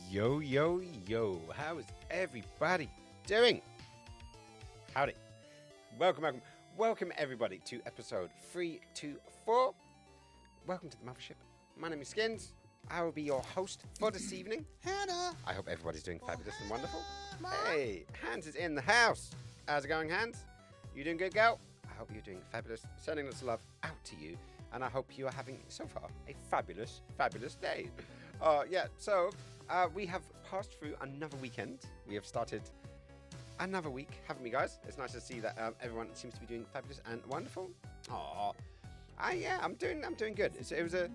Yo, yo, yo. How is everybody doing? Howdy. Welcome everybody to episode 324. Welcome to the Mothership. My name is Skins. I will be your host for this evening. Hannah! I hope everybody's doing fabulous and wonderful. Hey, Hans is in the house. How's it going, Hans? You doing good, girl? I hope you're doing fabulous. Sending lots of love out to you. And I hope you are having, so far, a fabulous, fabulous day. We have passed through another weekend. We have started another week, haven't we, guys? It's nice to see that everyone seems to be doing fabulous and wonderful. Aww. I'm doing good. It was a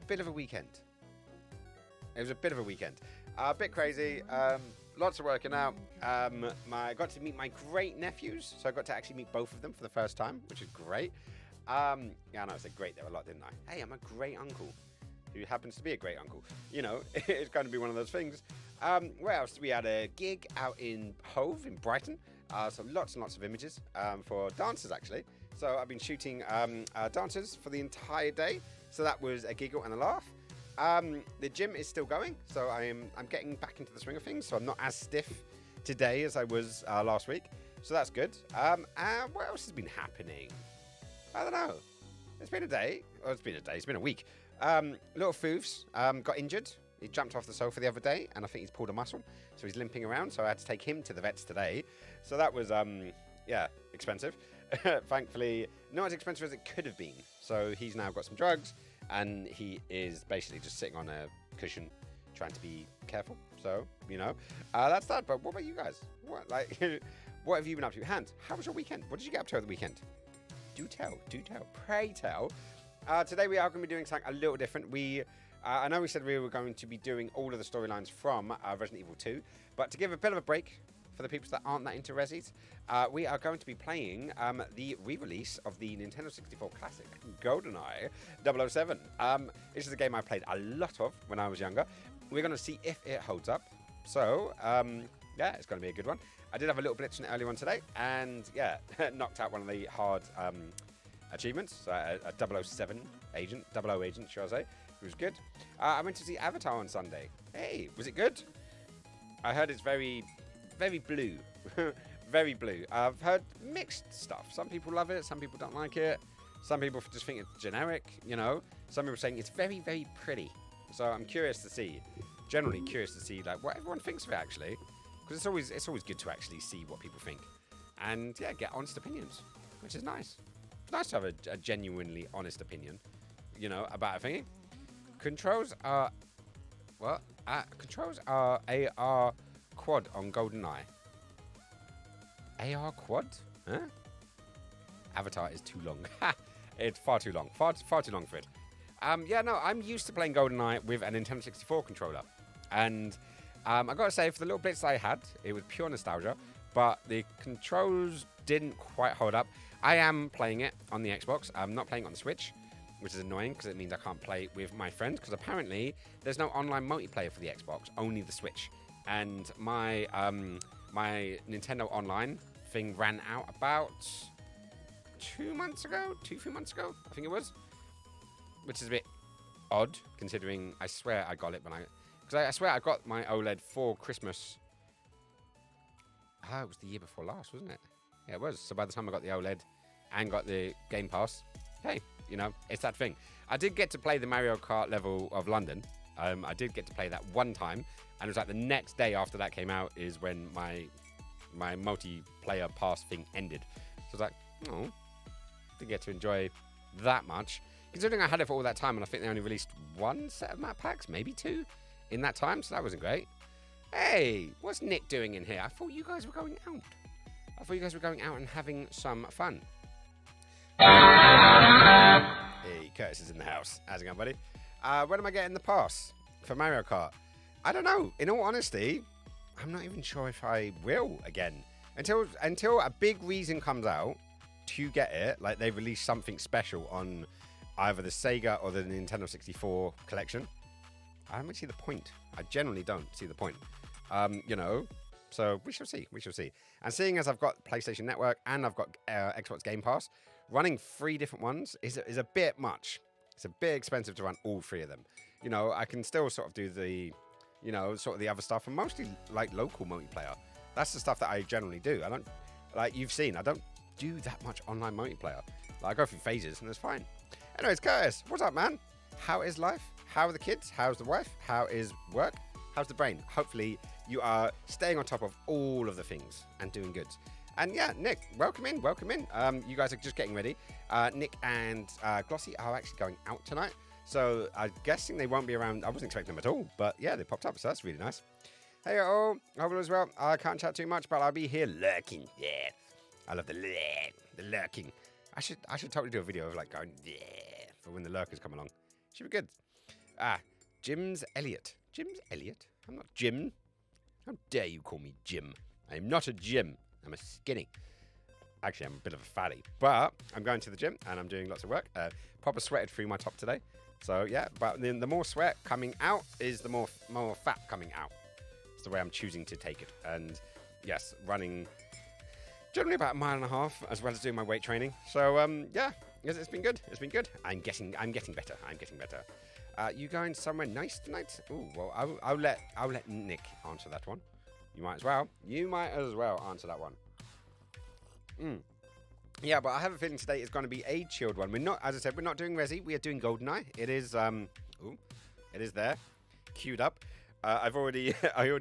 bit of a weekend. A bit crazy. Lots of working out. I got to meet my great nephews, so I got to actually meet both of them for the first time, which is great. I know I said great there a lot, didn't I? Hey, I'm a great uncle who happens to be a great uncle. You know, it's going to be one of those things. What else? We had a gig out in Hove in Brighton. So lots and lots of images for dancers, actually. So I've been shooting dancers for the entire day. So that was a giggle and a laugh. The gym is still going, so I'm getting back into the swing of things. So I'm not as stiff today as I was last week. So that's good. And what else has been happening? I don't know. It's been a day. Oh, it's been a week. Little Foofs got injured. He jumped off the sofa the other day, and I think he's pulled a muscle, so he's limping around. So I had to take him to the vets today. So that was, expensive. Thankfully, not as expensive as it could have been. So he's now got some drugs, and he is basically just sitting on a cushion, trying to be careful. So that's that. But what about you guys? What have you been up to? Hans, how was your weekend? What did you get up to over the weekend? Do tell. Pray tell. Today we are going to be doing something a little different. I know we said we were going to be doing all of the storylines from Resident Evil 2, but to give a bit of a break for the people that aren't that into Resis, we are going to be playing the re-release of the Nintendo 64 classic, GoldenEye 007. This is a game I played a lot of when I was younger. We're going to see if it holds up. So, it's going to be a good one. I did have a little blitz in it earlier on today, and knocked out one of the hard achievements, a 007 agent, 00 agent, shall I say. It was good. I went to see Avatar on Sunday. Hey, was it good? I heard it's very, very blue. Very blue. I've heard mixed stuff. Some people love it, some people don't like it. Some people just think it's generic, Some people are saying it's very, very pretty. So I'm curious to see generally curious to see like what everyone thinks of it actually, because it's always good to actually see what people think, and yeah, get honest opinions, which is nice. It's nice to have a genuinely honest opinion, you know, about a thing. Controls are what? Controls are AR quad on GoldenEye. AR quad? Huh? Avatar is too long. It's far too long. Far too long for it. Yeah, no, I'm used to playing GoldenEye with a Nintendo 64 controller. And I gotta say, for the little bits I had, it was pure nostalgia. But the controls didn't quite hold up. I am playing it on the Xbox. I'm not playing it on the Switch, which is annoying because it means I can't play with my friends. Because apparently, there's no online multiplayer for the Xbox, only the Switch. And my my Nintendo Online thing ran out about 2 months ago, 3 months ago, I think it was, which is a bit odd considering I swear I got it when because I swear I got my OLED for Christmas. It was the year before last, wasn't it? Yeah, it was. So by the time I got the OLED and got the Game Pass, hey, you know, it's that thing. I did get to play the Mario Kart level of London. I did get to play that one time, and it was like the next day after that came out is when my multiplayer pass thing ended. So I was like, oh, didn't get to enjoy that much. Considering I had it for all that time, and I think they only released one set of map packs, maybe two, in that time, so that wasn't great. Hey, what's Nick doing in here? I thought you guys were going out. I thought you guys were going out and having some fun. Hey, Curtis is in the house. How's it going, buddy? When am I getting the pass for Mario Kart? I don't know. In all honesty, I'm not even sure if I will again. Until a big reason comes out to get it, like they release something special on either the Sega or the Nintendo 64 collection. I don't see the point. I generally don't see the point. You know, so we shall see. We shall see. And seeing as I've got PlayStation Network and I've got Xbox Game Pass, running 3 different ones is a bit much. It's a bit expensive to run all 3 of them. You know, I can still sort of do the, you know, sort of the other stuff, and mostly like local multiplayer. That's the stuff that I generally do. I don't, like you've seen, I don't do that much online multiplayer. Like, I go through phases and it's fine. Anyways, Curtis, what's up, man? How is life? How are the kids? How's the wife? How is work? How's the brain? Hopefully you are staying on top of all of the things and doing good. And yeah, Nick, welcome in, welcome in. You guys are just getting ready. Nick and Glossy are actually going out tonight. So I'm guessing they won't be around. I wasn't expecting them at all, but yeah, they popped up, so that's really nice. Hey all, hope all is well. I can't chat too much, but I'll be here lurking. Yeah, I love the lurking. I should totally do a video of like going yeah for when the lurkers come along. Should be good. Jim's Elliot. Jim's Elliot? I'm not Jim. How dare you call me Jim? I'm not a Jim. I'm a skinny. Actually, I'm a bit of a fatty. But I'm going to the gym and I'm doing lots of work. Proper sweated through my top today. So yeah, but then the more sweat coming out is the more fat coming out. It's the way I'm choosing to take it. And yes, running generally about 1.5 miles as well as doing my weight training. So yeah, it's been good. It's been good. I'm getting better. I'm getting better. You going somewhere nice tonight? Oh well, I'll let Nick answer that one. You might as well. You might as well answer that one. Yeah, but I have a feeling today is going to be a chilled one. We're not, as I said, we're not doing Resi. We are doing GoldenEye. It is it is there, queued up. I already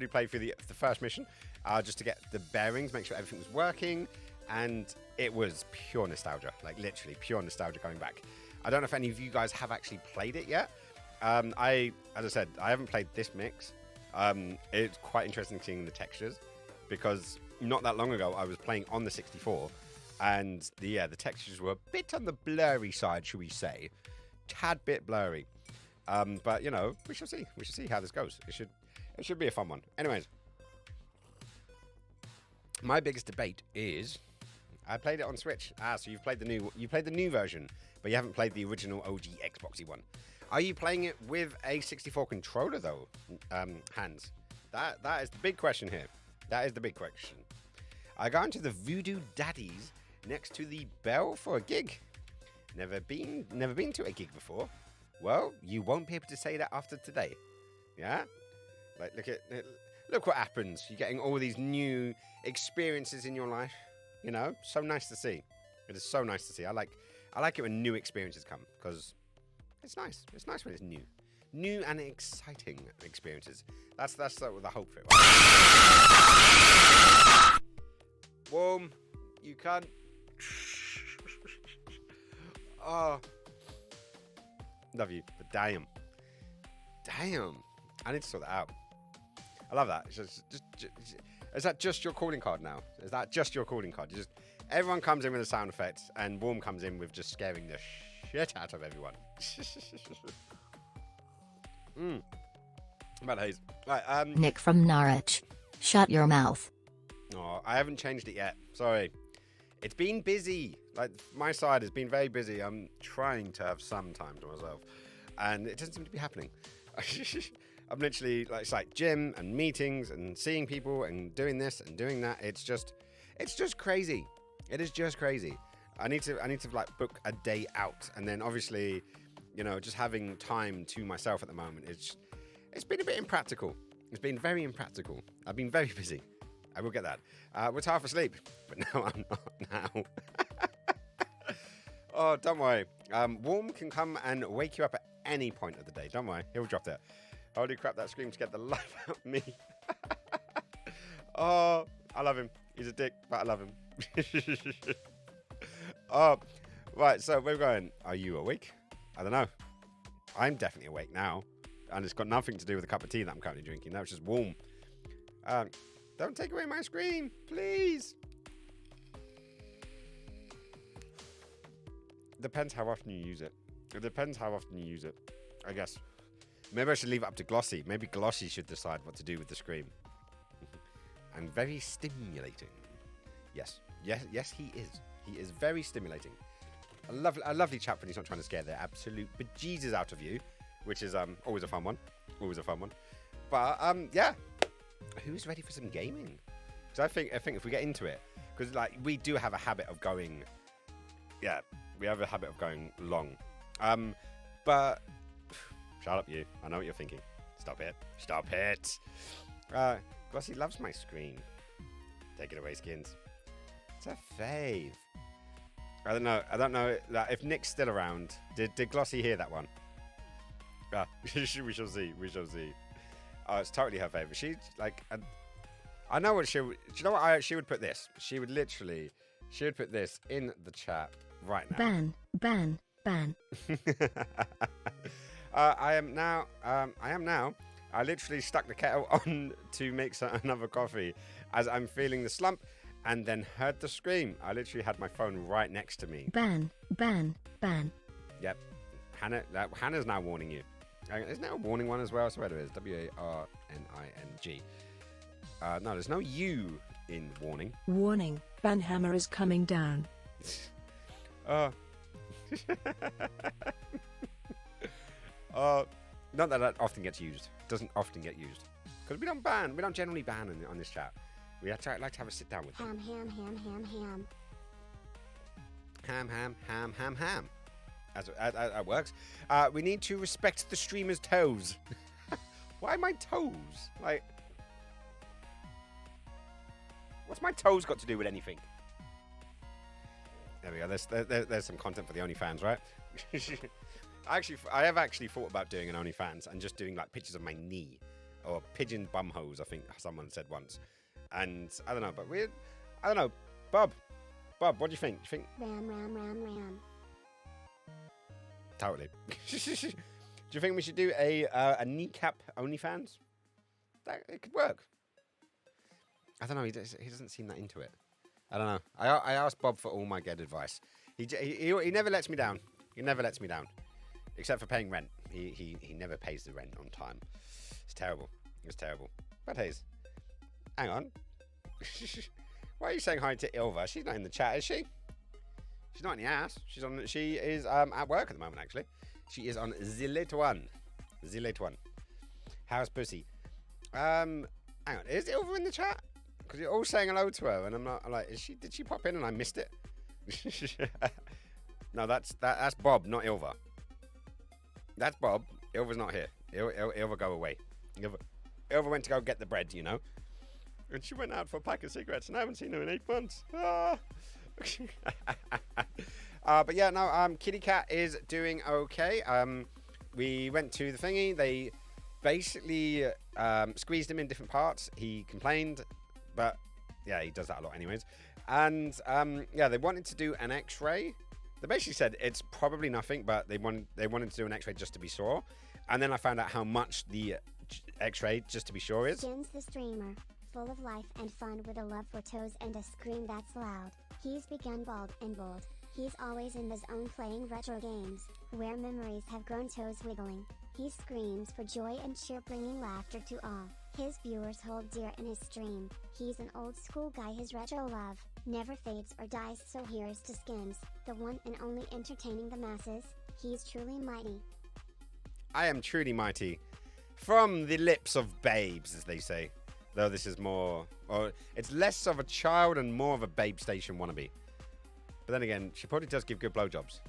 played through the first mission, just to get the bearings, make sure everything was working, and it was pure nostalgia, like literally pure nostalgia coming back. I don't know if any of you guys have actually played it yet. As I said, I haven't played this mix. It's quite interesting seeing the textures, because not that long ago I was playing on the 64, and the textures were a bit on the blurry side, should we say, tad bit blurry. But you know, we shall see. We shall see how this goes. It should be a fun one. Anyways, my biggest debate is I played it on Switch. So you've played the new version, but you haven't played the original OG Xboxy one. Are you playing it with a 64 controller though, Hans? That is the big question here. That is the big question. I got into the Voodoo Daddies next to the Bell for a gig. Never been to a gig before. Well, you won't be able to say that after today. Yeah? Like, look what happens. You're getting all these new experiences in your life. You know, so nice to see. It is so nice to see. I like it when new experiences come, because it's nice. It's nice when it's new. new and exciting experiences. That's the hope for it. Warm, you can't. Oh, love you, but damn, I need to sort that out. I love that. Is that just your calling card now? Is that just your calling card? Everyone comes in with a sound effect, and Warm comes in with just scaring the shit out of everyone. Bad haze. Right, Nick from Norwich. Shut your mouth. Oh, I haven't changed it yet. Sorry. It's been busy. Like, my side has been very busy. I'm trying to have some time to myself, and it doesn't seem to be happening. I'm literally it's like gym and meetings and seeing people and doing this and doing that. It's just crazy. It is just crazy. I need to like book a day out, and then obviously, just having time to myself at the moment. It's been a bit impractical. It's been very impractical. I've been very busy. I will get that. Was half asleep, but now I'm not now. Oh, don't worry. Warm can come and wake you up at any point of the day. Don't worry. He'll drop that. Holy crap, that scream scared the life out of me. Oh, I love him. He's a dick, but I love him. Oh, right, so we're going. Are you awake? I don't know. I'm definitely awake now. And it's got nothing to do with the cup of tea that I'm currently drinking. That was just warm. Don't take away my screen, please. Depends how often you use it. It depends how often you use it, I guess. Maybe I should leave it up to Glossy. Maybe Glossy should decide what to do with the screen. And very stimulating. Yes, he is. He is very stimulating. A lovely chap when he's not trying to scare the absolute bejesus out of you, which is always a fun one. Always a fun one. But yeah, who's ready for some gaming? Because I think if we get into it, because we do have a habit of going, we have a habit of going long. But shut up, you. I know what you're thinking. Stop it. Stop it. Glossy loves my screen. Take it away, Skins. It's a fave. I don't know that if Nick's still around. Did Glossy hear that one? We shall see. We shall see. Oh, it's totally her favourite. She's I know what she would. Do you know what she would put this? She would put this in the chat right now. Ban. I am now. I literally stuck the kettle on to make another coffee as I'm feeling the slump, and then heard the scream. I literally had my phone right next to me. Ban. Yep. Hannah's now warning you. Isn't there a warning one as well? I swear there is. WARNING. No, there's no U in warning. Warning, Banhammer is coming down. Not that often gets used. Doesn't often get used. Because we don't generally ban on this chat. We like to have a sit down with them. Ham. As it works. We need to respect the streamer's toes. Why my toes? What's my toes got to do with anything? There we go. There's some content for the OnlyFans, right? I have actually thought about doing an OnlyFans and just doing pictures of my knee or pigeon bum hose. I think someone said once, and I don't know, but I don't know, Bob, what do you think? Do you think? Ram. Totally. Do you think we should do a kneecap OnlyFans? It could work. I don't know. He doesn't seem that into it. I don't know. I asked Bob for all my good advice. He never lets me down. He never lets me down, except for paying rent. He never pays the rent on time. It's terrible. It's terrible. But Hayes, hang on. Why are you saying hi to Ilva? She's not in the chat, is she? She's not in the ass. She is at work at the moment. Actually, she is on Zillet One. How's pussy? Hang on. Is Ilva in the chat? Because you're all saying hello to her, and I'm not. I'm like, did she pop in and I missed it? No, that's Bob, not Ilva. That's Bob. Ilva's not here. Ilva, go away. Ilva went to go get the bread, you know. And she went out for a pack of cigarettes, and I haven't seen her in 8 months. But yeah, no. Kitty Cat is doing okay. we went to the thingy. They basically squeezed him in different parts. He complained, but yeah, he does that a lot anyways. And yeah, they wanted to do an X-ray. They basically said it's probably nothing, but they wanted to do an X-ray just to be sure. And then I found out how much the X-ray just to be sure is. Skins the streamer, full of life and fun with a love for toes and a scream that's loud. He's begun bald and bold. He's always in the zone playing retro games, where memories have grown toes wiggling. He screams for joy and cheer, bringing laughter to all his viewers hold dear in his stream. He's an old school guy, his retro love never fades or dies, so here's to Skins, the one and only entertaining the masses. He's truly mighty. I am truly mighty. From the lips of babes, as they say. Though this is more, or it's less of a child and more of a babe station wannabe. But then again, she probably does give good blowjobs.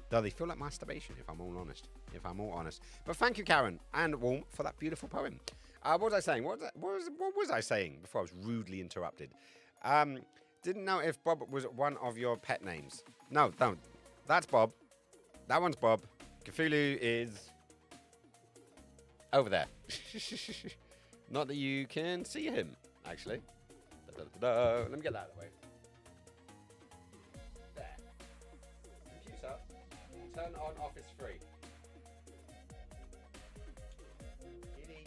Though they feel like masturbation, if I'm all honest. But thank you, Karen and Warm, for that beautiful poem. What was I saying? What was I saying before I was rudely interrupted? Didn't know if Bob was one of your pet names. No, don't. That's Bob. That one's Bob. Cthulhu is over there. Not that you can see him, actually. Let me get that out of the way. There. Computer, turn on Office 3. Kitty.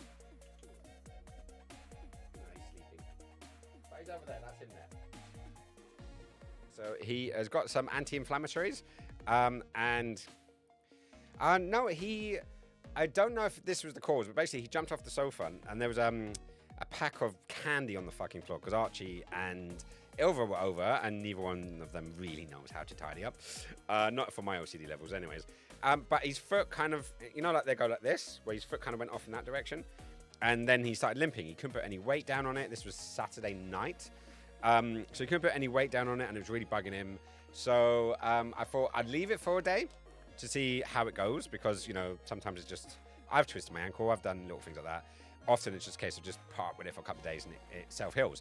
No, he's sleeping. But he's over there, that's him there. So he has got some anti-inflammatories. And no, I don't know if this was the cause, but basically he jumped off the sofa and there was a pack of candy on the fucking floor because Archie and Ilva were over and neither one of them really knows how to tidy up. Not for my OCD levels anyways. But his foot kind of, you know, like they go like this, where his foot kind of went off in that direction. And then he started limping. He couldn't put any weight down on it. This was Saturday night. So he couldn't put any weight down on it and it was really bugging him. So I thought I'd leave it for a day to see how it goes because, you know, sometimes it's just, I've twisted my ankle, I've done little things like that. Often it's just a case of just part with it for a couple of days and it self-heals.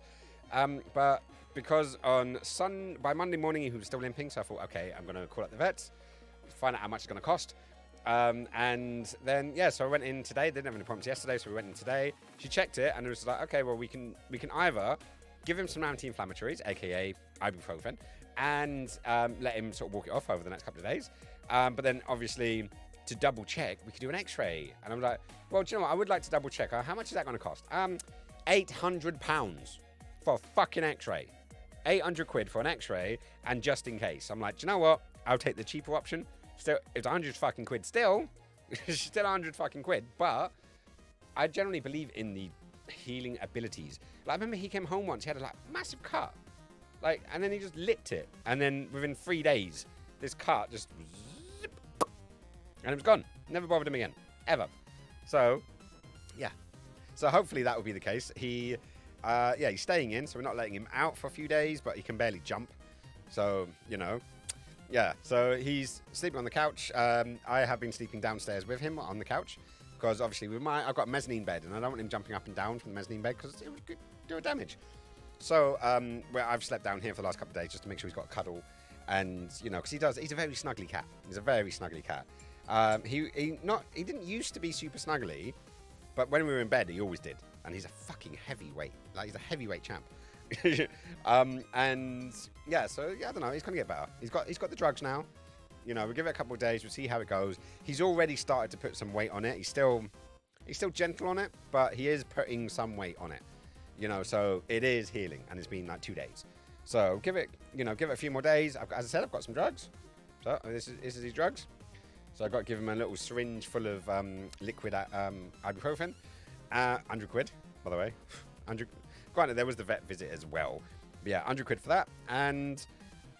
But because by Monday morning he was still limping, so I thought, okay, I'm going to call up the vets, find out how much it's going to cost. And then, yeah, so I went in today. They didn't have any appointments yesterday, so we went in today. She checked it and it was like, okay, well, we can either give him some anti-inflammatories, aka ibuprofen, and let him sort of walk it off over the next couple of days. But then, obviously, to double check, we could do an X-ray. And I'm like, well, do you know what? I would like to double check. How much is that going to cost? £800 for a fucking X-ray. 800 quid for an X-ray, and just in case. I'm like, do you know what? I'll take the cheaper option. Still, it's 100 fucking quid. Still 100 fucking quid. But I generally believe in the healing abilities. Like, I remember he came home once. He had a massive cut. Like, and then he just licked it. And then within 3 days, this cut just zip, and it was gone. Never bothered him again. Ever. So, yeah. So hopefully that will be the case. He's staying in, so we're not letting him out for a few days, but he can barely jump. So, you know, yeah. So he's sleeping on the couch. I have been sleeping downstairs with him on the couch because obviously I've got a mezzanine bed and I don't want him jumping up and down from the mezzanine bed because it would do damage. So I've slept down here for the last couple of days just to make sure he's got a cuddle. And, you know, because he's a very snuggly cat. He's a very snuggly cat. He didn't used to be super snuggly, but when we were in bed, he always did. And he's a fucking heavyweight. Like, he's a heavyweight champ. And, yeah, so, yeah, I don't know. He's going to get better. He's got the drugs now. You know, we'll give it a couple of days. We'll see how it goes. He's already started to put some weight on it. He's still gentle on it, but he is putting some weight on it. You know, so it is healing, and it's been like 2 days. So give it a few more days. As I said, I've got some drugs. So this is his drugs. So I've got to give him a little syringe full of liquid ibuprofen. 100 quid, by the way. 100. Granted, there was the vet visit as well. But yeah, 100 quid for that. And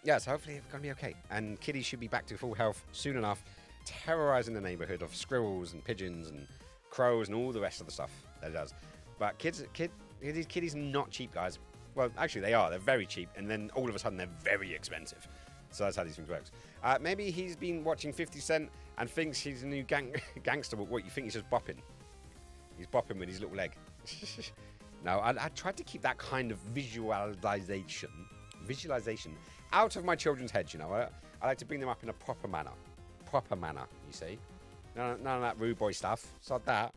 yeah, so hopefully it's going to be okay. And Kitty should be back to full health soon enough, terrorizing the neighborhood of squirrels and pigeons and crows and all the rest of the stuff that it does. But these kitties are not cheap, guys. Well, actually, they are. They're very cheap. And then all of a sudden, they're very expensive. So that's how these things work. Maybe he's been watching 50 Cent and thinks he's a new gangster. What, you think he's just bopping? He's bopping with his little leg. No, I tried to keep that kind of visualization out of my children's heads, you know. I like to bring them up in a proper manner. You see? None of that rude boy stuff. Sod that.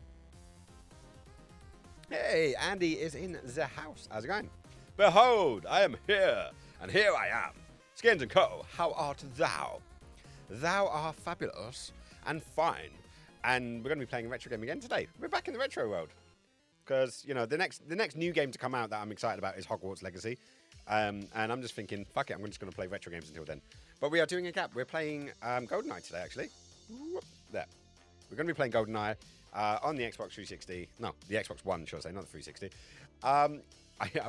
Hey, Andy is in the house. How's it going? Behold, I am here, and here I am. Skins and Co., how art thou? Thou art fabulous and fine. And we're going to be playing a retro game again today. We're back in the retro world. Because, you know, the next new game to come out that I'm excited about is Hogwarts Legacy. And I'm just thinking, fuck it, I'm just going to play retro games until then. But we are doing a gap. We're playing GoldenEye today, actually. Whoop, there. We're going to be playing GoldenEye on the Xbox 360. No, the Xbox One, should I say, not the 360. I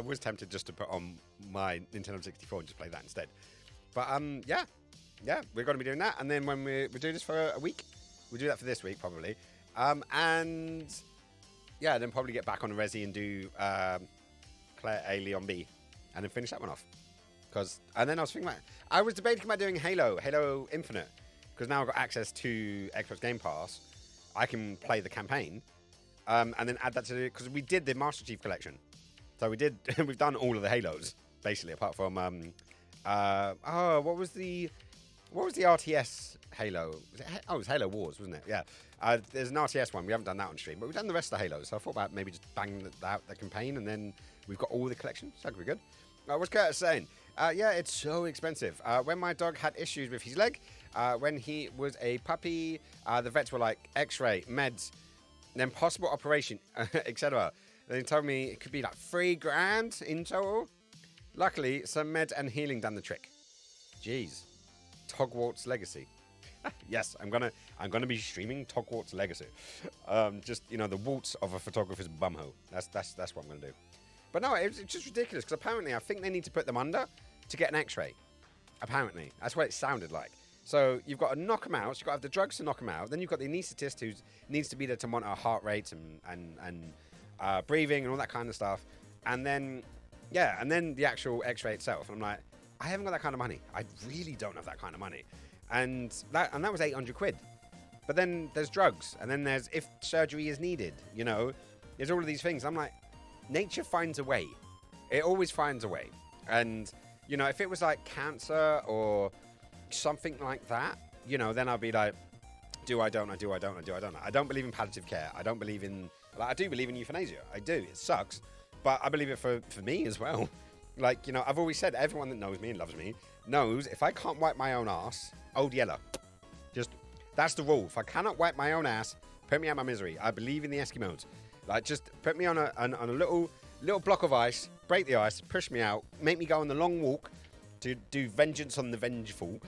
was tempted just to put on my Nintendo 64 and just play that instead. But, yeah, we're going to be doing that. And then when we do this for a week, we'll do that for this week, probably. And, yeah, then probably get back on Resi and do Claire A. Leon B. And then finish that one off. And then I was thinking I was debating about doing Halo Infinite. Because now I've got access to Xbox Game Pass. I can play the campaign. And then add that to because we did the Master Chief Collection. So we've done all of the Halos, basically, apart from, what was the RTS Halo? It was Halo Wars, wasn't it? Yeah. There's an RTS one. We haven't done that on stream, but we've done the rest of the Halos. So I thought about maybe just banging out the campaign, and then we've got all the collections. So that could be good. What's Curtis saying? Yeah, it's so expensive. When my dog had issues with his leg, when he was a puppy, the vets were like, X-ray, meds, then possible operation, etc. They told me it could be like $3,000 in total. Luckily, some meds and healing done the trick. Jeez. Hogwarts Legacy. Yes, I'm gonna be streaming Hogwarts Legacy. Just, you know, the warts of a photographer's bumhole. That's what I'm gonna do. But no, it's just ridiculous because apparently I think they need to put them under to get an X-ray. Apparently, that's what it sounded like. So you've got to knock them out. So you've got to have the drugs to knock them out. Then you've got the anaesthetist who needs to be there to monitor heart rates and breathing and all that kind of stuff. And then, yeah, and then the actual X-ray itself. And I'm like, I haven't got that kind of money. I really don't have that kind of money. And that was £800. But then there's drugs. And then there's if surgery is needed, you know. There's all of these things. I'm like, nature finds a way. It always finds a way. And, you know, if it was like cancer or something like that, you know, then I'll be like, I don't believe in palliative care. I don't believe in, like, I do believe in euthanasia. I do. It sucks. But I believe it for me as well. Like, you know, I've always said, everyone that knows me and loves me knows if I can't wipe my own ass, old yellow. Just, that's the rule. If I cannot wipe my own ass, put me out of my misery. I believe in the Eskimos. Like, just put me on a little block of ice, break the ice, push me out, make me go on the long walk to do vengeance on the vengeful,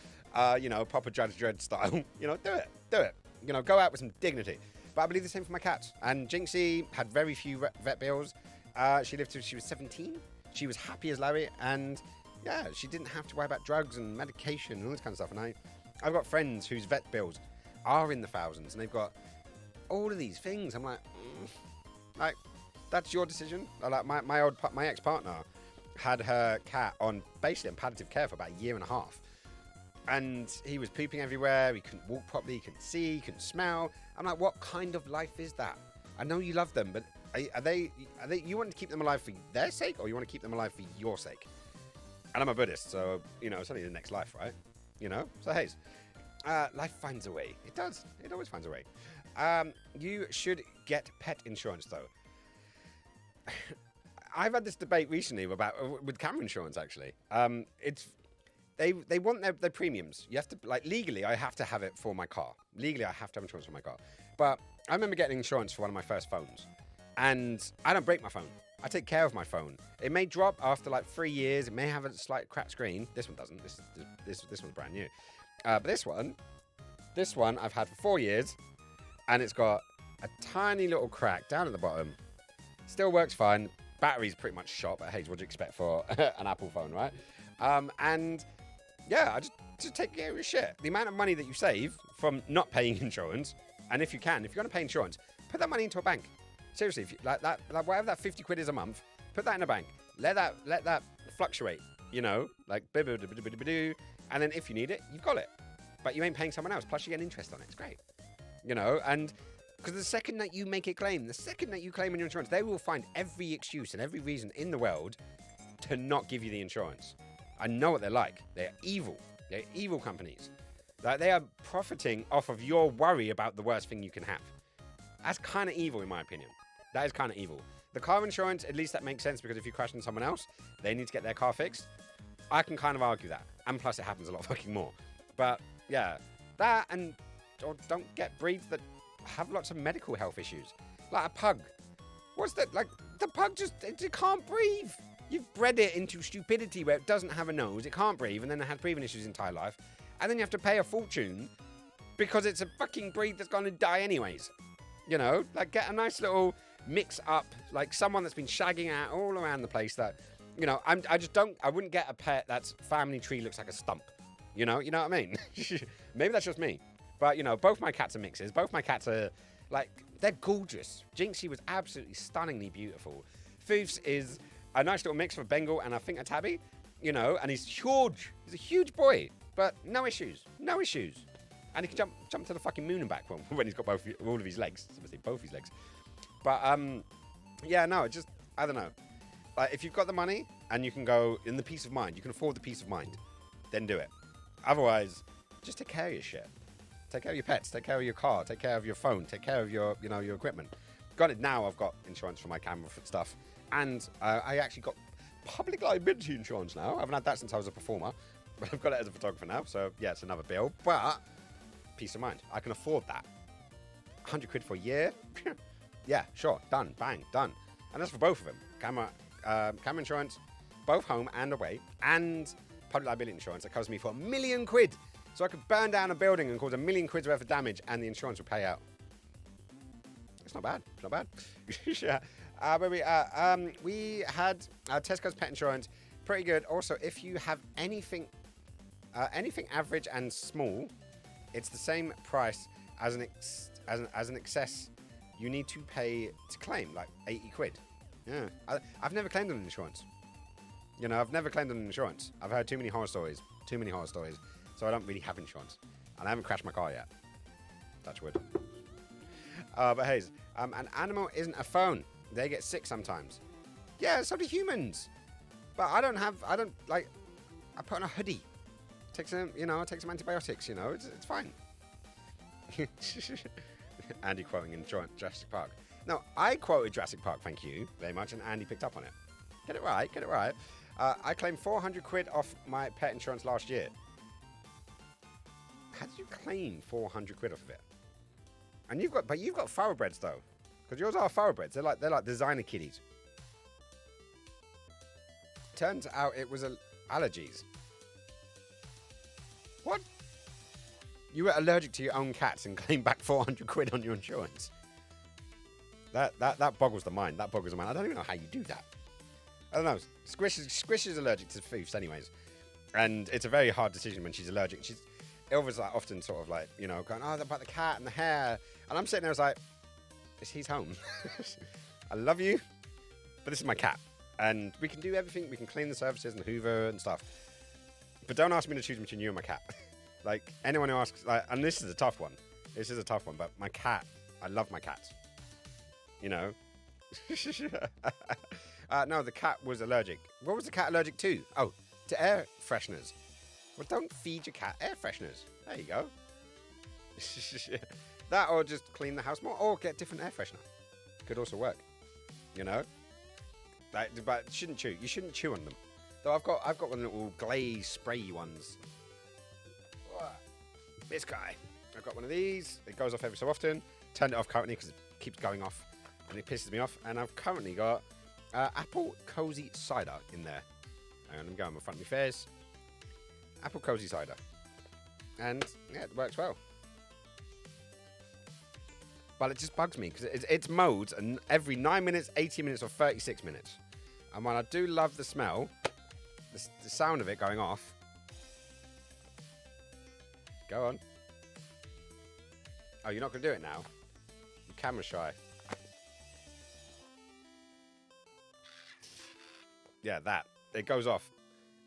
you know, proper Judge Dredd style. You know, do it. You know, go out with some dignity. But I believe the same for my cats. And Jinxie had very few vet bills. She lived till she was 17. She was happy as Larry, and yeah, she didn't have to worry about drugs and medication and all this kind of stuff. And I've got friends whose vet bills are in the thousands, and they've got all of these things. I'm like, like, that's your decision. Like my ex-partner had her cat on basically on palliative care for about a year and a half. And he was pooping everywhere. He couldn't walk properly. He couldn't see. He couldn't smell. I'm like, what kind of life is that? I know you love them, but are they? You want to keep them alive for their sake, or you want to keep them alive for your sake? And I'm a Buddhist, so you know it's only the next life, right? You know. So hey, life finds a way. It does. It always finds a way. You should get pet insurance, though. I've had this debate recently with camera insurance. Actually, They want their premiums. You have to, like, legally, I have to have it for my car. Legally, I have to have insurance for my car. But I remember getting insurance for one of my first phones. And I don't break my phone. I take care of my phone. It may drop after, like, 3 years. It may have a slight cracked screen. This one doesn't. This one's brand new. But this one I've had for 4 years. And it's got a tiny little crack down at the bottom. Still works fine. Battery's pretty much shot. But, hey, what do you expect for an Apple phone, right? And... yeah, I just take care of your shit. The amount of money that you save from not paying insurance, and if you're going to pay insurance, put that money into a bank. Seriously, if you, like whatever that 50 quid is a month, put that in a bank. Let that fluctuate, you know, like and then if you need it, you've got it. But you ain't paying someone else, plus you get interest on it. It's great, you know, and because the second that you make a claim, the second that you claim on your insurance, they will find every excuse and every reason in the world to not give you the insurance. I know what they're like. They're evil. They're evil companies. Like, they are profiting off of your worry about the worst thing you can have. That's kind of evil, in my opinion. That is kind of evil. The car insurance, at least that makes sense, because if you crash into someone else, they need to get their car fixed. I can kind of argue that. And plus, it happens a lot fucking more. But, yeah. That, and or don't get breeds that have lots of medical health issues. Like a pug. What's that? Like, the pug it can't breathe. You've bred it into stupidity where it doesn't have a nose, it can't breathe, and then it has breathing issues its entire life. And then you have to pay a fortune because it's a fucking breed that's going to die anyways. You know, like, get a nice little mix up, like someone that's been shagging out all around the place that, you know, I wouldn't get a pet that's family tree looks like a stump. You know what I mean? Maybe that's just me. But, you know, both my cats are mixes. Both my cats are, like, they're gorgeous. Jinxie was absolutely stunningly beautiful. Foofs is a nice little mix for Bengal and I think a tabby, you know, and he's huge. He's a huge boy, but no issues. No issues. And he can jump to the fucking moon and back when he's got all of his legs. Obviously, both his legs. But, yeah, no, I don't know. Like, if you've got the money and you can go in the peace of mind, you can afford the peace of mind, then do it. Otherwise, just take care of your shit. Take care of your pets, take care of your car, take care of your phone, take care of your, you know, your equipment. Got it now, I've got insurance for my camera stuff. And I actually got public liability insurance now. I haven't had that since I was a performer, but I've got it as a photographer now. So, yeah, it's another bill. But, peace of mind. I can afford that. 100 quid for a year? Yeah, sure. Done. Bang. Done. And that's for both of them. Camera insurance, both home and away, and public liability insurance that covers me for £1 million. So I could burn down a building and cause £1 million worth of damage, and the insurance would pay out. It's not bad. It's not bad. Yeah. We had Tesco's pet insurance. Pretty good. Also, if you have anything average and small, it's the same price as an excess. You need to pay to claim, like 80 quid. Yeah. I've never claimed on insurance. You know, I've never claimed on insurance. I've heard too many horror stories. So I don't really have insurance. And I haven't crashed my car yet. Touch wood. But hey, an animal isn't a phone. They get sick sometimes. Yeah, so do humans. But I put on a hoodie. Take some antibiotics, you know, it's fine. Andy quoting in Jurassic Park. No, I quoted Jurassic Park, thank you very much, and Andy picked up on it. Get it right. I claimed 400 quid off my pet insurance last year. How did you claim 400 quid off of it? And you've got thoroughbreds though, because yours are thoroughbreds. They're like designer kitties. Turns out it was allergies. What? You were allergic to your own cats and claimed back 400 quid on your insurance. That boggles the mind. I don't even know how you do that. I don't know. Squish is allergic to foofs anyways. And it's a very hard decision when she's allergic. Ilva's like often sort of like, you know, going, oh, about the cat and the hair. And I'm sitting there, I was like, he's home. I love you, but this is my cat. And we can do everything. We can clean the surfaces and hoover and stuff. But don't ask me to choose between you and my cat. Like, anyone who asks, like, and this is a tough one. But my cat, I love my cats. You know? No, the cat was allergic. What was the cat allergic to? Oh, to air fresheners. Well, don't feed your cat air fresheners. There you go. That, or just clean the house more, or get different air freshener. Could also work. You know? Like, but shouldn't chew. You shouldn't chew on them. Though I've got one of the little glaze spray ones. This guy. I've got one of these. It goes off every so often. Turned it off currently because it keeps going off and it pisses me off. And I've currently got apple cozy cider in there. Hang on, I'm going in front of my face. Apple cozy cider. And yeah, it works well. But it just bugs me because it's modes and every 9 minutes, 80 minutes, or 36 minutes. And while I do love the smell, the sound of it going off. Go on. Oh, you're not going to do it now? You're camera shy. Yeah, that. It goes off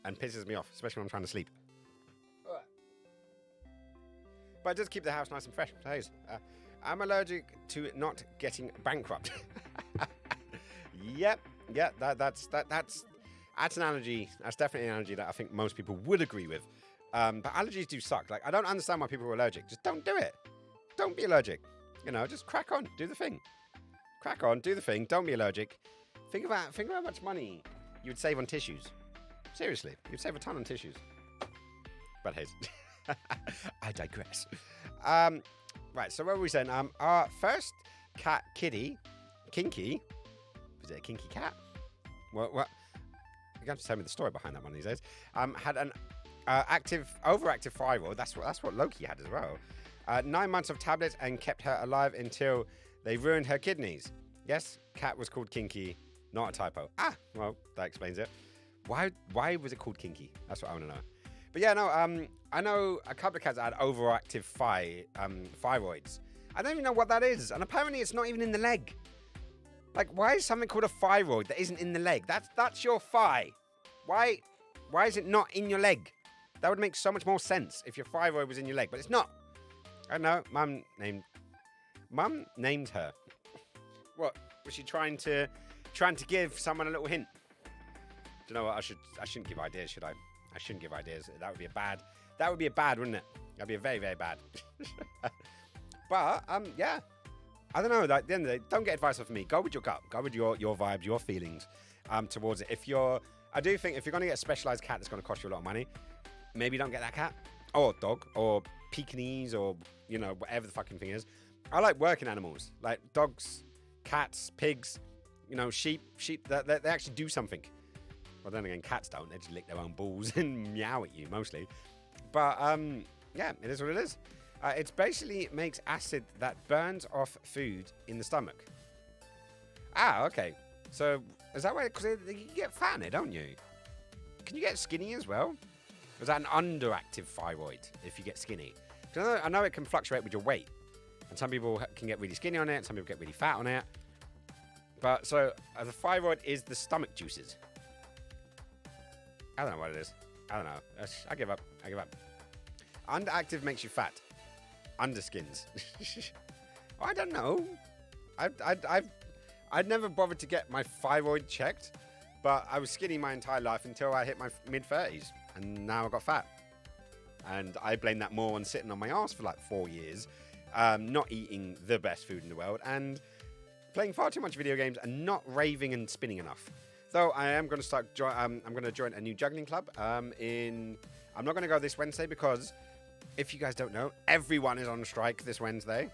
and pisses me off, especially when I'm trying to sleep. But it does keep the house nice and fresh. So, hey, I'm allergic to not getting bankrupt. Yep. Yeah, that's an analogy. That's definitely an analogy that I think most people would agree with. But allergies do suck. Like, I don't understand why people are allergic. Just don't do it. Don't be allergic. You know, just crack on. Do the thing. Crack on. Do the thing. Don't be allergic. Think about how much money you would save on tissues. Seriously, you'd save a ton on tissues. But hey, I digress. Right, so what were we saying? Our first cat, Kitty, Kinky. Was it a kinky cat? What? You have to tell me the story behind that one these days. Had an overactive thyroid. That's what Loki had as well. 9 months of tablets and kept her alive until they ruined her kidneys. Yes, cat was called Kinky, not a typo. Well, that explains it. Why was it called Kinky? That's what I want to know. But yeah, no, I know a couple of cats that had overactive thyroids. I don't even know what that is, and apparently it's not even in the leg. Like, why is something called a thyroid that isn't in the leg? That's your thigh. Why is it not in your leg? That would make so much more sense if your thyroid was in your leg, but it's not. I don't know. Mum named her. What was she trying to give someone a little hint? Do you know what? I shouldn't give ideas, should I? I shouldn't give ideas. That would be a bad, wouldn't it? That'd be a very, very bad. But yeah. I don't know. Like, at the end of the day, don't get advice from me. Go with your gut. Go with your vibes, your feelings towards it. I do think if you're going to get a specialized cat that's going to cost you a lot of money, maybe don't get that cat or dog or Pekingese or, you know, whatever the fucking thing is. I like working animals, like dogs, cats, pigs, you know, sheep. They actually do something. Well, then again, cats don't. They just lick their own balls and meow at you mostly. But yeah, it is what it is. It basically makes acid that burns off food in the stomach. Okay. So, is that why? Because you get fat in it, don't you? Can you get skinny as well? Or is that an underactive thyroid if you get skinny? Because I know it can fluctuate with your weight. And some people can get really skinny on it, and some people get really fat on it. But, so, the thyroid is the stomach juices. I don't know what it is. I don't know. I give up. Underactive makes you fat. Underskins. I don't know. I'd never bothered to get my thyroid checked, but I was skinny my entire life until I hit my mid-30s, and now I got fat. And I blame that more on sitting on my ass for like 4 years, not eating the best food in the world, and playing far too much video games and not raving and spinning enough. Though I am going to I'm going to join a new juggling club. I'm not going to go this Wednesday because, if you guys don't know, everyone is on strike this Wednesday.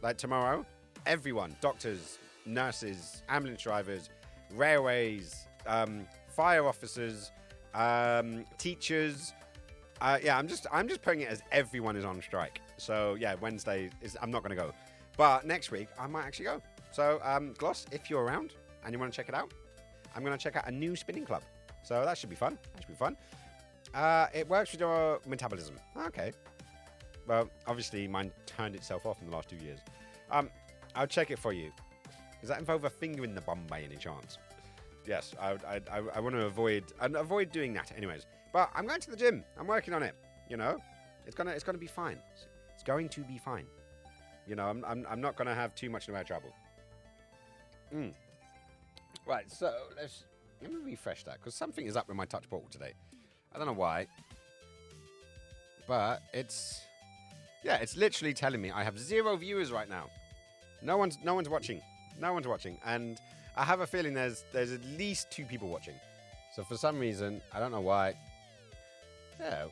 Like tomorrow, everyone. Doctors, nurses, ambulance drivers, railways, fire officers, teachers. Yeah, I'm just putting it as everyone is on strike. So yeah, Wednesday I'm not going to go. But next week, I might actually go. So Gloss, if you're around and you want to check it out, I'm going to check out a new spinning club. So that should be fun. It works with your metabolism. Okay. Well, obviously, mine turned itself off in the last 2 years. I'll check it for you. Does that involve a finger in the bum by any chance? Yes, I want to avoid doing that anyways. But I'm going to the gym. I'm working on it. You know, it's gonna be fine. It's going to be fine. You know, I'm not gonna have too much in the way of trouble. Right, so let me refresh that because something is up with my touch portal today. I don't know why, but it's literally telling me I have 0 viewers right now. No one's watching. And I have a feeling there's at least 2 people watching. So for some reason, I don't know why. Yeah,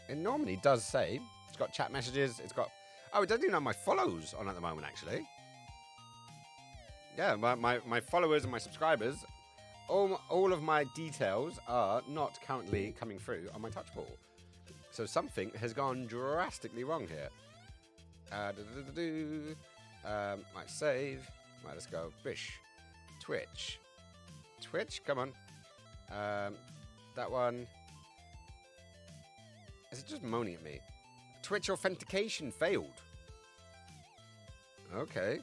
it normally does say it's got chat messages. It doesn't even have my follows on at the moment actually. Yeah, my followers and my subscribers, all of my details are not currently coming through on my touch portal. So something has gone drastically wrong here. Might save. Right, let's go. Bish. Twitch, come on. That one. Is it just moaning at me? Twitch authentication failed. Okay.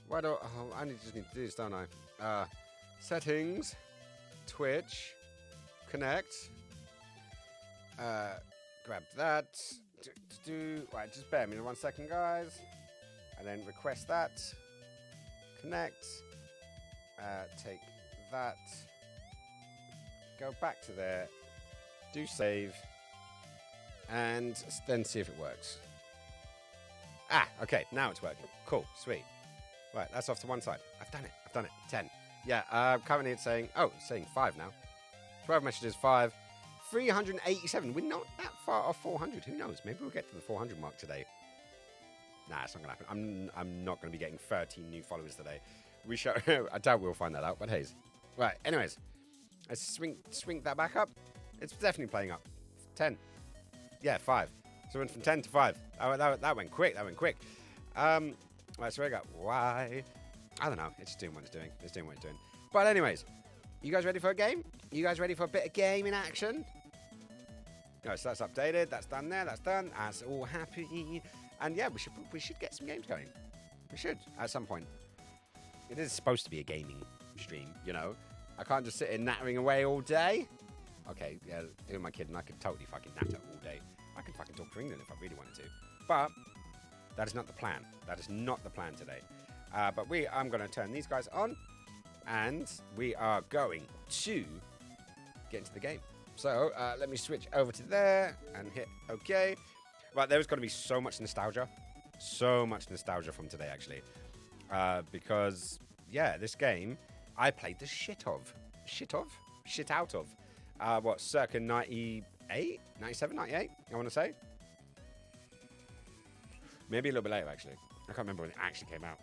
I just need to do this, don't I? Settings. Twitch. Connect. Grab that. Right, just bear me 1 second, guys. And then request that. Connect. Take that. Go back to there. Do save. and then see if it works. Ah, okay, now it's working. Cool, sweet. Right, that's off to one side. I've done it. 10. Yeah, currently it's saying, it's saying 5 now. 12 messages, 5. 387. We're not that far off 400. Who knows? Maybe we'll get to the 400 mark today. Nah, it's not going to happen. I'm not going to be getting 13 new followers today. I doubt we'll find that out, but hey. Right, anyways. Let's swing that back up. It's definitely playing up. 10. Yeah, 5. So we went from 10 to 5. That went quick. Right, so we got Y. I don't know. It's doing what it's doing. But anyways, you guys ready for a game? You guys ready for a bit of gaming action? No, so that's updated. That's done there. That's done. That's all happy. And yeah, we should get some games going. We should at some point. It is supposed to be a gaming stream, you know. I can't just sit here nattering away all day. Okay, yeah, who am I kidding? I could totally fucking natter all day. I could fucking talk for England if I really wanted to. But that is not the plan. That is not the plan today. But I'm going to turn these guys on. And we are going to get into the game. So let me switch over to there and hit OK. Right, there's going to be so much nostalgia. So much nostalgia from today, actually. Because, yeah, this game, I played the shit out of. Circa 98? 97, 98, I want to say. Maybe a little bit later, actually. I can't remember when it actually came out.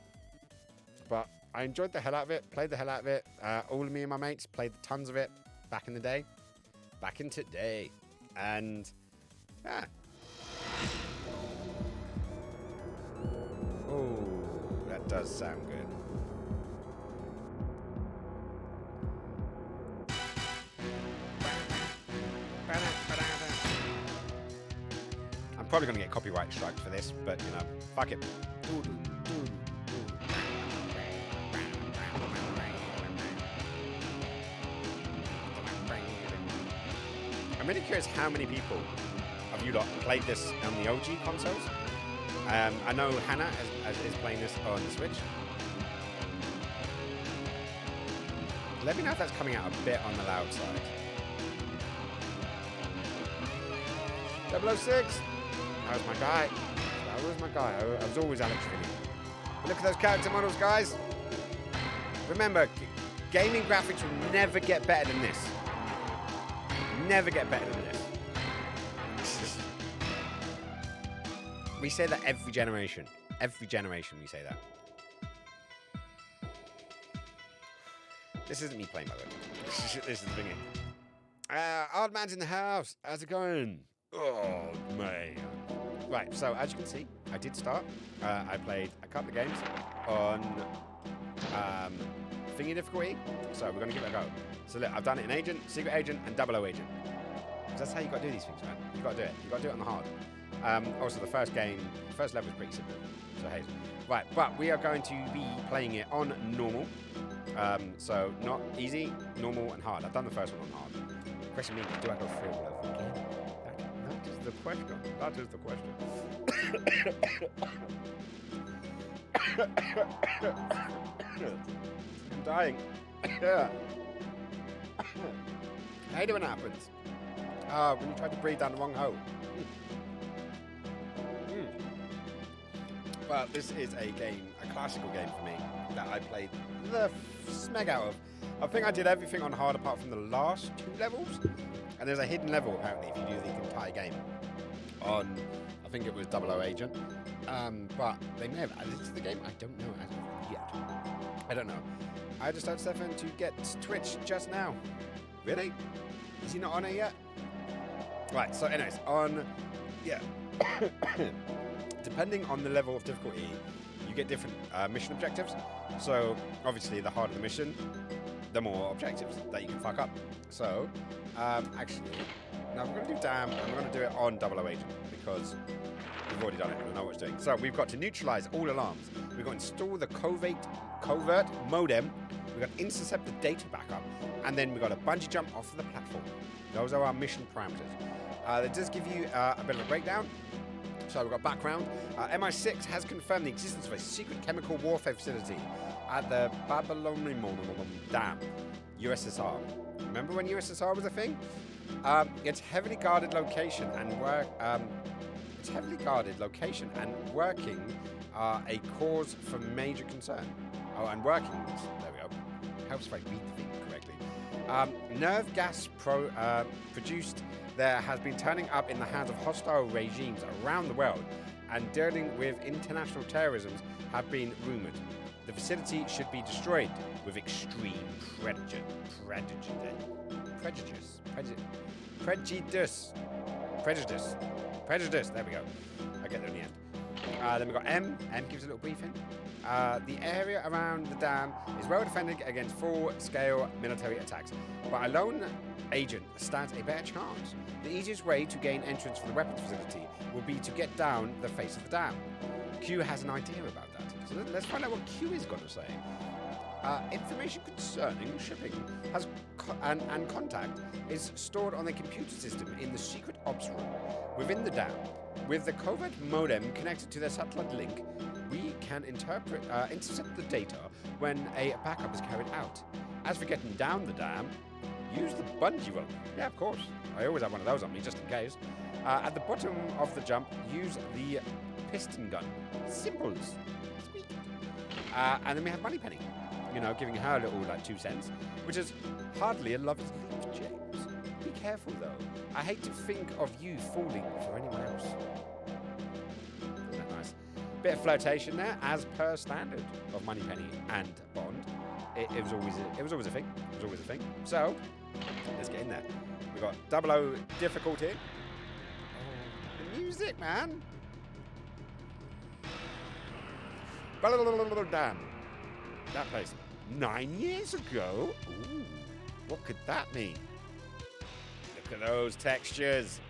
But I enjoyed the hell out of it, played the hell out of it. All of me and my mates played tons of it back in the day. Back in today. And, yeah. Oh, that does sound good. I'm probably going to get copyright strikes for this, but, you know, fuck it. I'm really curious how many people of you lot played this on the OG consoles. I know Hannah is playing this on the Switch. Let me know if that's coming out a bit on the loud side. 006! That was my guy. I was always Alex Finney. Look at those character models, guys. Remember, gaming graphics will never get better than this. Never get better than this. We say that every generation. Every generation we say that. This isn't me playing, by the way. This is the thingy. Odd man's in the house. How's it going? Oh, man. Right, so as you can see, I did start. I played a couple of games on thingy difficulty. So we're going to give it a go. So look, I've done it in Agent, Secret Agent, and 00 Agent. Because that's how you got to do these things, man. You got to do it. You got to do it on the hard. Also, the first level is pretty simple. So, hey. Right, but we are going to be playing it on normal. So, not easy, normal, and hard. I've done the first one on hard. Question being, do I go through all over again? That is the question. That is the question. I'm dying. Yeah. I hate it when it happens. When you try to breathe down the wrong hole. But this is a classical game for me, that I played the smeg out of. I think I did everything on hard apart from the last 2 levels. And there's a hidden level, apparently, if you do the entire game on, I think it was 00 Agent. But they may have added it to the game. I don't know as of yet. I don't know. I just had Stefan to get Twitch just now. Really? Is he not on it yet? Right, so anyways, depending on the level of difficulty, you get different mission objectives. So, obviously, the harder the mission, the more objectives that you can fuck up. So, actually, now we're going to do Damn, and we're going to do it on 00 Agent, because we've already done it, and I know what it's doing. So, we've got to neutralize all alarms. We've got to install the covert modem. We've got to intercept the data backup, and then we've got to bungee jump off of the platform. Those are our mission parameters. It does give you a bit of a breakdown. So we've got background. MI6 has confirmed the existence of a secret chemical warfare facility at the Babylonian Dam, USSR. Remember when USSR was a thing? Its heavily guarded location and work. Its heavily guarded location and working are a cause for major concern. Oh, and workings. There we go. Helps if I read the thing correctly. Nerve gas produced there has been turning up in the hands of hostile regimes around the world, and dealing with international terrorism have been rumoured. The facility should be destroyed with extreme prejudice. There we go. I get there in the end. Then we've got M. M gives a little briefing. The area around the dam is well defended against full-scale military attacks, but a lone agent stands a better chance. The easiest way to gain entrance for the weapons facility will be to get down the face of the dam. Q has an idea about that, so let's find out what Q is going to say. Information concerning shipping and contact is stored on the computer system in the secret ops room within the dam. With the covert modem connected to the satellite link, we can intercept the data when a backup is carried out. As for getting down the dam, use the bungee rope. Yeah, of course. I always have one of those on me, just in case. At the bottom of the jump, use the piston gun. Simples. Sweet. And then we have Moneypenny. You know, giving her a little, 2 cents, which is hardly a lover's leap, James. Be careful, though. I hate to think of you falling for anyone else. Isn't that nice? Bit of flirtation there, as per standard of Moneypenny and Bond. It was always a thing. It was always a thing. So, let's get in there. We've got 00 difficulty. Oh, the music, man. Damn. That place. 9 years ago? Ooh, what could that mean? Look at those textures.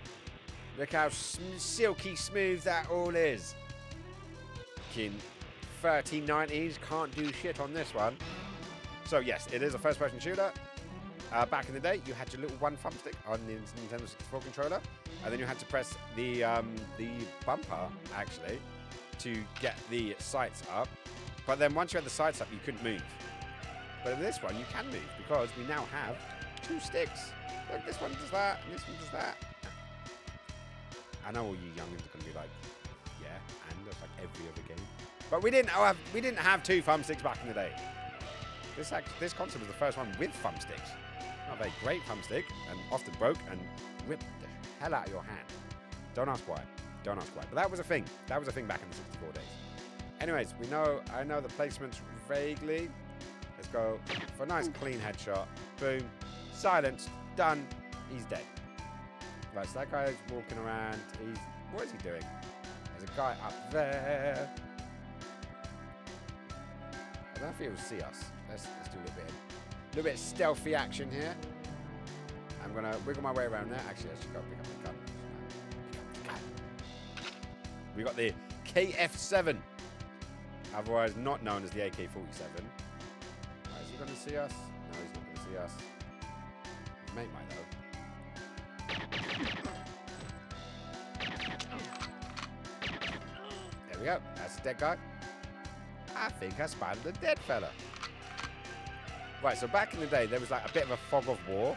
Look how silky smooth that all is. Fucking 3090s can't do shit on this one. So yes, it is a first-person shooter. Back in the day, you had your little one thumbstick on the Nintendo 64 controller, and then you had to press the bumper, actually, to get the sights up. But then once you had the sights up, you couldn't move. But in this one, you can move because we now have 2 sticks. Look, this one does that, and this one does that. I know all you youngins are going to be like, yeah, and that's like every other game. But we didn't have 2 thumbsticks back in the day. This console was the first one with thumbsticks. Not a very great thumbstick, and often broke and ripped the hell out of your hand. Don't ask why. Don't ask why. But that was a thing. That was a thing back in the 64 days. Anyways, I know the placements vaguely. Let's go for a nice clean headshot. Boom. Silenced. Done. He's dead. Right, so that guy's walking around. What is he doing? There's a guy up there. I don't know if he'll see us. Let's do a little bit of stealthy action here. I'm going to wiggle my way around there. Actually, let's just go pick up the gun. Pick up the gun. We got the KF7. Otherwise not known as the AK-47. Is he going to see us? No, he's not going to see us. His mate might though. There we go. That's a dead guy. I think I spotted a dead fella. Right, so back in the day, there was like a bit of a fog of war.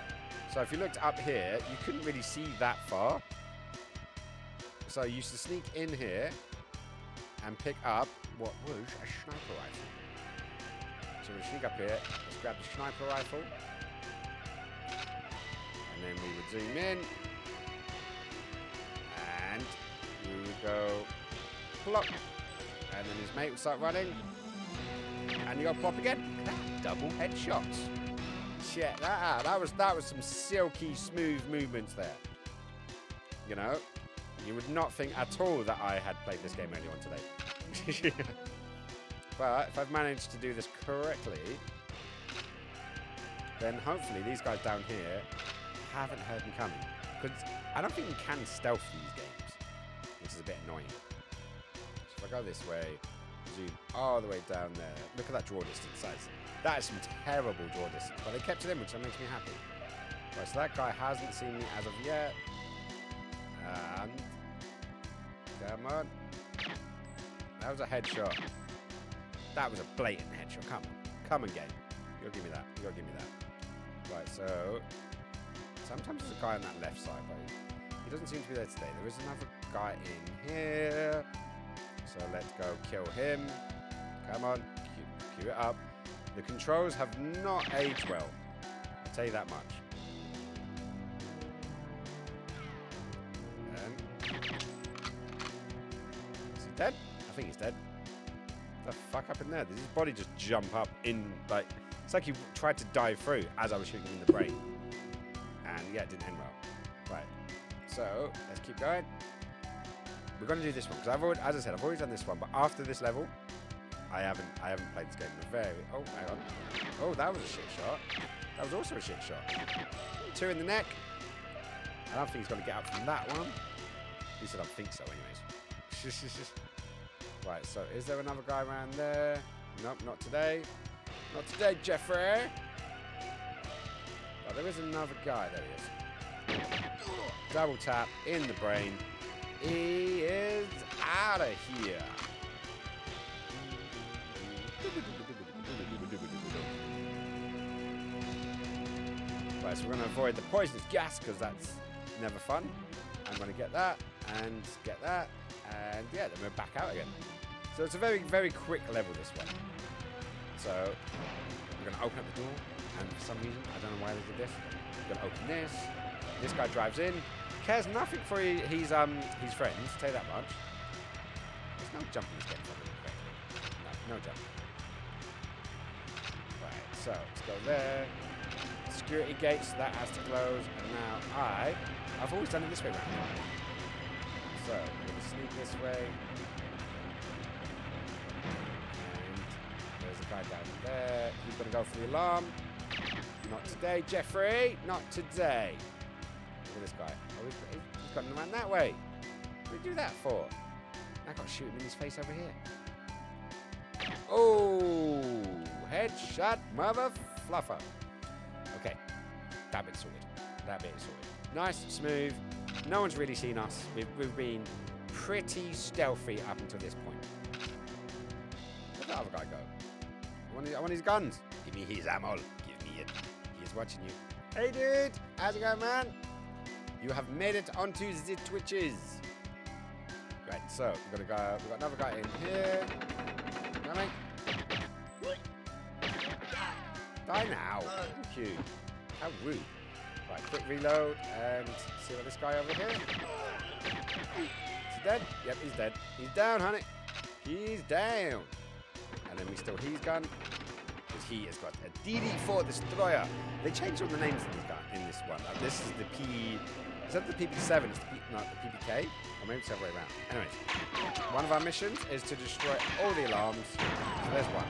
So if you looked up here, you couldn't really see that far. So you used to sneak in here and pick up what was a sniper rifle. So we sneak up here, let's grab the sniper rifle. And then we would zoom in. And we would go plop. And then his mate would start running. And you go plop again. Double headshots. Check that out. That was some silky smooth movements there. You know? You would not think at all that I had played this game earlier on today. But if I've managed to do this correctly, then hopefully these guys down here haven't heard me coming. Because I don't think you can stealth these games, which is a bit annoying. So if I go this way, zoom all the way down there, look at that draw distance. That is some terrible draw distance, but they kept it in, which makes me happy. Right, so that guy hasn't seen me as of yet. And come on. That was a headshot. That was a blatant headshot. Come on. Come on, game. You gotta give me that. You gotta give me that. Right, so Sometimes there's a guy on that left side, but he doesn't seem to be there today. There is another guy in here. So let's go kill him. Come on, queue it up. The controls have not aged well. I'll tell you that much. Is he dead? I think he's dead. What the fuck happened there? Did his body just jump up in, like, it's like he tried to dive through as I was shooting him in the brain. And yeah, it didn't end well. Right. So let's keep going. We're going to do this one because as I said, I've already done this one, but after this level, I haven't played this game in a very. Oh, hang on. Oh, that was a shit shot. That was also a shit shot. 2 in the neck. I don't think he's going to get up from that one. At least I don't think so, anyways. Right. So is there another guy around there? Nope, not today. Not today, Jeffrey. Oh, there is another guy. There he is. Double tap in the brain. He is out of here. Right, so we're going to avoid the poisonous gas because that's never fun. I'm going to get that and get that. And yeah, then we're back out again. So it's a very, very quick level, this one. So we're going to open up the door. And for some reason, I don't know why they did this. We're going to open this. This guy drives in. Cares nothing for his friends, tell you that much. There's no jumping this game for me. No jumping. Right, so let's go there. Security gates, that has to close. And now I've always done it this way around. So we're going to sneak this way. And there's a guy down there. He's going to go for the alarm. Not today, Jeffrey. Not today. Look at this guy. Oh, he's got him around that way. What did he do that for? I got to shoot him in his face over here. Oh, headshot, mother fluffer. Okay, that bit's sorted. That bit is sorted. Nice, smooth. No one's really seen us. We've been pretty stealthy up until this point. Where'd the other guy go? I want his guns. Give me his ammo. Give me it. He is watching you. Hey, dude. How's it going, man? You have made it onto the Twitches. Right, so we've got another guy in here. Coming. Die now. Thank you. How rude. Right, quick reload and see what this guy over here. Is he dead? Yep, he's dead. He's down, honey. He's down. And then we steal his gun. Because he has got a DD4 destroyer. They changed all the names of this guy in this one. This is the P. Is that the PP7? It's not the PPK? Or maybe it's the other way around. Anyways, one of our missions is to destroy all the alarms. So there's one.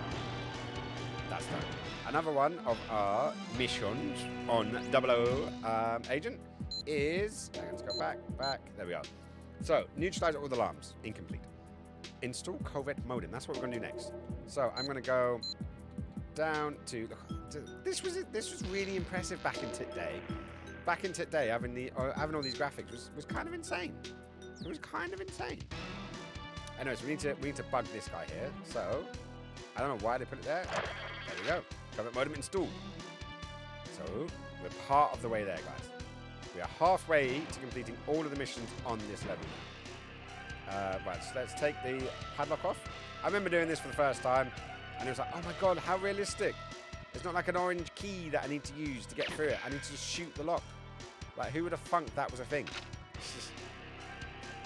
That's done. Another one of our missions on 00 Agent is. Let's go back. There we are. So, neutralize all the alarms. Incomplete. Install covert modem. That's what we're going to do next. So, I'm going to go down to. This was really impressive back in Tit Day. Back in Tit Day, having all these graphics was kind of insane. It was kind of insane. Anyways, we need to bug this guy here. So, I don't know why they put it there. There we go. Covert modem installed. So, we're part of the way there, guys. We are halfway to completing all of the missions on this level now. Right, so let's take the padlock off. I remember doing this for the first time, and it was like, oh my god, how realistic. It's not like an orange key that I need to use to get through it. I need to just shoot the lock. Like, who would have funked that was a thing?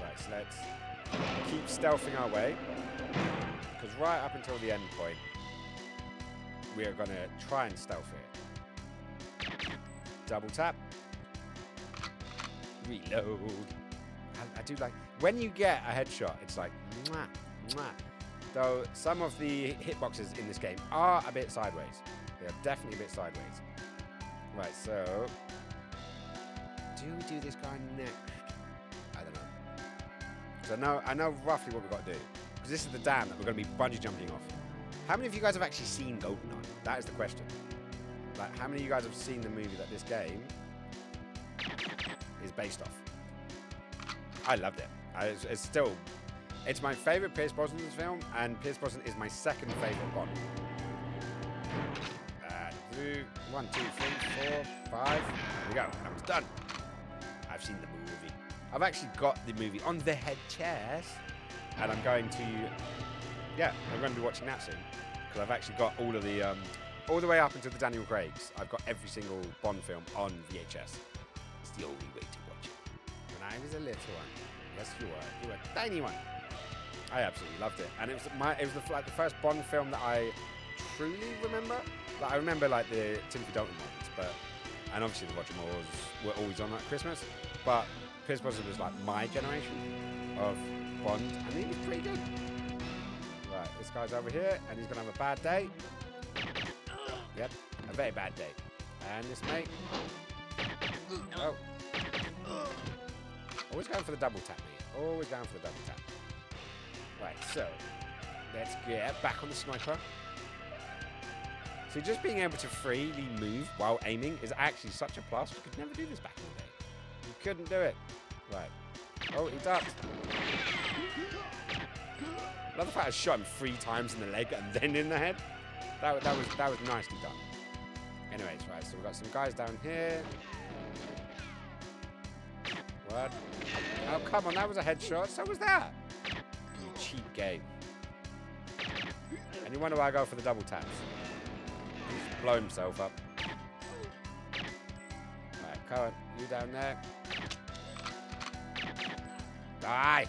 Right, so let's keep stealthing our way. Because right up until the end point, we are going to try and stealth it. Double tap. Reload. I do like... When you get a headshot, it's like... Mwah, mwah. Though some of the hitboxes in this game are a bit sideways. They are definitely a bit sideways. Right, so... Do we do this guy next? I don't know. So I know roughly what we've got to do. Because this is the dam that we're going to be bungee jumping off. How many of you guys have actually seen GoldenEye? That is the question. Like, how many of you guys have seen the movie that this game is based off? I loved it. It's my favourite Pierce Brosnan film, and Pierce Brosnan is my second favourite Bond. 1, 2, 3, 4, 5. There we go. That was done. I've seen the movie. I've actually got the movie on the head chairs. And I'm going to... Yeah, I'm going to be watching that soon. Because I've actually got all of the... all the way up until the Daniel Craigs. I've got every single Bond film on VHS. It's the only way to watch it. When I was a little one. Yes, you were. You were a tiny one. I absolutely loved it. And it was the first Bond film that I truly remember. Like, I remember like the Timothy Dalton ones, and obviously the Roger Moores were always on at Christmas. But Pierce Brosnan was like my generation of Bond, and he was pretty good. Right, this guy's over here, and he's gonna have a bad day. Yep, a very bad day. And this mate. Oh. Always going for the double tap, mate. Always going for the double tap. Right, so let's get back on the sniper. So just being able to freely move while aiming is actually such a plus. You could never do this back in the day. You couldn't do it. Right. Oh, he ducked. Love the fact I shot him 3 times in the leg and then in the head. That was nicely done. Anyways, right, so we've got some guys down here. What? Oh, come on, that was a headshot. So was that. You cheap game. And you wonder why I go for the double taps. He's blown himself up. Right, Cohen, you down there. Die!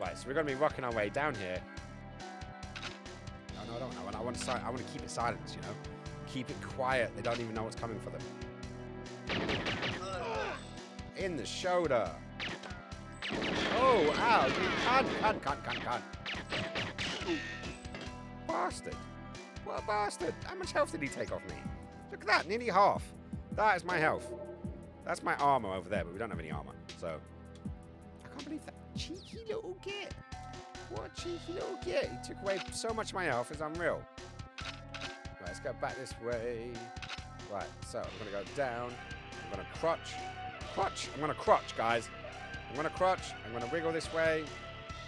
Right, so we're going to be rocking our way down here. No, I don't. I want to keep it silent, you know? Keep it quiet. They don't even know what's coming for them. In the shoulder. Oh, ow. You can't. Bastard. What a bastard. How much health did he take off me? Look at that. Nearly half. That is my health. That's my armor over there, but we don't have any armor. So, I can't believe that. Cheeky little git. What a cheeky little git. He took away so much of my health. It's unreal. Right, let's go back this way. Right, so I'm going to go down. I'm going to crotch. I'm going to crotch, guys. I'm going to crotch. I'm going to wiggle this way.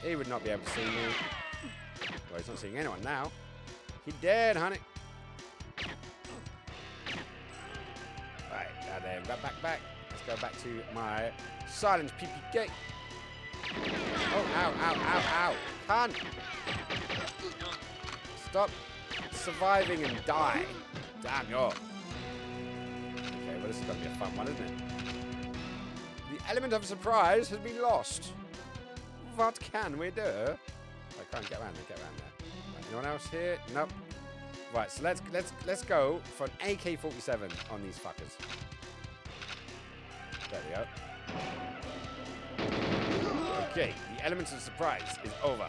He would not be able to see me. Well, he's not seeing anyone now. He dead, honey. Right, now then, back. Let's go back to my silent PPK. Oh, ow. Can't. Stop surviving and die. Damn you. Okay, well, this is going to be a fun one, isn't it? The element of surprise has been lost. What can we do? I can't get around there. Right, anyone else here? Nope. Right, so let's go for an AK-47 on these fuckers. There we go. Okay, the element of surprise is over.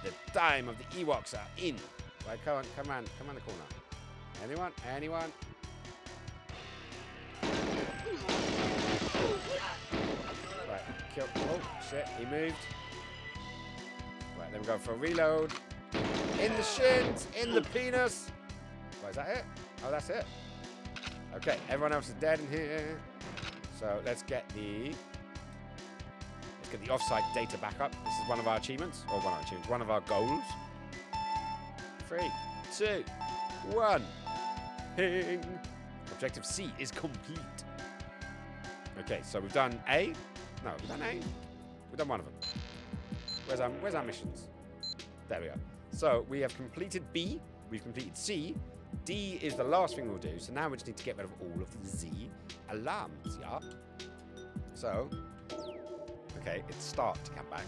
The time of the Ewoks are in. Right, come on the corner. Anyone? Right, kill. Oh, shit, he moved. Right, then we go for a reload. In the shins, in the penis. Right, is that it? Oh, that's it. Okay, everyone else is dead in here. So let's get the offsite data back up. This is one of our achievements, one of our goals. 3, 2, 1. Ping. Objective C is complete. Okay, so we've done A. No, we've done A. We've done one of them. Where's our missions? There we go. So we have completed B. We've completed C. D is the last thing we'll do. So now we just need to get rid of all of the Z alarms, yeah? So, okay, it's start to come back.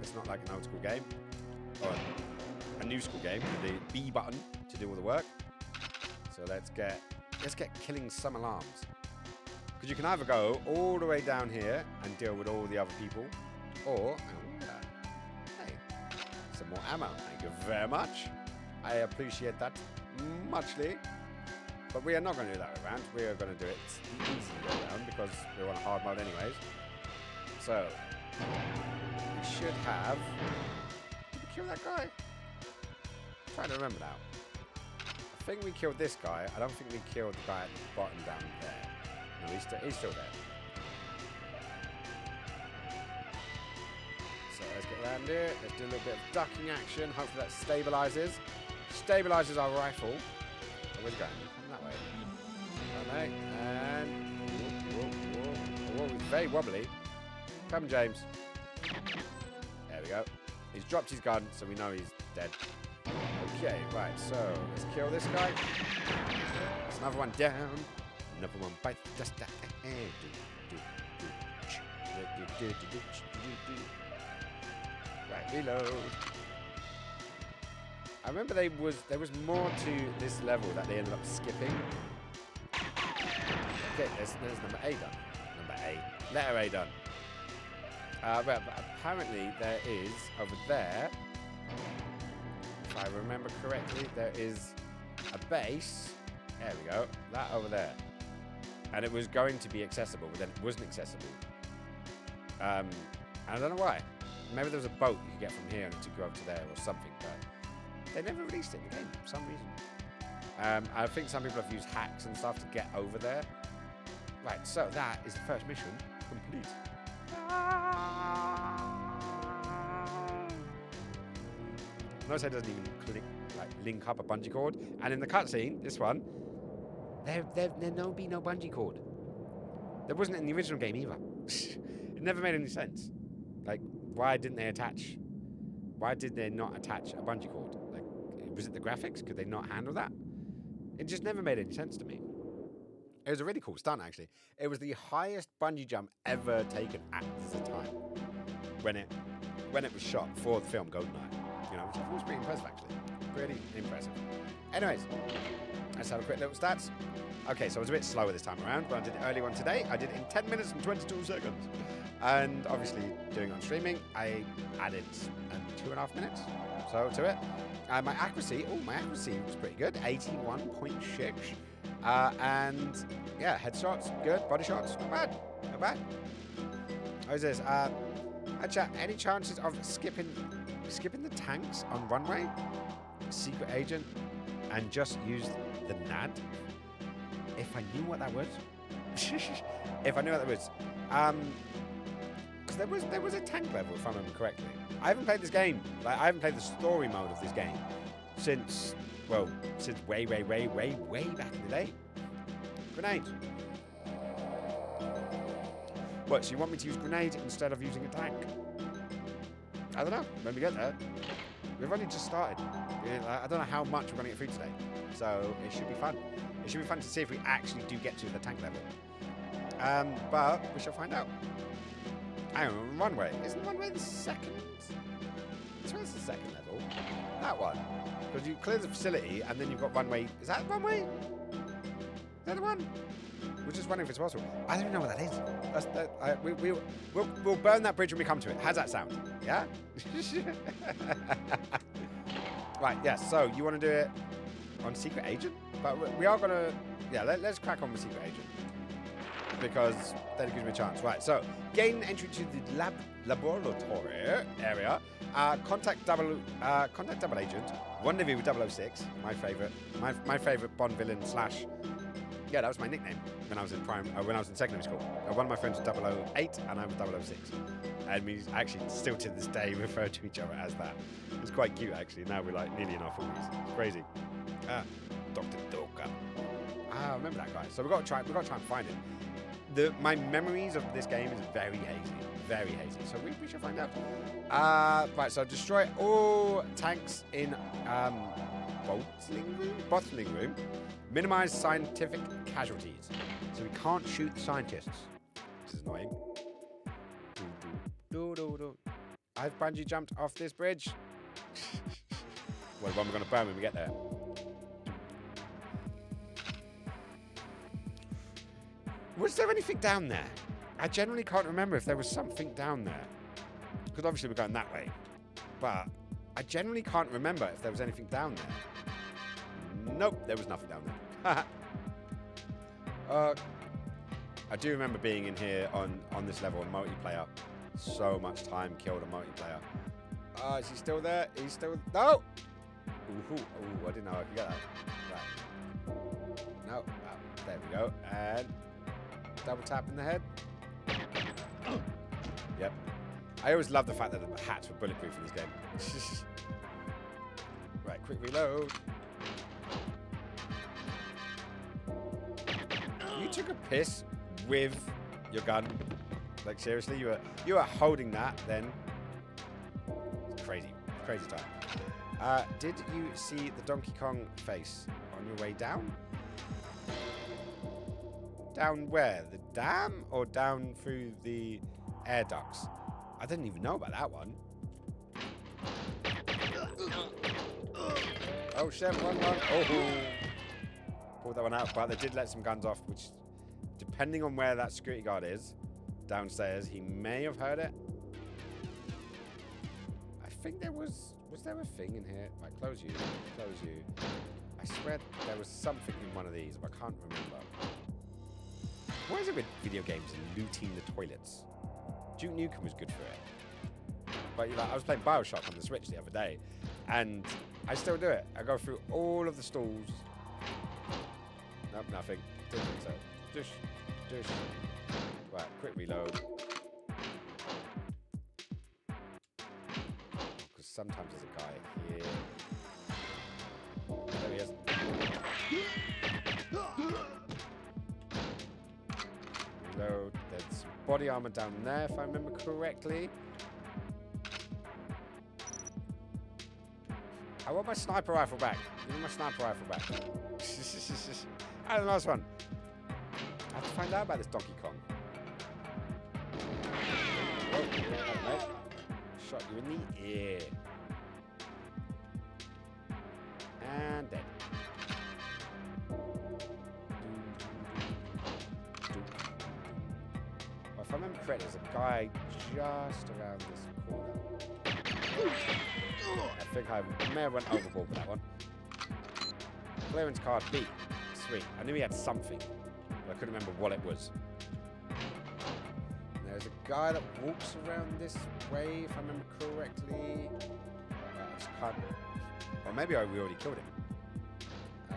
It's not like an old school game. Or a new school game with the B button to do all the work. So let's get killing some alarms. Because you can either go all the way down here and deal with all the other people, or hey, some more ammo. Thank you very much. I appreciate that muchly. But we are not going to do that way around. We are going to do it the easy way around because we're on a hard mode anyways. So we should have. Did we kill that guy? I'm trying to remember now. I think we killed this guy. I don't think we killed the guy at the bottom down there. No, he's still there. So let's get around here. Let's do a little bit of ducking action. Hopefully that stabilizes our rifle. Oh, where's he going? that way. Okay, and whoa, it's very wobbly. Come on, James. There we go. He's dropped his gun, so we know he's dead. Okay, right, so let's kill this guy. There's another one down. Another one bites the dust. Right, reload. I remember there was more to this level that they ended up skipping. Okay, there's number A done. Number A. Letter A done. But apparently there is, over there, if I remember correctly, there is a base. There we go. That over there. And it was going to be accessible, but then it wasn't accessible. And I don't know why. Maybe there was a boat you could get from here and it took you over to there or something, but they never released it in the game for some reason. I think some people have used hacks and stuff to get over there. Right, so that is the first mission complete. Notice it doesn't even link up a bungee cord. And in the cutscene, this one, there'll be no bungee cord. There wasn't in the original game either. It never made any sense. Like, why didn't they attach? Why did they not attach a bungee cord? Like, was it the graphics? Could they not handle that? It just never made any sense to me. It was a really cool stunt, actually. It was the highest bungee jump ever taken at the time when it was shot for the film GoldenEye. You know, which I thought was pretty impressive, actually. Pretty impressive. Anyways, let's have a quick little stats. Okay, so I was a bit slower this time around, but I did the early one today. I did it in 10 minutes and 22 seconds. And obviously, doing it on streaming, I added 2.5 minutes so to it. My accuracy was pretty good, 81.6. And yeah, headshots, good. Body shots, not bad. Not bad. How's this? Any chances of skipping the tanks on runway? Secret agent, and just use the NAD? If I knew what that was. If I knew what that was. Because there was a tank level, if I remember correctly. I haven't played this game. Like, I haven't played the story mode of this game since way back in the day. Grenade. What, so you want me to use grenade instead of using a tank? I don't know. When we get there. We've only just started. I don't know how much we're going to get through today. So it should be fun. It should be fun to see if we actually do get to the tank level. But we shall find out. Hang on, runway. Isn't runway the second? This one's the second level. That one. Because you clear the facility and then you've got runway. Is that runway? Is that the one? We're just wondering if it's possible. I don't even know what that is. We'll burn that bridge when we come to it. How's that sound? Yeah? Right, yes. So you want to do it on Secret Agent? But we are going to... Yeah, let's crack on with Secret Agent. Because then it gives me a chance. Right, so gain entry to the laboratory area. Contact double agent. Rendezvous with 006. My favorite Bond villain / yeah, that was my nickname when I was in secondary school. One of my friends was 008 and I was 006. And we actually still to this day refer to each other as that. It's quite cute actually. Now we're like nearly in our 40s. It's crazy. Dr. Doka. I remember that guy. So we've got to try and find him. My memories of this game is very hazy. So we should find out. Right, so destroy all tanks in bottling room. Minimize scientific casualties. So we can't shoot the scientists, which is annoying. I've bungee jumped off this bridge. Well, the one we're going to burn when we get there. Was there anything down there? I generally can't remember if there was something down there. Because obviously we're going that way. But I generally can't remember if there was anything down there. Nope, there was nothing down there. I do remember being in here on this level on multiplayer. So much time killed on multiplayer. Is he still there? He's still... No! Ooh, I didn't know I could get that. Right. No. There we go. And... double tap in the head. Yep. I always love the fact that the hats were bulletproof in this game. Right, quick reload. took a piss with your gun? Like seriously, you were holding that then? It's crazy time. Did you see the Donkey Kong face on your way down? Down where? The dam or down through the air ducts? I didn't even know about that one. Oh shit, run. Oh. Pulled that one out, but they did let some guns off, which, depending on where that security guard is, downstairs, he may have heard it. I think there was there a thing in here? Right, close you. I swear there was something in one of these, but I can't remember. What is it with video games and looting the toilets? Duke Nukem was good for it. But like, I was playing Bioshock on the Switch the other day, and I still do it. I go through all of the stalls. Nope, nothing. Didn't think so. Just. Right, quick reload. Because sometimes there's a guy here. There he is. Reload. There's some body armor down there, if I remember correctly. I want my sniper rifle back. Give me my sniper rifle back. And the last one. I have to find out about this Donkey Kong. Oh, mate. Shot you in the ear. And dead. Well, if I remember correctly, there's a guy just around this corner. I think I may have went overboard with that one. Clearance card B. Sweet. I knew he had something, but I couldn't remember what it was. And there's a guy that walks around this way, if I remember correctly. I just can't. Or maybe we already killed him. I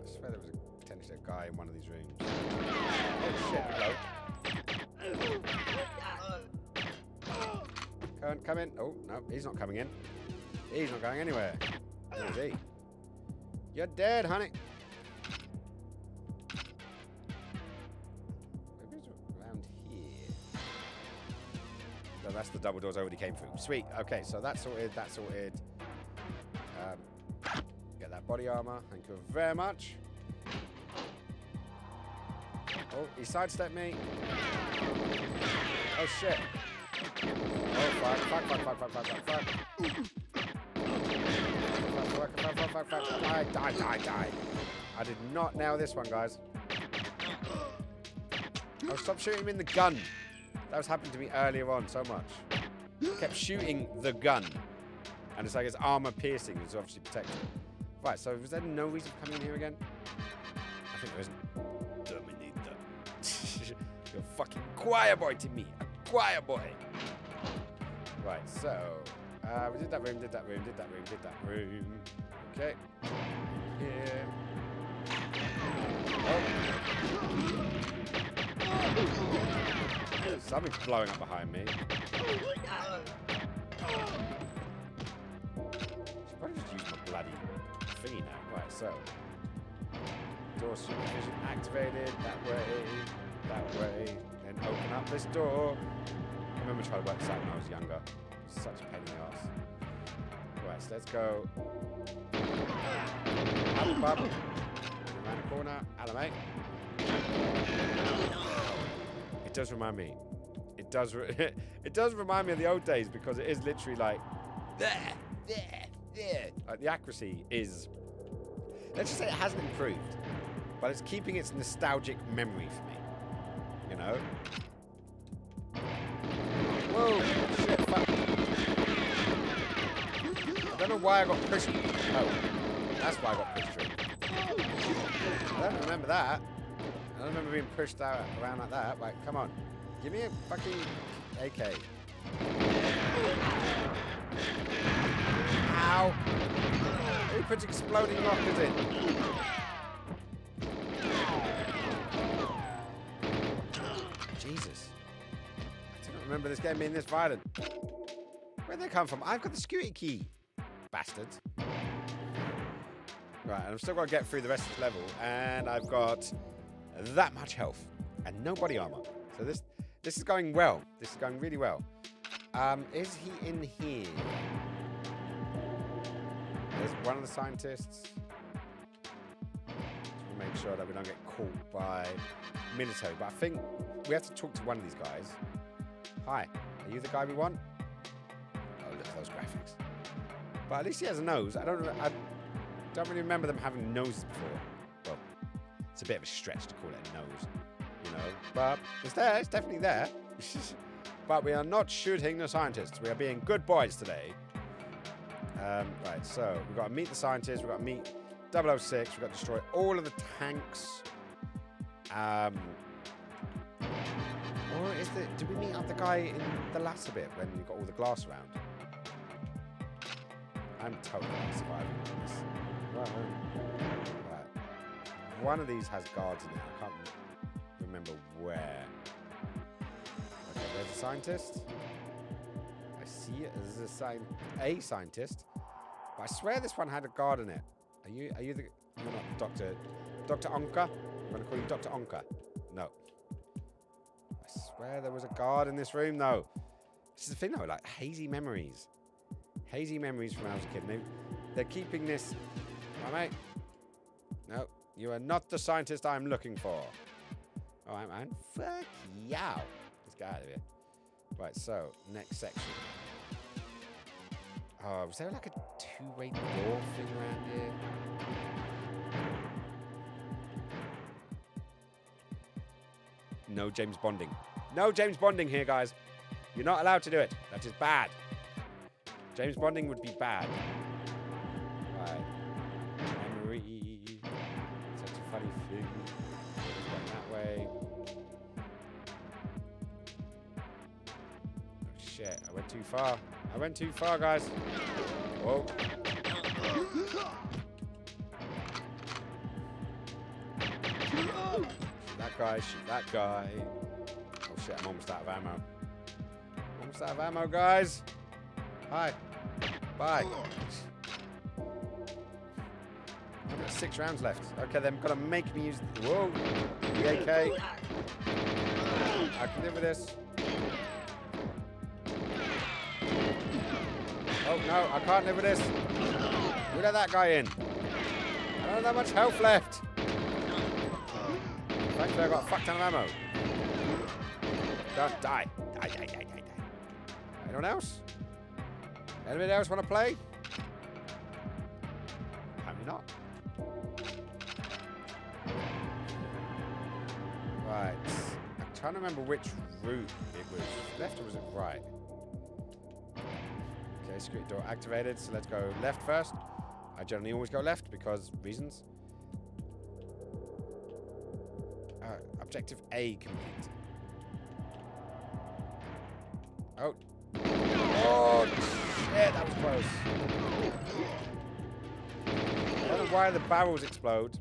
swear there was potentially a guy in one of these rooms. Oh shit, hello. Come in. Oh, no, he's not coming in. He's not going anywhere. Where is he? You're dead, honey. Maybe it's around here. No, that's the double doors I already came through. Sweet. Okay, so that's sorted. That's sorted. Get that body armor. Thank you very much. Oh, he sidestepped me. Oh shit. Oh fuck. Die. I did not nail this one, guys. Oh, stop shooting him in the gun. That was happening to me earlier on so much. I kept shooting the gun. And it's like his armor piercing is obviously protected. Right, so was there no reason for coming in here again? I think there isn't. Terminator. You're a fucking choir boy to me. A choir boy. Right, so we did that room. Okay. Here. Oh. Something's blowing up behind me. Should probably just use my bloody thingy now. Right, so door supervision activated. That way. Then open up this door. I remember trying to work this out when I was younger. It was such a pain in the ass. Right, so let's go. Alan Bub. Around the corner. Alan, mate. It does remind me. It does remind me of the old days because it is literally like there. Like the accuracy is. Let's just say it hasn't improved, but it's keeping its nostalgic memory for me. You know. Whoa! Shit! Fuck. I don't know why I got pushed. Oh, that's why I got pushed through. I don't remember that. I don't remember being pushed out around like that. Like, come on. Give me a fucking AK. Ow! Who puts exploding rockets in? Jesus. I don't remember this game being this violent. Where'd they come from? I've got the security key. Bastards. Right, and I've still got to get through the rest of this level. And I've got that much health. And no body armor. So this is going well. This is going really well. Is he in here? There's one of the scientists. Just to make sure that we don't get caught by military. But I think we have to talk to one of these guys. Hi, are you the guy we want? Oh, look at those graphics. But at least he has a nose. I don't really remember them having noses before. Well, it's a bit of a stretch to call it a nose, you know. But it's there. It's definitely there. But we are not shooting the scientists. We are being good boys today. Right, so we've got to meet the scientists. We've got to meet 006. We've got to destroy all of the tanks. Or did we meet up the guy in the latter bit when we got all the glass around? I'm totally surviving this. Right. One of these has guards in it. I can't remember where. Okay, there's a scientist. I see it as a scientist. But I swear this one had a guard in it. Are you the... You're not Dr. Onka? I'm going to call you Dr. Onka. No. I swear there was a guard in this room, though. This is the thing, though. Like, hazy memories. Hazy memories from when I was a kid. They're keeping this... All right, mate. No, you are not the scientist I'm looking for. All right, man. Fuck yow. Let's get out of here. Right, so, next section. Oh, was there like a two-way door thing around here? No James Bonding. No James Bonding here, guys. You're not allowed to do it. That is bad. James Bonding would be bad. Right. Memory. Such a funny thing. Going that way. Oh, shit. I went too far. I went too far, guys. Whoa. Shoot that guy. Shoot that guy. Oh, shit. I'm almost out of ammo. Almost out of ammo, guys. Hi. Bye. I've got 6 rounds left. Okay, they've got to make me use... Whoa. The AK. I can live with this. Oh, no. I can't live with this. We let that guy in. I don't have that much health left. Thankfully, I've got a fuck ton of ammo. Just die. Die, die, die, die, die. Anyone else? Anybody else want to play? Apparently not. Right. I'm trying to remember which route it was. Left or was it right? Okay, security door activated. So let's go left first. I generally always go left because reasons. Objective A complete. Oh. Oh, shit, that was close. I don't know why the barrels explode.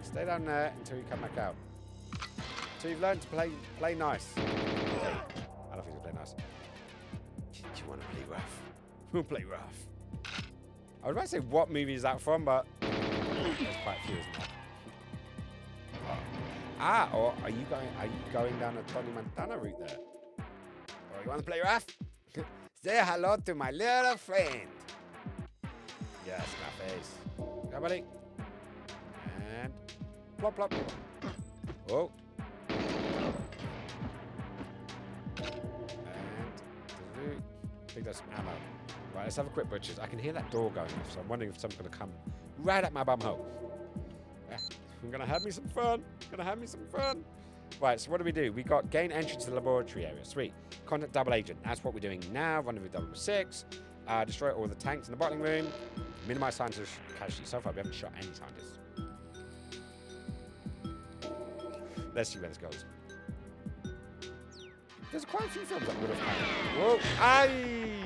Stay down there until you come back out. So you've learned to play nice. Okay. I don't think you'll play nice. Do you want to play rough? We'll play rough. I was about to say what movie is that from, but there's quite a few, isn't there? Or are you going down the Tony Montana route there? Or you want to play rough? Say hello to my little friend. Yes, my face. Come buddy. And plop plop. Oh. And pick up some ammo. Right, let's have a quick butchers. I can hear that door going off, so I'm wondering if someone's going to come right at my bumhole. Yeah, I'm going to have me some fun. Right, so what do? We got gain entry to the laboratory area. Sweet. Contact double agent. That's what we're doing now. Rendezvous 006. Destroy all the tanks in the bottling room. Minimize scientist casualties. So far, we haven't shot any scientists. Let's see where this goes. There's quite a few films that would have had. Whoa! Aye!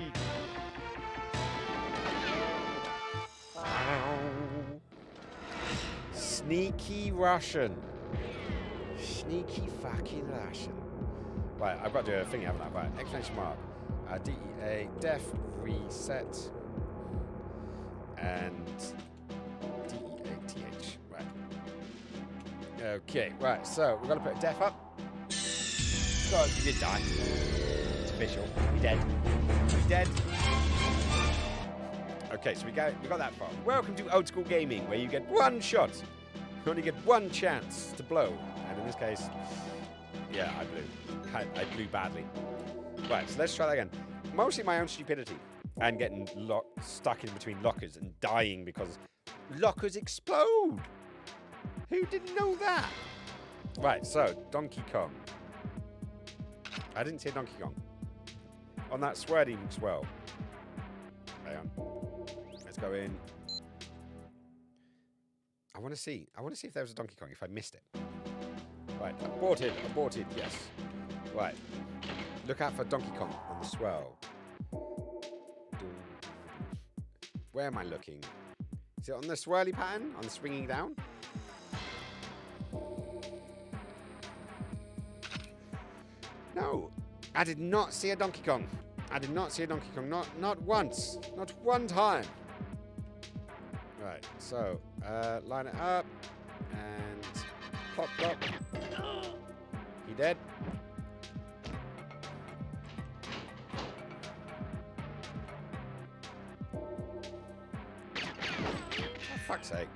Sneaky Russian. Sneaky fucking Russian. Right, I've got to do a thing, haven't I? Right, exclamation mark. DEA, def, reset. And DEATH. Right. Okay, right, so we're going to put a def up. God, he did die. It's official. He's dead. He's dead. Okay, so we got that far. Welcome to Old School Gaming, where you get one shot. You only get one chance to blow. And in this case, yeah, I blew. I blew badly. Right, so let's try that again. Mostly my own stupidity and getting stuck in between lockers and dying because lockers explode. Who didn't know that? Right, so Donkey Kong. I didn't see a Donkey Kong. On that swirling swirl. Hang on. Let's go in. I want to see if there was a Donkey Kong, if I missed it. Right, aborted, yes. Right. Look out for Donkey Kong on the swirl. Where am I looking? Is it on the swirly pattern? On the swinging down? No. I did not see a Donkey Kong. I did not see a Donkey Kong. Not once. Not one time. Right, so line it up and plop plop. He dead? For fuck's sake.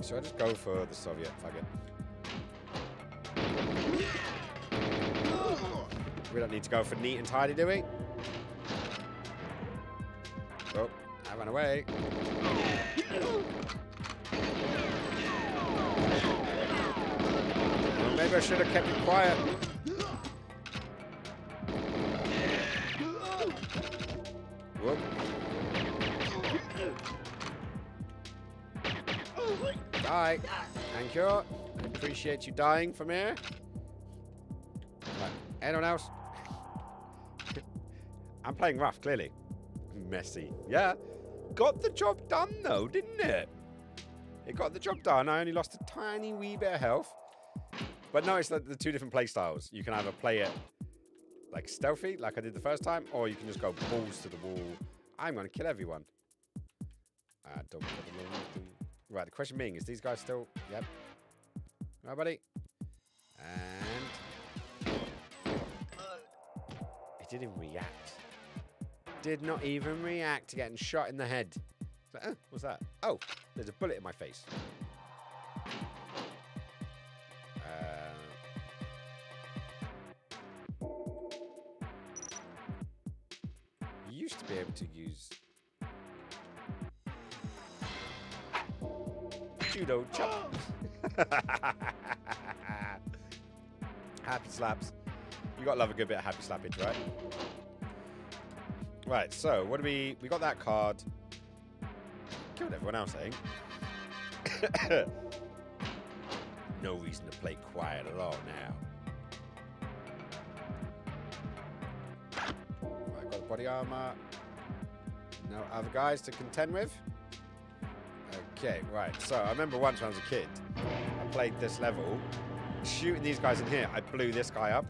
So I just go for the Soviet, fuck it. We don't need to go for neat and tidy, do we? Oh, I ran away. Well, maybe I should have kept it quiet. Whoop. Die. Thank you. I appreciate you dying from here. Right. Anyone else? I'm playing rough, clearly. Messy. Yeah. Got the job done, though, didn't it? It got the job done. I only lost a tiny wee bit of health. But notice that the two different play styles. You can either play it like stealthy, like I did the first time, or you can just go balls to the wall. I'm going to kill everyone. Right, the question being, is these guys still... Yep. Right, buddy. And... It didn't react. Did not even react to getting shot in the head. So, oh, what's that? Oh, there's a bullet in my face. You used to be able to use judo chop. Happy slaps. You gotta love a good bit of happy slappage, right? Right, so what do we got that card. Killed everyone else, I think. No reason to play quiet at all now. Right, got the body armor. No other guys to contend with. Okay, right. So I remember once when I was a kid, I played this level. Shooting these guys in here, I blew this guy up.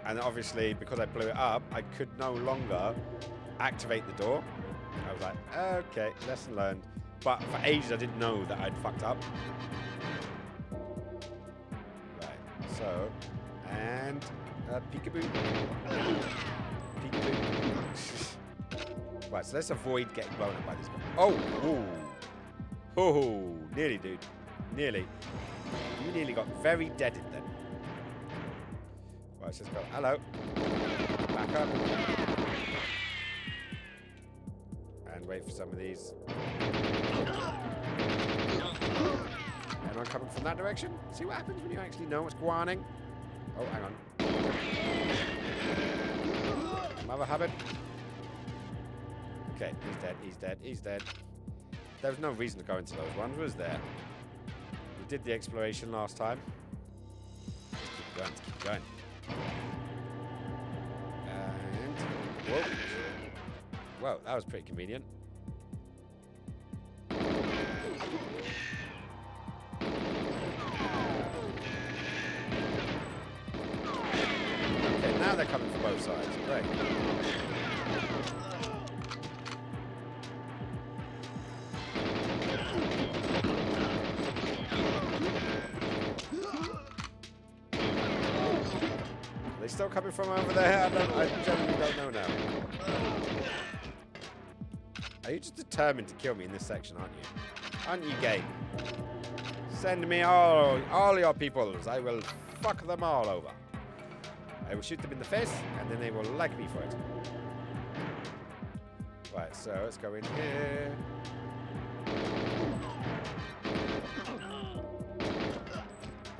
And obviously, because I blew it up, I could no longer activate the door. I was like, okay, lesson learned. But for ages, I didn't know that I'd fucked up. Right, so, and peekaboo. Peekaboo. Right, so let's avoid getting blown up by this guy. Oh, ooh. Oh, nearly, dude. Nearly. You nearly got very deaded then. Right, let's just go. Hello. Back up. And wait for some of these. Anyone coming from that direction? See what happens when you actually know what's going on. Oh, hang on. Mother Hubbard. Okay, he's dead, he's dead, he's dead. There was no reason to go into those ones, was there? We did the exploration last time. Let's keep going, let's keep going. And... whoa. Well, that was pretty convenient. Okay, now they're coming from both sides. Great. Are they still coming from over there? I genuinely don't know now. Are you just determined to kill me in this section, aren't you? Aren't you, game? Send me all your peoples. I will fuck them all over. I will shoot them in the face, and then they will like me for it. Right, so let's go in here.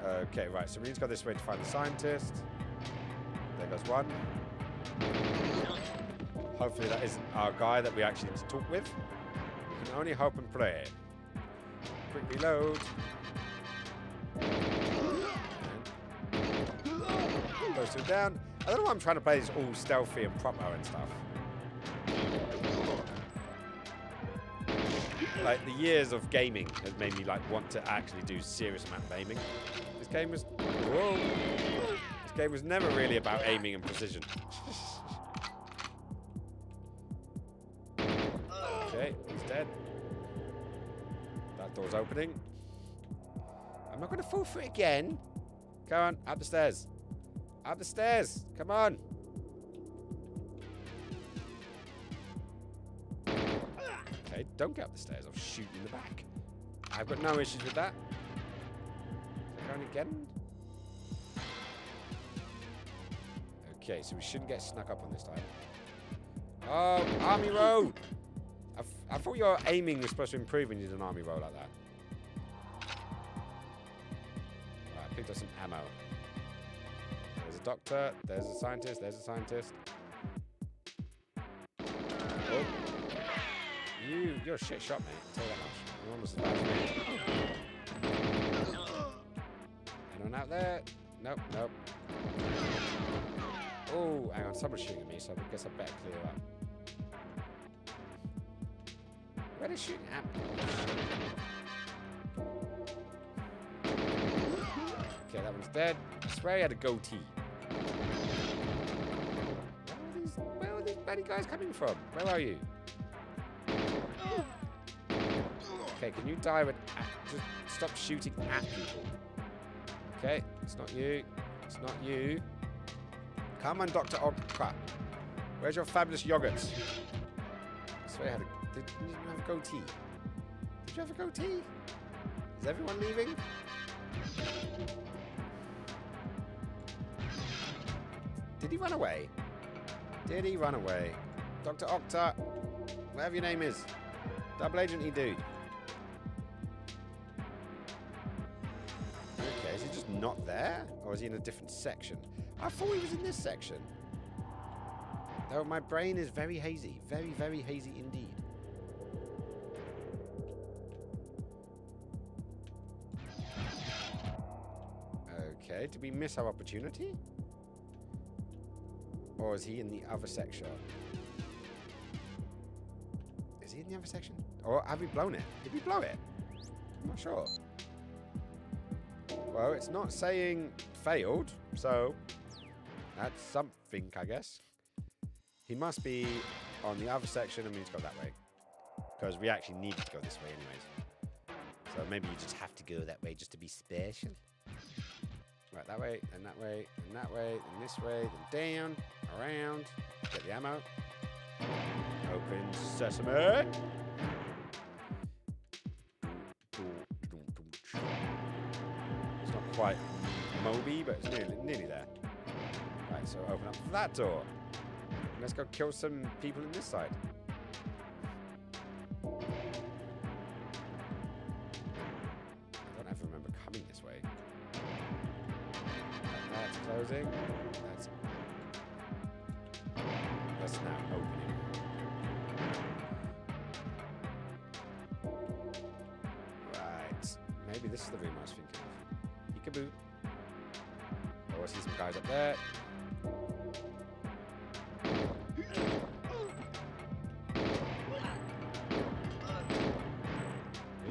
Okay, right, so we need to go this way to find the scientist. There goes one. Hopefully that isn't our guy that we actually need to talk with. We can only hope and pray. Quick reload. Those two down. I don't know why I'm trying to play this all stealthy and proper and stuff. Like, the years of gaming has made me like want to actually do serious amount of aiming. This game was... Whoa! This game was never really about aiming and precision. Okay, he's dead. That door's opening. I'm not going to fall for it again. Come on, up the stairs. Up the stairs. Come on. Okay, don't get up the stairs. I'll shoot you in the back. I've got no issues with that. Is it going again? Okay, so we shouldn't get snuck up on this time. Oh, army road. I thought your aiming was supposed to improve when you did an army roll like that. Right, I picked up some ammo. There's a doctor, there's a scientist, there's a scientist. Oh. You're a shit shot, mate. I'll tell you that much. You're almost as bad as me. Anyone out there? Nope, nope. Oh, hang on, someone's shooting at me, so I guess I better clear up. Where are they shooting at me? Okay, that one's dead. I swear he had a goatee. Where are these bloody guys coming from? Where are you? Okay, can you die with... Just stop shooting at people. Okay, it's not you. It's not you. Come on, Dr. Ogcrap. Where's your fabulous yogurts? I swear I had a... Did you have a goatee? Did you have a goatee? Is everyone leaving? Did he run away? Did he run away? Dr. Octa, whatever your name is. Double Agent dude. Okay, is he just not there? Or is he in a different section? I thought he was in this section. Though my brain is very hazy. Very, very hazy indeed. Okay, did we miss our opportunity? Or is he in the other section? Is he in the other section? Or have we blown it? Did we blow it? I'm not sure. Well, it's not saying failed, so that's something, I guess. He must be on the other section and we need to go that way. Because we actually need to go this way anyways. So maybe you just have to go that way just to be special. Right, that way, and that way, and that way, and this way, then down, around, get the ammo. Open sesame. It's not quite Moby, but it's nearly there. Right, so open up that door. And let's go kill some people in this side. I don't ever remember coming this way. That's closing. That's now opening. Right. Maybe this is the room I was thinking of. Peekaboo. Oh, I see some guys up there.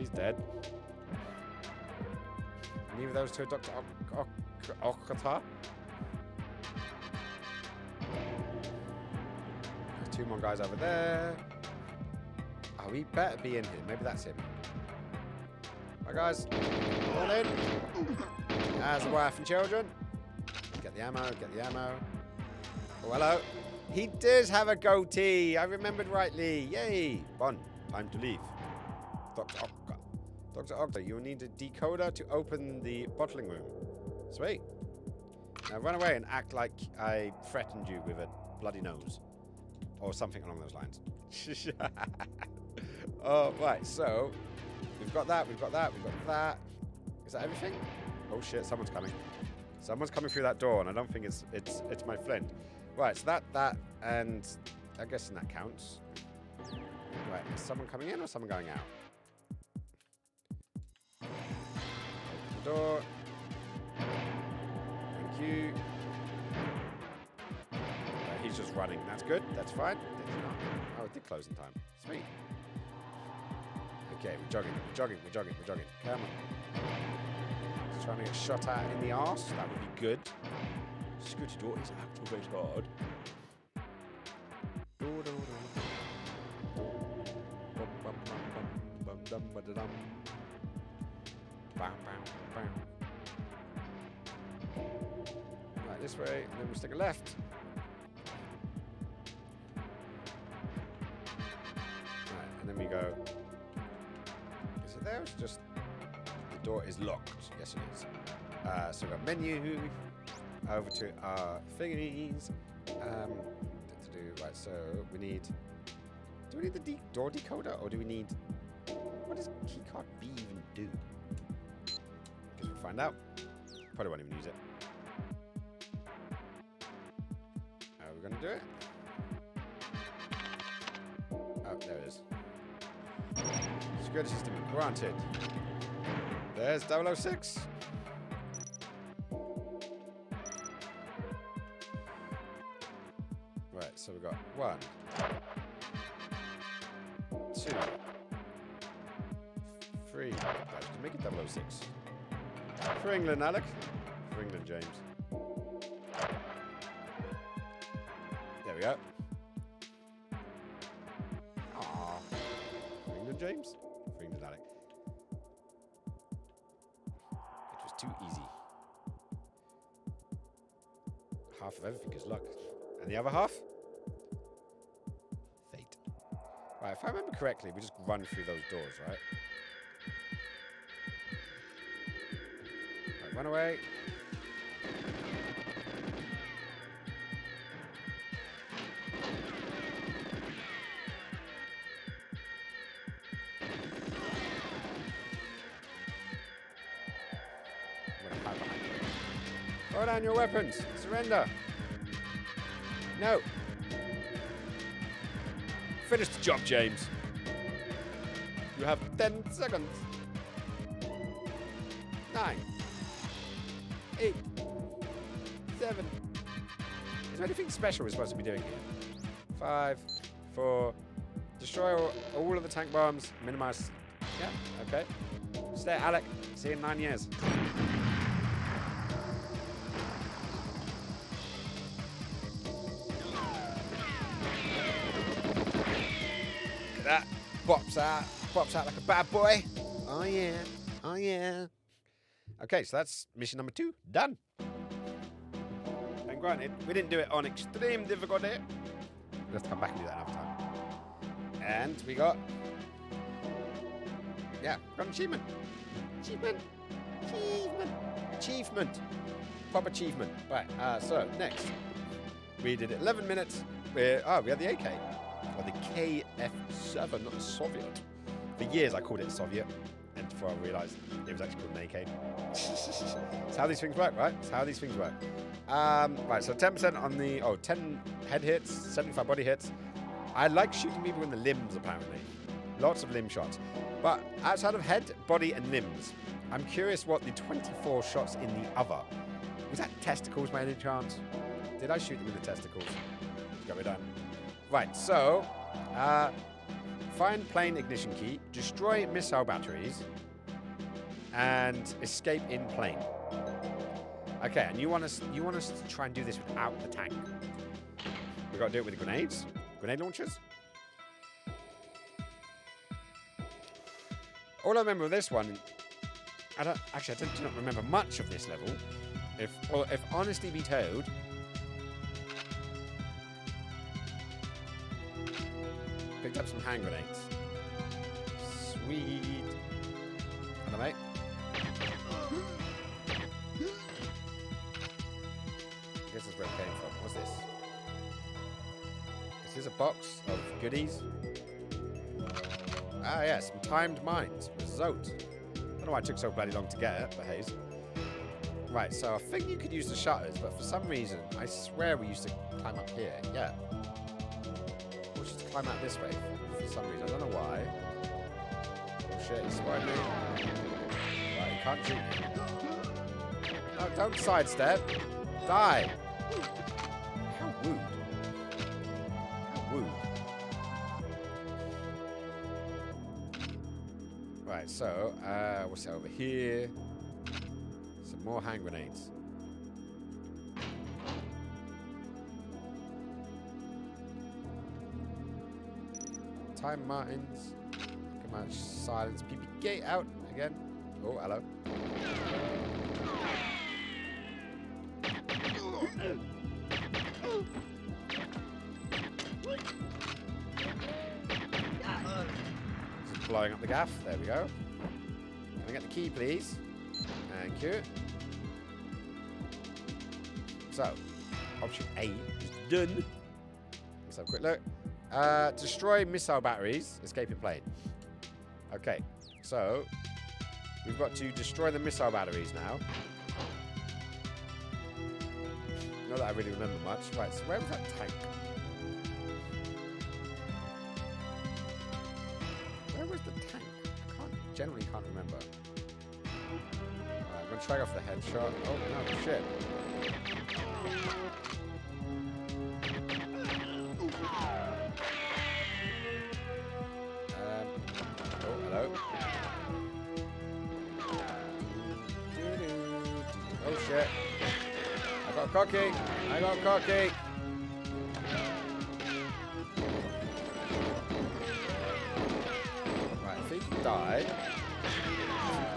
He's dead. Neither of those two are Dr. Okatar. There's 2 more guys over there. Oh, he better be in here. Maybe that's him. Right, guys. All in. As the wife and children. Get the ammo, get the ammo. Oh, hello. He does have a goatee. I remembered rightly. Yay. Bon, time to leave. Dr. Okta. Dr. Okta, you will need a decoder to open the bottling room. Sweet. Now run away and act like I threatened you with a bloody nose. Or something along those lines. Oh, right. So, we've got that, we've got that, we've got that. Is that everything? Oh shit, someone's coming. Someone's coming through that door, and I don't think it's my friend. Right, so that, and I guess that counts. Right, is someone coming in or someone going out? Open the door. Thank you. Right, he's just running. That's good. That's fine. Oh, it did close in time. Sweet. Okay, we're jogging. We're jogging. We're jogging. We're jogging. Come on. Just trying to get shot at in the arse. That would be good. Scooty door is activate hard. Right, this way, and then we stick a left. Right, and then we go. Is it there? It's just the door is locked. Yes, it is. So we've got menu. Over to our thingies. Right, so we need. Do we need the door decoder, or do we need? What does keycard B even do? Guess we'll find out. Probably won't even use it. How are we gonna do it? Oh, there it is. Security system granted. There's 006. Right, so we've got 1, 2, 3. That should make it 006. For England, Alec. For England, James. There we go. Aww. For England, James. For England, Alec. It was too easy. Half of everything is luck. And the other half? Fate. Right, if I remember correctly, we just run through those doors, right? Right, run away. I'm gonna hide behind you. Throw down your weapons. Surrender. No. Finish the job, James. You have 10 seconds. 9, 8, 7. Is there anything special we're supposed to be doing here? 5, 4. Destroy all of the tank bombs. Minimize. Yeah, okay. Stay, Alec. See you in 9 years. That pops out like a bad boy. Oh yeah, oh yeah. Okay, so that's mission number 2 done. And granted, we didn't do it on extreme difficulty. We'll have to come back and do that another time. And we got, got an achievement. Achievement. Proper achievement. Right. So next, we did 11 minutes. We had the AK. Or the KF7, not the Soviet. For years I called it Soviet, and before I realised it was actually called an AK. It's how these things work, right? It's how these things work. Right, so 10% on the, 10 head hits, 75 body hits. I like shooting people in the limbs, apparently. Lots of limb shots. But outside of head, body, and limbs, I'm curious what the 24 shots in the other. Was that testicles by any chance? Did I shoot them in the testicles? Got me done. Right, so, Find plane ignition key, destroy missile batteries, and escape in plane. Okay, and you want us to try and do this without the tank. We've got to do it with the grenades, grenade launchers. All I remember of this one, I do not remember much of this level. If honesty be told, picked up some hand grenades. Sweet. Hello, mate. This is where it came from. What's this? Is this a box of goodies? Ah, yes, some timed mines. Result. I don't know why it took so bloody long to get it, but hey. Right, so I think you could use the shutters, but for some reason, I swear we used to climb up here. Yeah. Or just climb out this way for some reason. I don't know why. Oh shit, he spotted me. Right, he can't shoot me. No, don't sidestep. Die. How rude. How rude. Right, so, what's that over here? Some more hand grenades. Time mines. Come on, silence. PP gate out again. Oh, hello. Just blowing up the gaff. There we go. Can I get the key, please? Thank you. So, option A is done. Let's have a quick look. Destroy missile batteries, escape in plane. Okay, so we've got to destroy the missile batteries now. Not that I really remember much. Right, so where was that tank? Where was the tank? I generally can't remember. I'm going to try off the headshot. Oh, no, shit. Oh, hello. Oh, shit. I got cocky. I got cocky. Right, if he can die,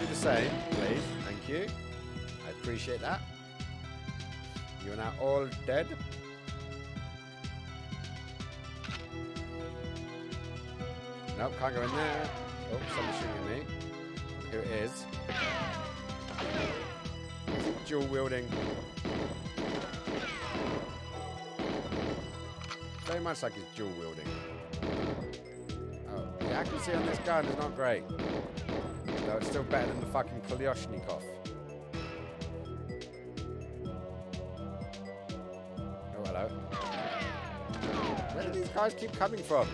do the same, please. Thank you. I appreciate that. You are now all dead. Nope, can't go in there. Oh, someone's shooting at me. Here it is. Dual wielding. Very much like he's dual wielding. Oh, the accuracy on this gun is not great. No, it's still better than the fucking Kalashnikov. Oh, hello. Where do these guys keep coming from?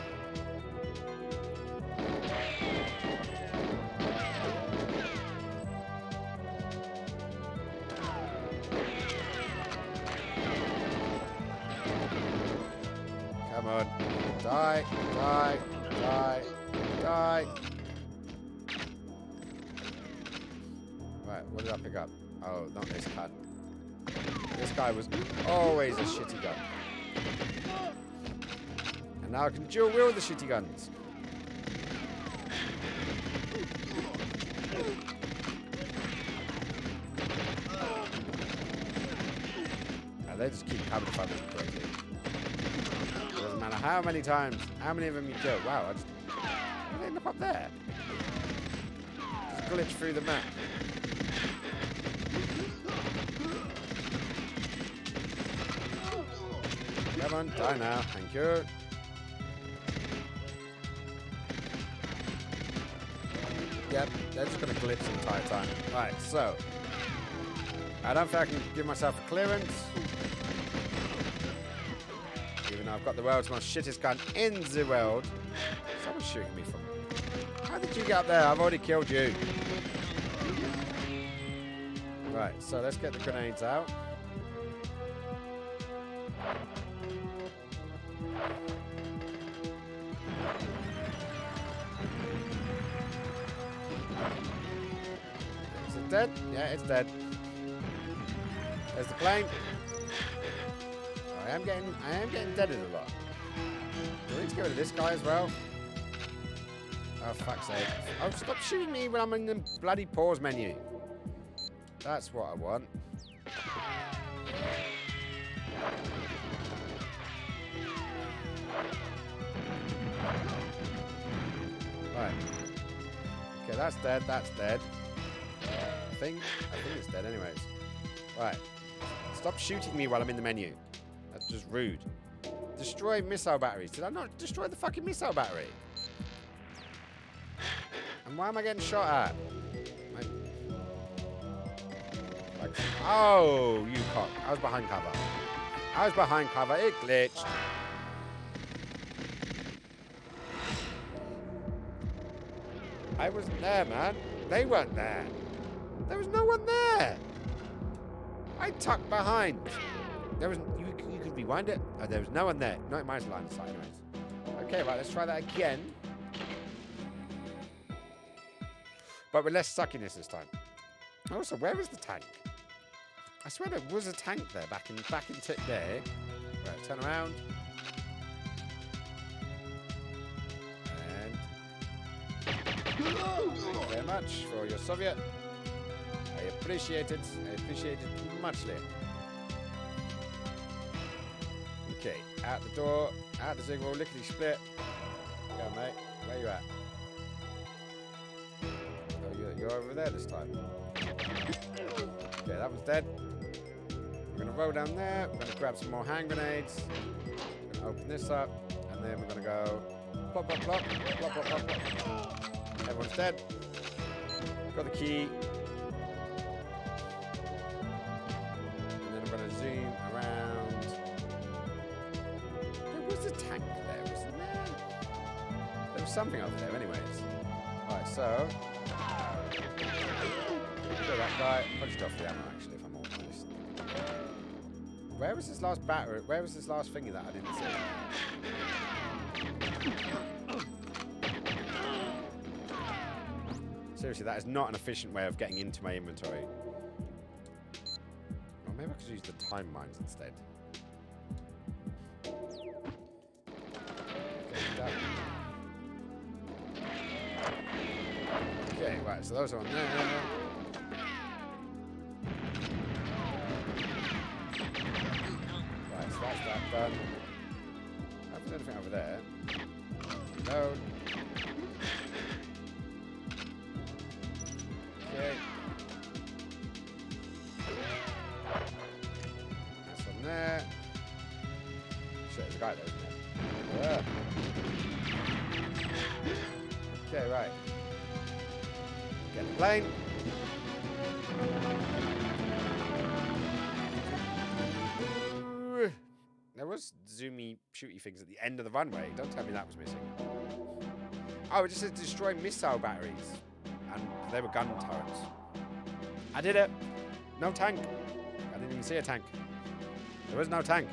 Come on. Die, die, die, die. Right, what did I pick up? Oh, not this cunt. This guy was always a shitty gun. And now I can dual wield the shitty guns. Now they just keep coming from me crazy. Doesn't matter how many times, how many of them you kill. Wow, they end up there. Just glitch through the map. Come on, die now. Thank you. Yep, they're just going to glitch the entire time. Right, so. I don't think I can give myself a clearance. Even though I've got the world's most shittest gun in the world. Someone's shooting me from... How did you get up there? I've already killed you. Right, so let's get the grenades out. dead? Yeah, it's dead. There's the plane. I am getting deaded a lot. Do I need to get rid of this guy as well? Oh, fuck's sake. Oh, stop shooting me when I'm in the bloody pause menu. That's what I want. Right. Okay, that's dead. That's dead. I think it's dead anyways. Right. Stop shooting me while I'm in the menu. That's just rude. Destroy missile batteries. Did I not destroy the fucking missile battery? And why am I getting shot at? Oh, you cock. I was behind cover. I was behind cover. It glitched. I wasn't there, man. They weren't there. There was no one there. I tucked behind. There was you could rewind it. Oh, there was no one there. Not in my line of sight, anyways. Okay, right. Let's try that again. But with less suckiness this time. Also, where is the tank? I swear there was a tank there back in there. Right, turn around. And thank you very much for your Soviet. I appreciate it. I appreciate it muchly. Okay, out the door, out the zigzag, lickety split. Go, mate. Where you at? Oh, you're over there this time. Okay, that one's dead. We're going to roll down there. We're going to grab some more hand grenades. We're going to open this up. And then we're going to go plop, plop, plop, plop, plop, plop, plop. Everyone's dead. Got the key. And then we're going to zoom around. There was a tank there, wasn't there? There was something up there anyways. Alright, so... Kill that guy. Punched off the ammo, actually, if I'm all honest. Where was this last battery? Where was this last thingy that I didn't see? Seriously, that is not an efficient way of getting into my inventory. Or maybe I could use the time mines instead. Okay, right, so those are on there. Right, so that's that done. If there's anything over there. No. Okay. That's on there. Shit, there's a guy there, isn't there? Yeah. Okay, right. Get the plane. There was zoomy, shooty things at the end of the runway. Don't tell me that was missing. Oh, it just said destroy missile batteries. And they were gun turrets. I did it. No tank. I didn't even see a tank. There was no tank.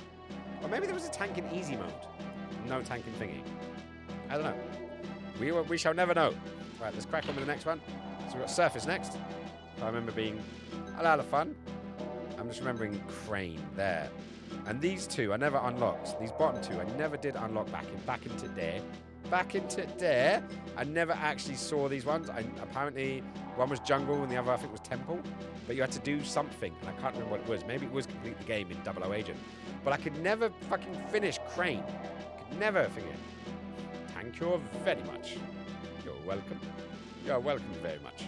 Or maybe there was a tank in easy mode. No tank in thingy. I don't know. We shall never know. Right, let's crack on with the next one. So we've got surface next. I remember being a lot of fun. I'm just remembering crane there. And these two I never unlocked. These bottom two I never did unlock back into there. Back into there. I never actually saw these ones. Apparently one was jungle and the other I think was temple. But you had to do something and I can't remember what it was. Maybe it was complete the game in 00 Agent. But I could never fucking finish crane. Could never figure it. Thank you very much. You're welcome. You're welcome very much.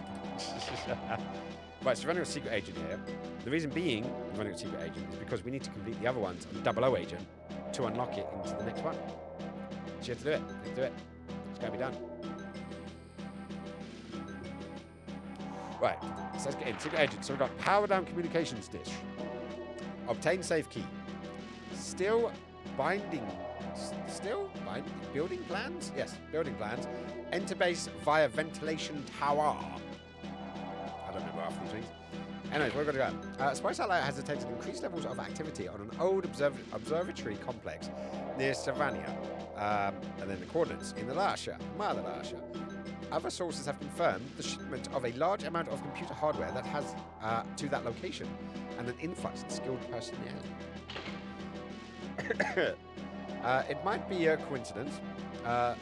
Right, so running a secret agent here. The reason being running a secret agent is because we need to complete the other ones on 00 Agent to unlock it into the next one. So you have to do it. You have to do it. It's got to be done. Right, so let's get in. Secret agent. So we've got power down communications dish. Obtain safe key. Still binding. Building plans? Yes, building plans. Enter base via ventilation tower. I don't remember off these things. Anyways, we're going to go. Spice Satellite has detected increased levels of activity on an old observatory complex near Savania. And then the coordinates in the Lasha, Mother Lasha. Other sources have confirmed the shipment of a large amount of computer hardware that has to that location, and an influx in skilled personnel. It might be a coincidence.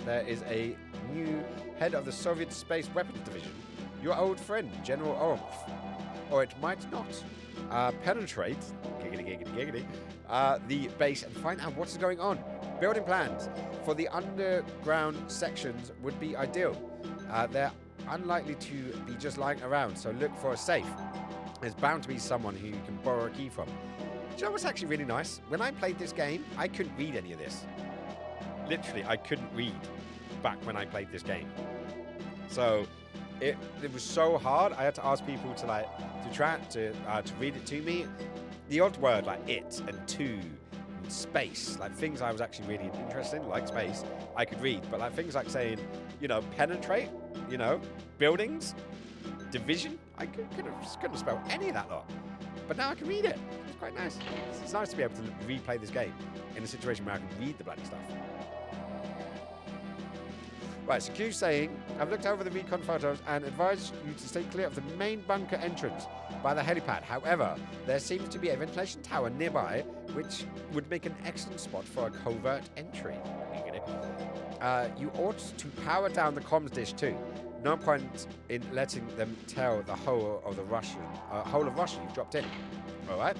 There is a new head of the Soviet Space Weapons Division, your old friend, General Orlov. Or it might not. Penetrate the base and find out what is going on. Building plans for the underground sections would be ideal. They're unlikely to be just lying around, so look for a safe. There's bound to be someone who you can borrow a key from. Do you know what's actually really nice? When I played this game, I couldn't read any of this. Literally, I couldn't read back when I played this game. So it was so hard. I had to ask people to try to read it to me. The odd word like it and to and space, like things I was actually really interested in, like space, I could read. But like things like saying, penetrate, buildings, division, I couldn't spell any of that lot. But now I can read it. It's quite nice. It's nice to be able to replay this game in a situation where I can read the bloody stuff. Right, so Q's saying, I've looked over the recon photos and advised you to stay clear of the main bunker entrance by the helipad. However, there seems to be a ventilation tower nearby, which would make an excellent spot for a covert entry. You ought to power down the comms dish too. No point in letting them tell the whole of Russia you've dropped in. All right?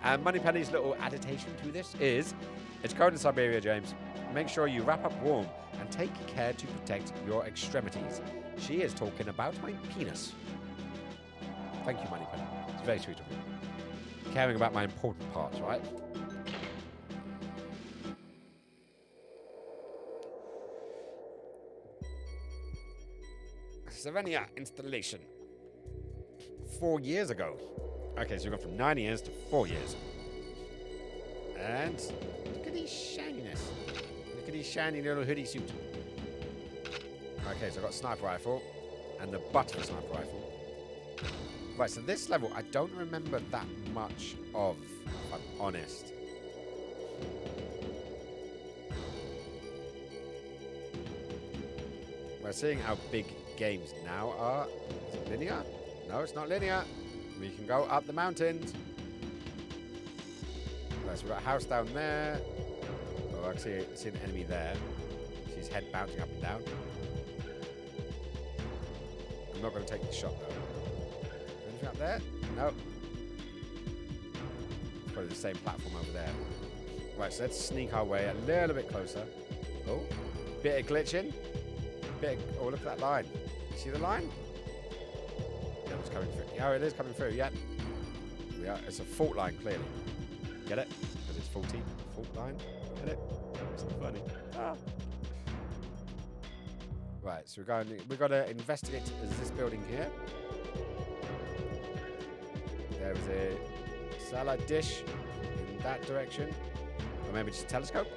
And Moneypenny's little addition to this is, it's cold in Siberia, James. Make sure you wrap up warm and take care to protect your extremities. She is talking about my penis. Thank you, Moneypenny. It's very sweet of you. Caring about my important parts, right? Savania installation. 4 years ago. Okay, so we've gone from 9 years to 4 years. And look at his shininess. Look at his shiny little hoodie suit. Okay, so I've got a sniper rifle and the butt of a sniper rifle. Right, so this level I don't remember that much of, if I'm honest. We're seeing how big games now are. Is it linear? No, it's not linear. We can go up the mountains. Right, so we've got a house down there. Oh, I see an enemy there. See his head bouncing up and down. I'm not going to take the shot though. Anything up there? No. It's probably the same platform over there. Right, so let's sneak our way a little bit closer. Oh, bit of glitching. Oh, look at that line. You see the line? Yeah, it's coming through. Yeah, it is coming through, yeah. Yeah, it's a fault line, clearly. Get it? Because it's faulty. Fault line. Get it? It's not funny. Ah. Right, so we've got to investigate this building here. There is a salad dish in that direction. Or maybe just a telescope.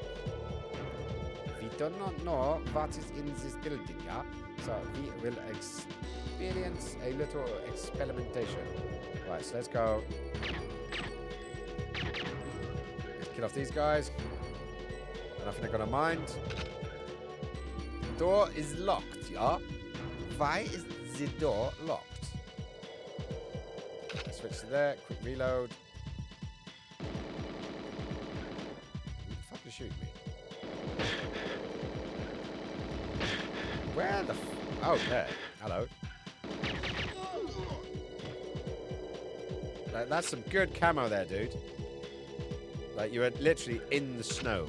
We do not know what is in this building, yeah? So we will experience a little experimentation. Right, so let's go. Let's kill off these guys. I don't think they're gonna mind. The door is locked, yeah? Why is the door locked? Let's switch to there. Quick reload. Who the fuck is shooting me? Where the oh, there. Hello. That's some good camo there, dude. Like, you were literally in the snow.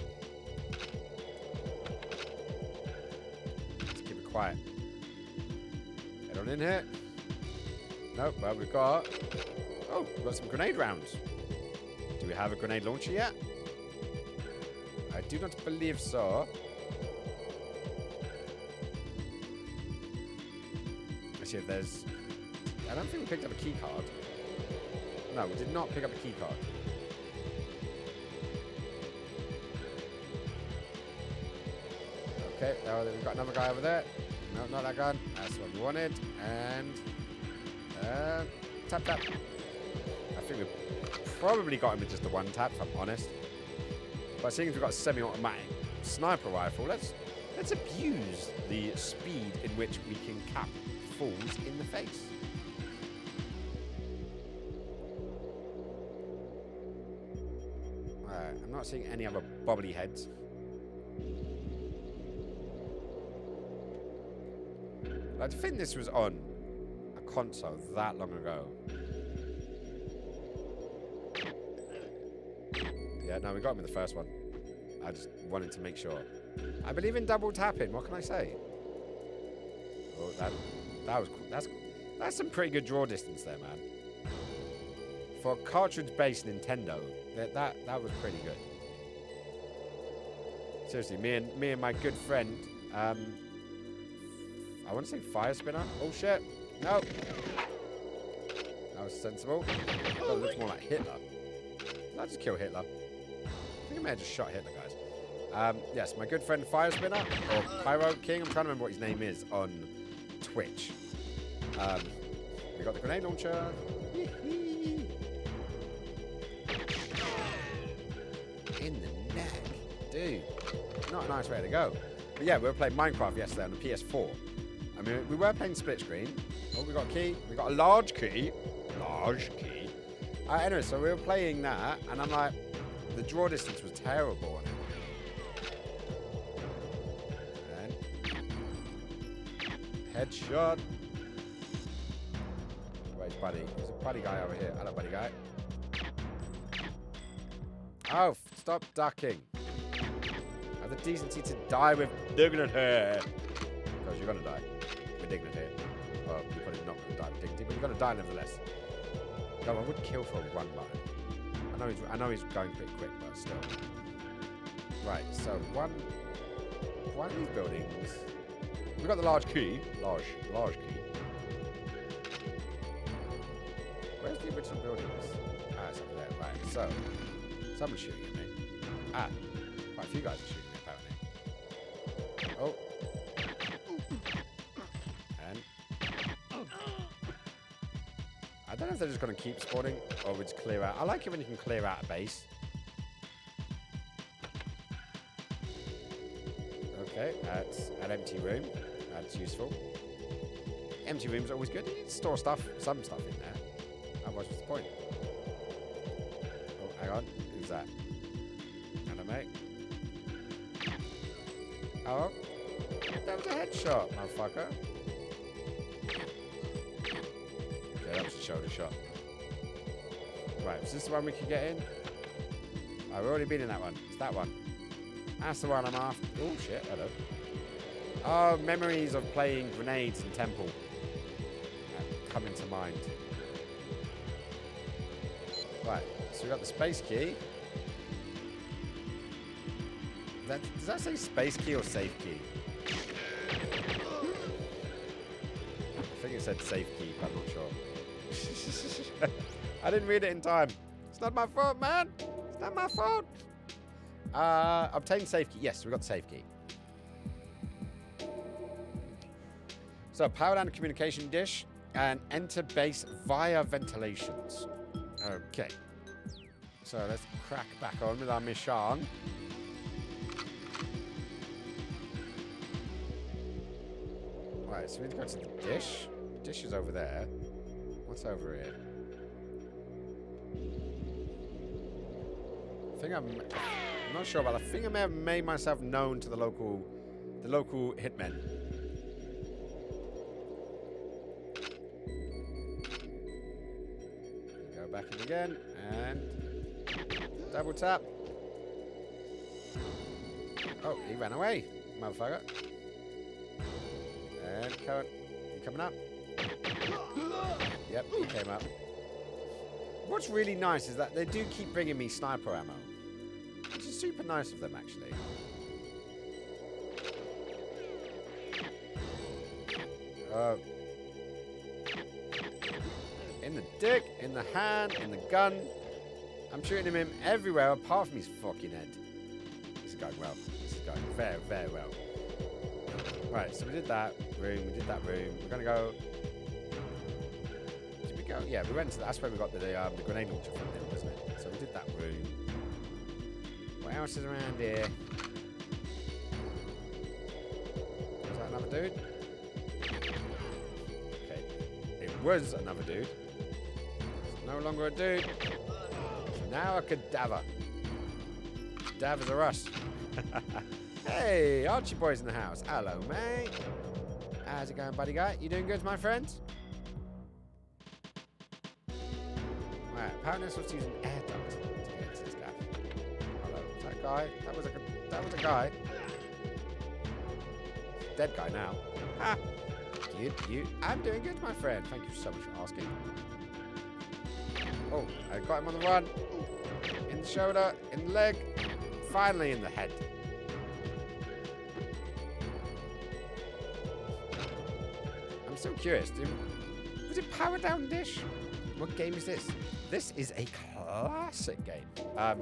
Let's keep it quiet. Head on in here. Nope, well, we've got... Oh, we've got some grenade rounds. Do we have a grenade launcher yet? I do not believe so. See if there's... I don't think we picked up a key card. No, we did not pick up a key card. Okay, now we've got another guy over there. No, not that gun. That's what we wanted. And Tap, tap. I think we've probably got him with just the one tap, if I'm honest. But seeing as we've got a semi-automatic sniper rifle, let's abuse the speed in which we can cap fools in the face. Alright, I'm not seeing any other bobbly heads. I think this was on a console that long ago. Yeah, no, we got him in the first one. I just wanted to make sure. I believe in double tapping. What can I say? Oh, that was cool. That's some pretty good draw distance there, man. For a cartridge-based Nintendo, that was pretty good. Seriously, me and my good friend, I want to say Fire Spinner. Oh shit! No. That was sensible. That looks more like Hitler. Did I just kill Hitler? I think I may have just shot Hitler, guys. Yes, my good friend Fire Spinner, or Pyro King, I'm trying to remember what his name is on Twitch. We got the grenade launcher. In the neck. Dude, not a nice way to go. But yeah, we were playing Minecraft yesterday on the PS4. I mean, we were playing split screen. Oh, we got a key. We got a large key. Large key. Anyway, so we were playing that, and I'm like, the draw distance was terrible on it. And headshot. Where's Buddy? There's a Buddy guy over here. Hello, Buddy guy. Oh, stop ducking. Have the decency to die with dignity. Because you're gonna die with dignity. Well, you're probably not gonna die with dignity, but you're gonna die nevertheless. No, I would kill for a run button. I know he's going pretty quick, but still. Right, so one of these buildings. We've got the large key. Large key. Where's the original buildings? Ah, it's over there. Right, so someone's shooting at me. Ah, quite a few guys are shooting at me, apparently. Oh. And I don't know if they're just going to keep spawning or we just clear out. I like it when you can clear out a base. Okay, that's an empty room. That's useful. Empty rooms are always good. You need to store stuff, some stuff in there. Otherwise, what's the point? Oh, hang on. Who's that? Hello, mate. Oh, that was a headshot, motherfucker. Okay, that was a shoulder shot. Right, is this the one we can get in? I've already been in that one. It's that one. That's the one I'm after. Oh, shit. Hello. Oh, memories of playing grenades in Temple. Come into mind. Right, so we got the space key. Does that say space key or safe key? I think it said safe key, but I'm not sure. I didn't read it in time. It's not my fault, man. It's not my fault. Obtain safe key. Yes, we got the safe key. So, power down the communication dish and enter base via ventilations. Okay. So, let's crack back on with our mission. Right, so we need to go to the dish. The dish is over there. What's over here? I'm not sure, but I think I may have made myself known to the local hitmen. Go back in again and double tap. Oh, he ran away, motherfucker. And you coming up? Yep, he came up. What's really nice is that they do keep bringing me sniper ammo, which is super nice of them, actually. In the dick, in the hand, in the gun. I'm shooting him everywhere apart from his fucking head. This is going well. This is going very, very well. Right, so we did that room, we did that room. We're going to go go? Yeah, we went to that's where we got the grenade launcher from then, wasn't it? So we did that room. What else is around here? Was that another dude? Okay. It was another dude. It's no longer a dude. It's now a cadaver. Cadavers are us. Hey, Archie Boy's in the house. Hello, mate. How's it going, buddy guy? You doing good, my friend? Right, apparently this was using air duct to get into this guy. Hello, is that guy? That was a guy. Dead guy now. Ha! You. I'm doing good, my friend. Thank you so much for asking. Oh, I got him on the run. In the shoulder, in the leg, finally in the head. I'm so curious. Was it Power Down Dish? What game is this? This is a classic game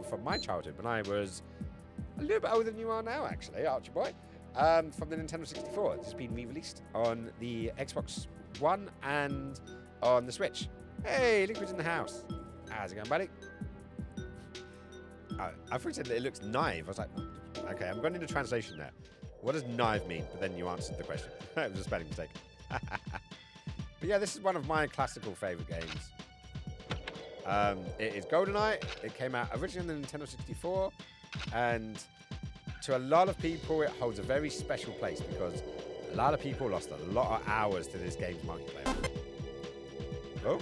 from my childhood when I was a little bit older than you are now, actually, Archie Boy. From the Nintendo 64. It's been re-released on the Xbox One and on the Switch. Hey, Liquid's in the house. How's it going, buddy? I thought you said that it looks knife. I was like, okay, I'm going into translation there. What does knife mean? But then you answered the question. It was a spelling mistake. But yeah, this is one of my classical favourite games. It is GoldenEye. It came out originally on the Nintendo 64. And to a lot of people, it holds a very special place because a lot of people lost a lot of hours to this game's multiplayer. Oh.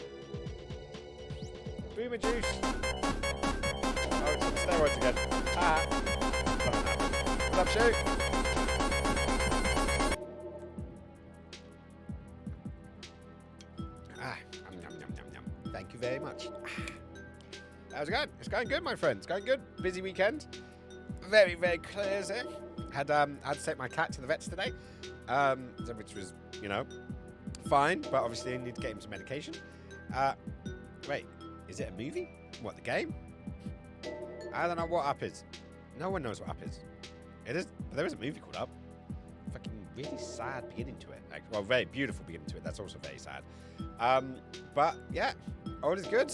Boomer juice. Oh, it's on steroids again. Ah. What up, shoot? Ah. Yum, yum, yum, yum, yum. Thank you very much. How's it going? It's going good, my friend. It's going good. Busy weekend. Very, very clear. Had to take my cat to the vets today, which was, fine. But obviously, I need to get him some medication. Wait, is it a movie? What, the game? I don't know what Up is. No one knows what Up is. It is. But there is a movie called Up. Fucking really sad beginning to it. Well, very beautiful beginning to it. That's also very sad. But yeah, all is good.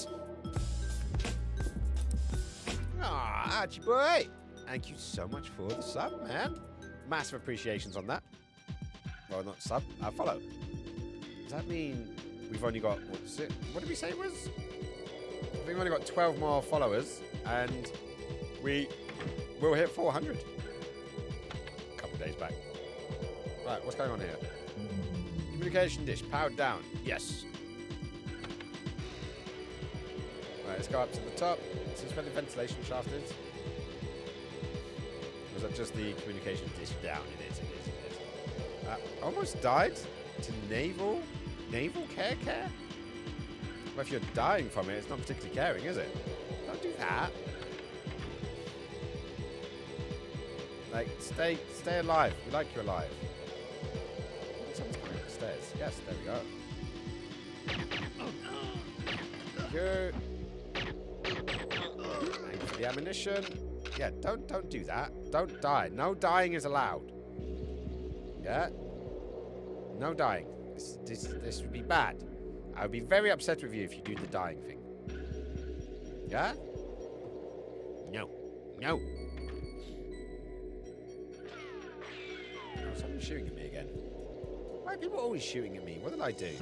Ah, Archie boy. Thank you so much for the sub, man. Massive appreciations on that. Well, not sub, follow. Does that mean we've only got, what did we say it was? I think we've only got 12 more followers and we will hit 400. A couple days back. Right, what's going on here? Communication dish, powered down. Yes. Right, let's go up to the top. This is where the ventilation shaft is. Was that just the communication dish down? It is. Almost died to naval care? Well, if you're dying from it, it's not particularly caring, is it? Don't do that. Like, stay alive. We like you alive. Someone's coming up the stairs. Yes, there we go. Thank you. Thank you for the ammunition. Yeah, don't do that. Don't die. No dying is allowed. Yeah? No dying. This would be bad. I would be very upset with you if you do the dying thing. Yeah? No. Oh, someone's shooting at me again. Why are people always shooting at me? What did I do?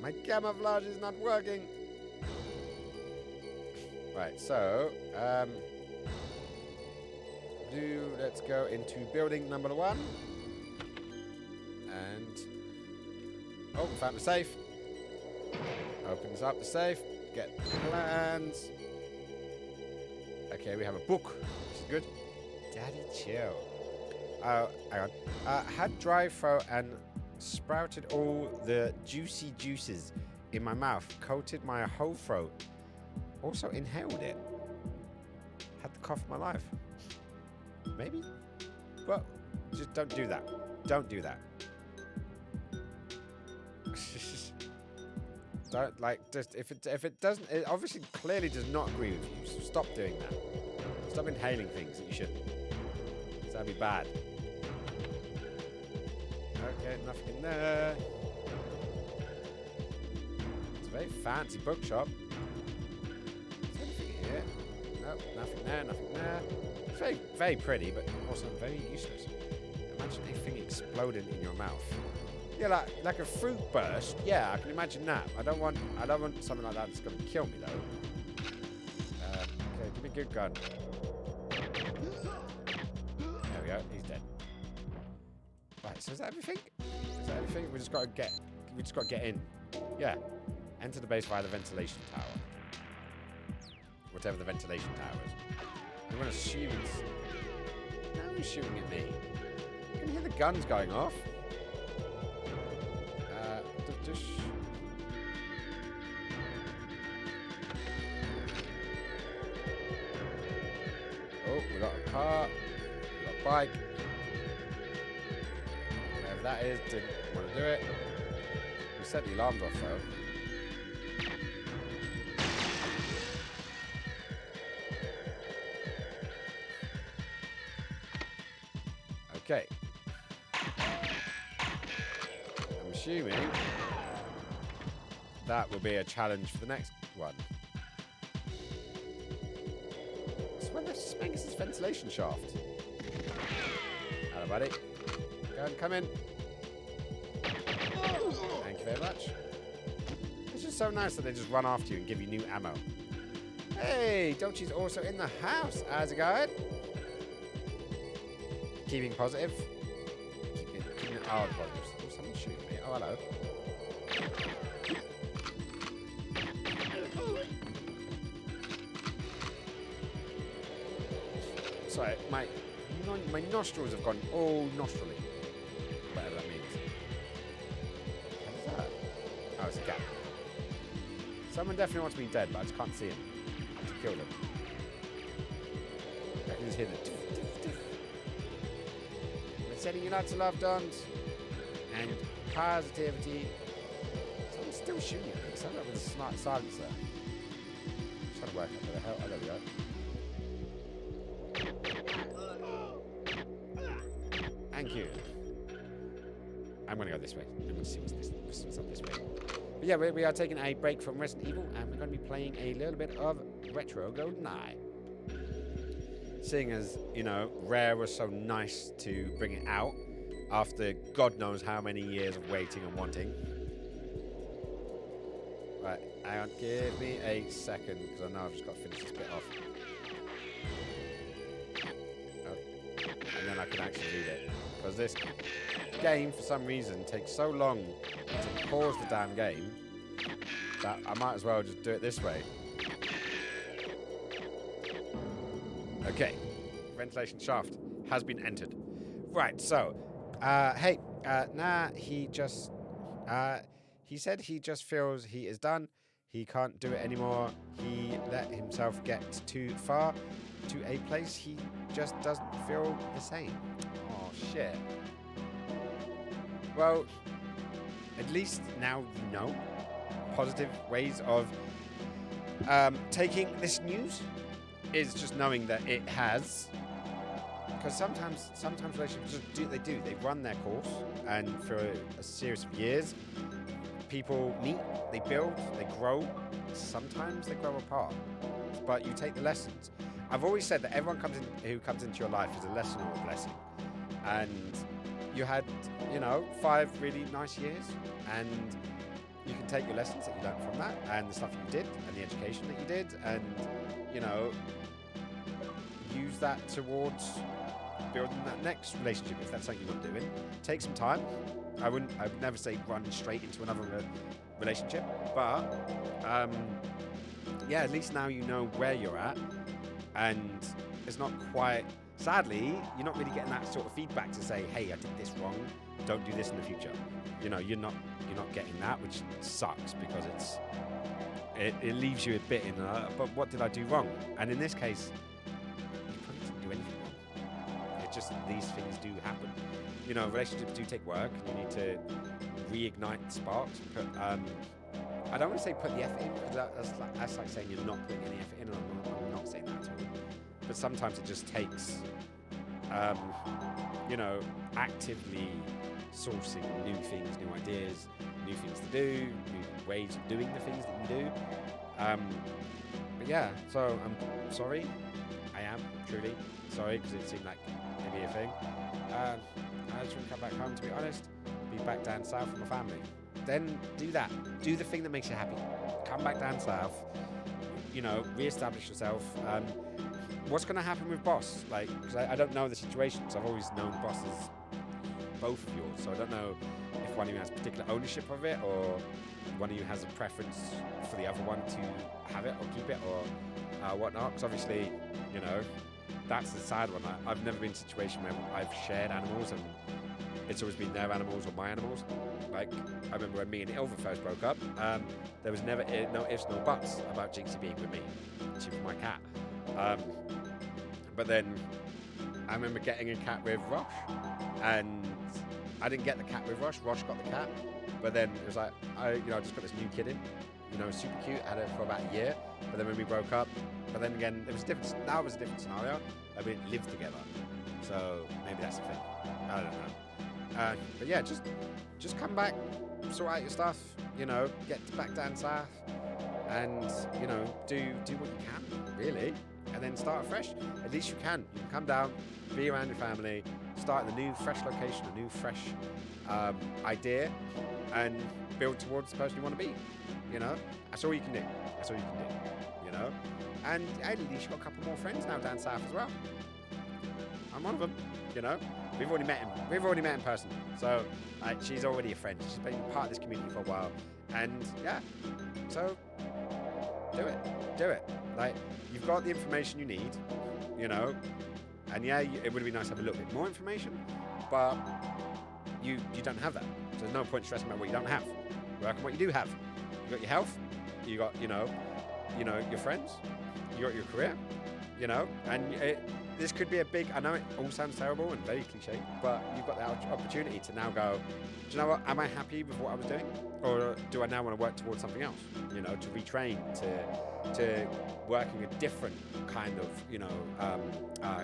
My camouflage is not working. Right, so, let's go into building number 1. And, oh, we found the safe. Opens up the safe, get plans. Okay, we have a book, which is good. Daddy chill. Oh, hang on. Had dry throat and sprouted all the juicy juices in my mouth, coated my whole throat. Also inhaled it. Had the cough of my life. Maybe? Well, just don't do that. Don't do that. Don't, like, just, if it doesn't, it obviously clearly does not agree with you, so stop doing that. Stop inhaling things that you shouldn't. So that'd be bad. Okay, nothing in there. Very fancy bookshop. Is there anything here? No, nothing there, nothing there. It's very, very pretty, but also very useless. Imagine a thing exploding in your mouth. Yeah, like a fruit burst. Yeah, I can imagine that. I don't want something like that that's gonna kill me though. Okay, give me a good gun. There we go. He's dead. Right. So is that everything? Is that everything? We just gotta get in. Yeah. Enter the base via the ventilation tower. Whatever the ventilation tower is. I'm gonna assume it's. No, he's shooting at me. You can hear the guns going off. Just. Oh, we got a car. We got a bike. Whatever that is, didn't want to do it. We set the alarms off though. Okay. I'm assuming that will be a challenge for the next one. So when this makes this ventilation shaft. Hello, buddy. Go and come in. Thank you very much. It's just so nice that they just run after you and give you new ammo. Hey, Dolce's also in the house. How's it going? Keeping positive. Keeping it positive. Oh, someone's shooting me. Oh, hello. Sorry, my nostrils have gone all nostrily. Whatever that means. What is that? Oh, it's a gap. Someone definitely wants me dead, but I just can't see him. I have to kill them. I can just hear the tiff, tiff, tiff. We're sending you lots of love, Dons. And positivity. Someone's still shooting at me. Sounds like with a smart silencer. I'm trying to work out where the hell. Oh, there we go. Thank you. I'm going to go this way. I'm going to see what's up this way. But yeah, we are taking a break from Resident Evil, and we're going to be playing a little bit of Retro GoldenEye. Seeing as, you know, Rare was so nice to bring it out after God knows how many years of waiting and wanting. Right, hang on. Give me a second, because I know I've just got to finish this bit off. And then I can actually read it. Because this game, for some reason, takes so long to pause the damn game that I might as well just do it this way. Okay. Ventilation shaft has been entered. Right, so, he said he just feels he is done. He can't do it anymore. He let himself get too far to a place he just doesn't feel the same. Oh, shit. Well, at least now you know positive ways of taking this news is just knowing that it has. Because sometimes relationships just they run their course, and for a series of years, people meet, they build, they grow. Sometimes they grow apart, but you take the lessons. I've always said that everyone who comes into your life is a lesson or a blessing. And you had, 5 really nice years, and you can take your lessons that you learned from that, and the stuff you did, and the education that you did, and, use that towards building that next relationship if that's something you're doing. Take some time. I would never say run straight into another relationship, but at least now you know where you're at, and it's not quite. Sadly, you're not really getting that sort of feedback to say, "Hey, I did this wrong. Don't do this in the future." You're not getting that, which sucks because it leaves you a bit in. But what did I do wrong? And in this case, you probably didn't do anything wrong. It's just these things do happen. Relationships do take work. You need to reignite sparks. But I don't want to say put the effort in, because that's like saying you're not putting any effort in, and I'm not saying that at all. But sometimes it just takes, actively sourcing new things, new ideas, new things to do, new ways of doing the things that you do. But yeah, so I'm sorry. I am truly sorry because it seemed like maybe a thing. I just want to come back home, to be honest. Be back down south with my family. Then do that. Do the thing that makes you happy. Come back down south. You know, re-establish yourself. What's going to happen with Boss? Like, because I don't know the situation. Because I've always known Boss as both of yours. So I don't know if one of you has particular ownership of it, or one of you has a preference for the other one to have it or keep it or whatnot. Because obviously, you know, that's the sad one. I've never been in a situation where I've shared animals and it's always been their animals or my animals. Like, I remember when me and Ilva first broke up, there was never no ifs, no buts about Jinxie being with me. She was my cat. But then I remember getting a cat with Rosh, and I didn't get the cat with Rosh. Rosh got the cat, but then it was like I just got this new kid in, super cute. Had her for about a year, but then when we broke up, but then again it was different. Now it was a different scenario. We didn't live together, so maybe that's the thing. I don't know. But yeah, just come back, sort out your stuff. Get back down south, and do what you can really. And then start afresh. At least you can. You can come down, be around your family, start in a new, fresh location, a new, fresh idea, and build towards the person you want to be. That's all you can do. That's all you can do. And at least you've got a couple more friends now down south as well. I'm one of them. We've already met him. We've already met in person. So she's already a friend. She's been part of this community for a while. And yeah, so do it. Like, you've got the information you need, and yeah, it would be nice to have a little bit more information, but you don't have that. So there's no point stressing about what you don't have. Work on what you do have. You got your health, you got, your friends, you got your career, and this could be a big, I know it all sounds terrible and very cliche, but you've got the opportunity to now go, do you know what, am I happy with what I was doing? Or do I now want to work towards something else? To retrain, to working a different kind of,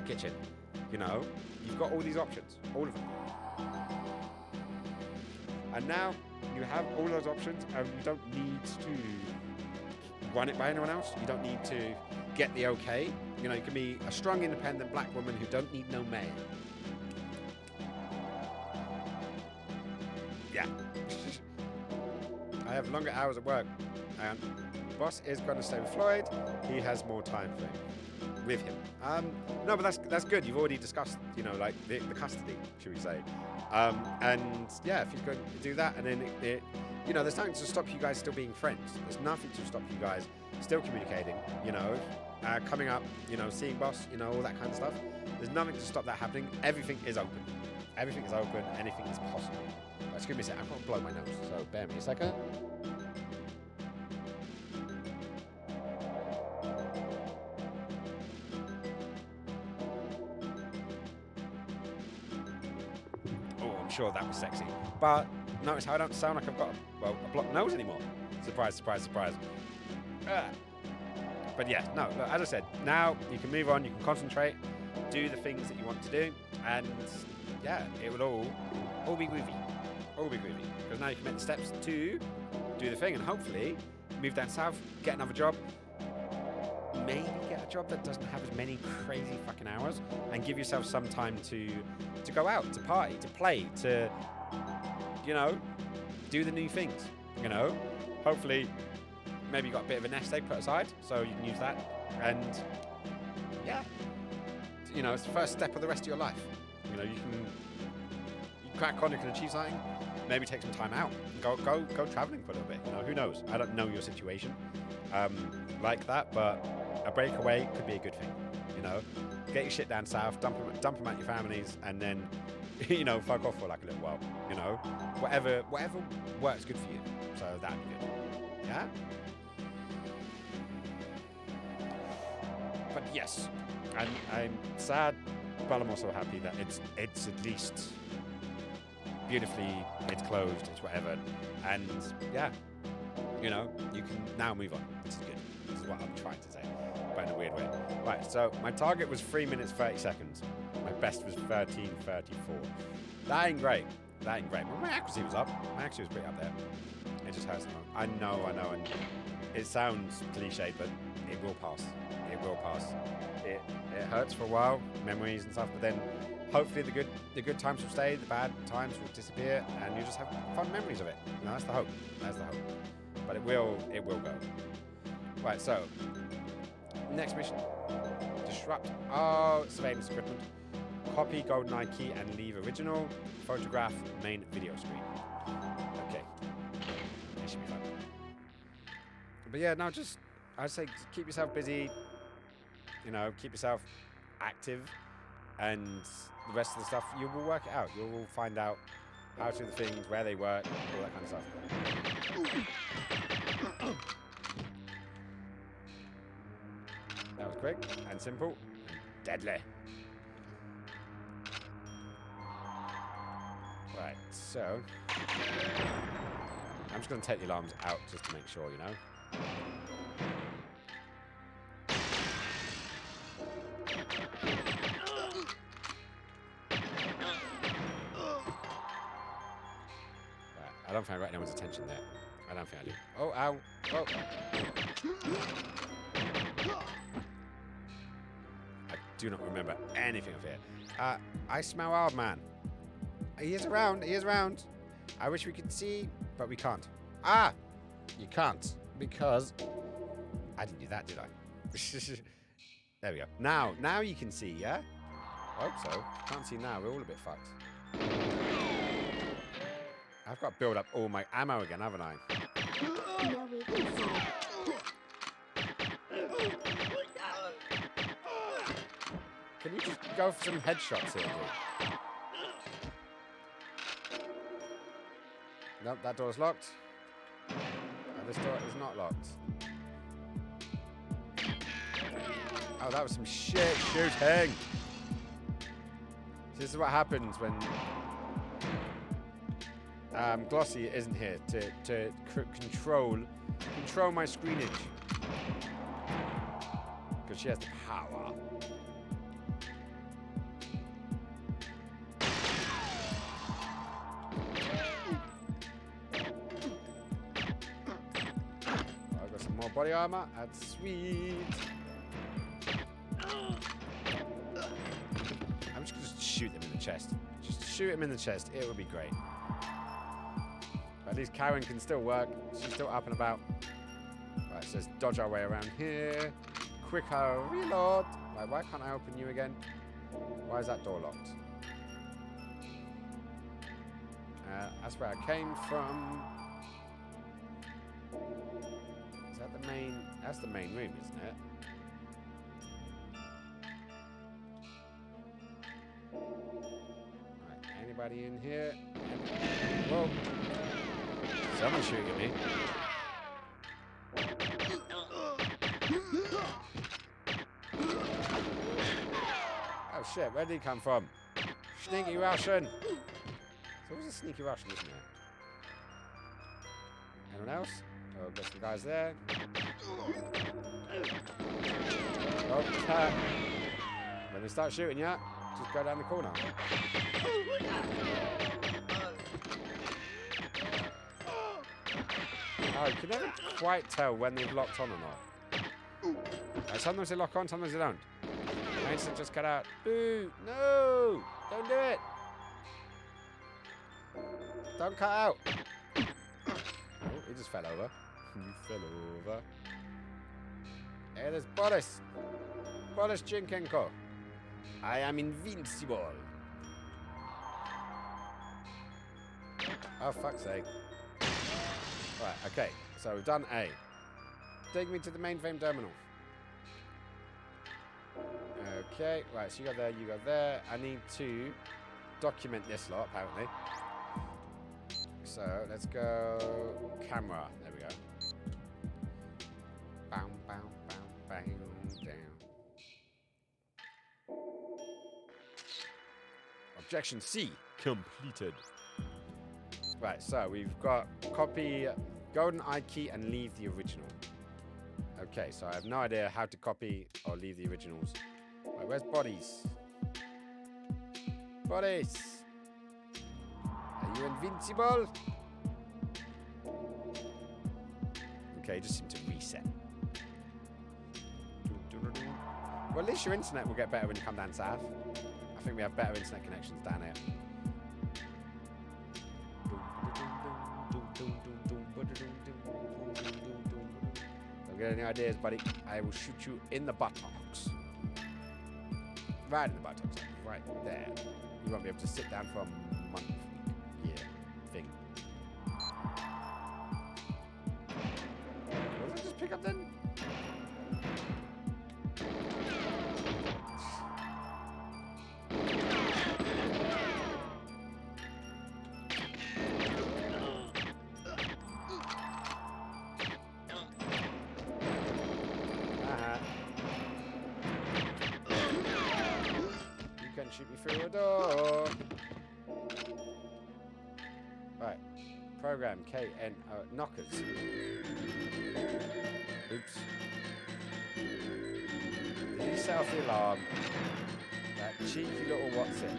kitchen. You've got all these options, all of them. And now you have all those options and you don't need to run it by anyone else. You don't need to get the okay. You can be a strong, independent black woman who don't need no man. Yeah. I have longer hours at work, and Boss is going to stay with Floyd. He has more time with him. No, but that's good. You've already discussed, like the custody, should we say? And yeah, if he's going to do that, and then there's nothing to stop you guys still being friends. There's nothing to stop you guys still communicating. Coming up, seeing Boss, all that kind of stuff. There's nothing to stop that happening. Everything is open. Everything is open. Anything is possible. Excuse me a sec. I've got to blow my nose, so bear me a second. Oh, I'm sure that was sexy. But notice how I don't sound like I've got a blocked nose anymore. Surprise, surprise, surprise. But yeah, no, look, as I said, now you can move on, you can concentrate, do the things that you want to do, and yeah, it will all be groovy. All be groovy. Because now you can make the steps to do the thing and hopefully move down south, get another job, maybe get a job that doesn't have as many crazy fucking hours, and give yourself some time to go out, to party, to play, to, do the new things, Hopefully, maybe you got a bit of a nest egg put aside, so you can use that. And yeah, it's the first step of the rest of your life. You crack on, you can achieve something. Maybe take some time out, go traveling for a little bit. Who knows? I don't know your situation like that, but a breakaway could be a good thing. Get your shit down south, dump them at your families, and then fuck off for like a little while. Whatever works good for you. So that'd be good. Yeah. But yes, I'm sad, but I'm also happy that it's at least beautifully, it's closed, it's whatever, and yeah, you can now move on. This is good. This is what I'm trying to say, but in a weird way. Right, so my target was 3 minutes 30 seconds. My best was 13:34. That ain't great. that ain't great. Well, my accuracy was up. My accuracy was pretty up there. It just hurts. I know, and it sounds cliche, but it will pass. It will pass. It hurts for a while, memories and stuff, but then hopefully the good times will stay, the bad times will disappear, and you just have fun memories of it. You know, that's the hope. That's the hope. But it will go. Right, so next mission. Disrupt. Oh, surveillance equipment. Copy GoldenEye key and leave original. Photograph main video screen. Okay. This should be fun. But yeah, no, just I'd say keep yourself busy. You know, keep yourself active, and the rest of the stuff you will work it out. You will find out how to do the things, where they work, all that kind of stuff. That was quick and simple and deadly. Right, so I'm just going to take the alarms out just to make sure, you know. I don't think I got anyone's attention there. I don't think I do. Oh, ow. Oh. I do not remember anything of it. I smell our man. He is around. He is around. I wish we could see, but we can't. Ah! You can't. Because I didn't do that, did I? There we go. Now you can see, yeah? I hope so. Can't see now. We're all a bit fucked. I've got to build up all my ammo again, haven't I? No, we can see. Can you just go for some headshots here, dude? Nope, that door's locked. This door is not locked. Oh, that was some shit shooting. This is what happens when Glossy isn't here to control my screenage, because she has the power. I've got some more body armor. That's sweet. I'm just gonna shoot him in the chest. Just shoot him in the chest. It would be great. At least Karen can still work. She's still up and about. Right, so let's dodge our way around here. Quicker reload. Right, why can't I open you again? Why is that door locked? That's where I came from. Is that the main? That's the main room, isn't it? Right, anybody in here? Whoa. Someone's shooting at me. Oh shit, where did he come from? Sneaky Russian! There's always a sneaky Russian, isn't there? Anyone else? Oh, got some guys there. Okay. When they start shooting you, just go down the corner. Oh, you can never quite tell when they've locked on or not. Sometimes they lock on, sometimes they don't. Mason just cut out. Boo! No! Don't do it! Don't cut out! Oh, he just fell over. You fell over. Hey, there's Boris! Boris Chinkenko. I am invincible. Oh, fuck's sake. Right, okay. So we've done A. Take me to the mainframe terminal. Okay, right, so you go there, you go there. I need to document this lot, apparently. So let's go camera. There we go. Bam, bam, bam, bam, down. Objection C completed. Right, so we've got copy GoldenEye key and leave the original. Okay, so I have no idea how to copy or leave the originals. Right, where's bodies? Bodies! Are you invincible? Okay, just seem to reset. Well, at least your internet will get better when you come down south. I think we have better internet connections down here. Don't get any ideas, buddy. I will shoot you in the buttocks. Right in the buttocks. Right there. You won't be able to sit down for a month, year thing. What did I just pick up then? Shoot me through a door. Right. Program KN knockers. Oops. Did you set off the alarm? That cheeky little what's it?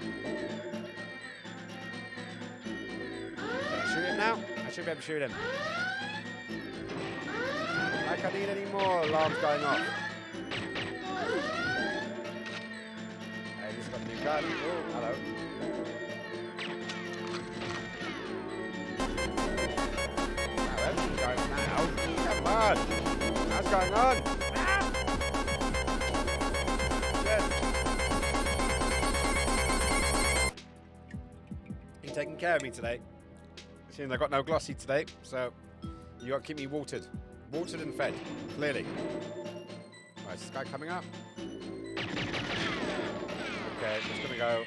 Can I shoot him now? I should be able to shoot him. Like I need any more alarms going off. Oh, hello. Now everything's going now. Come on. What's going on? Ah! You're taking care of me today. Seems I got no glossy today, so you got to keep me watered. Watered and fed, clearly. Right, is this guy coming up? Okay, just gonna go.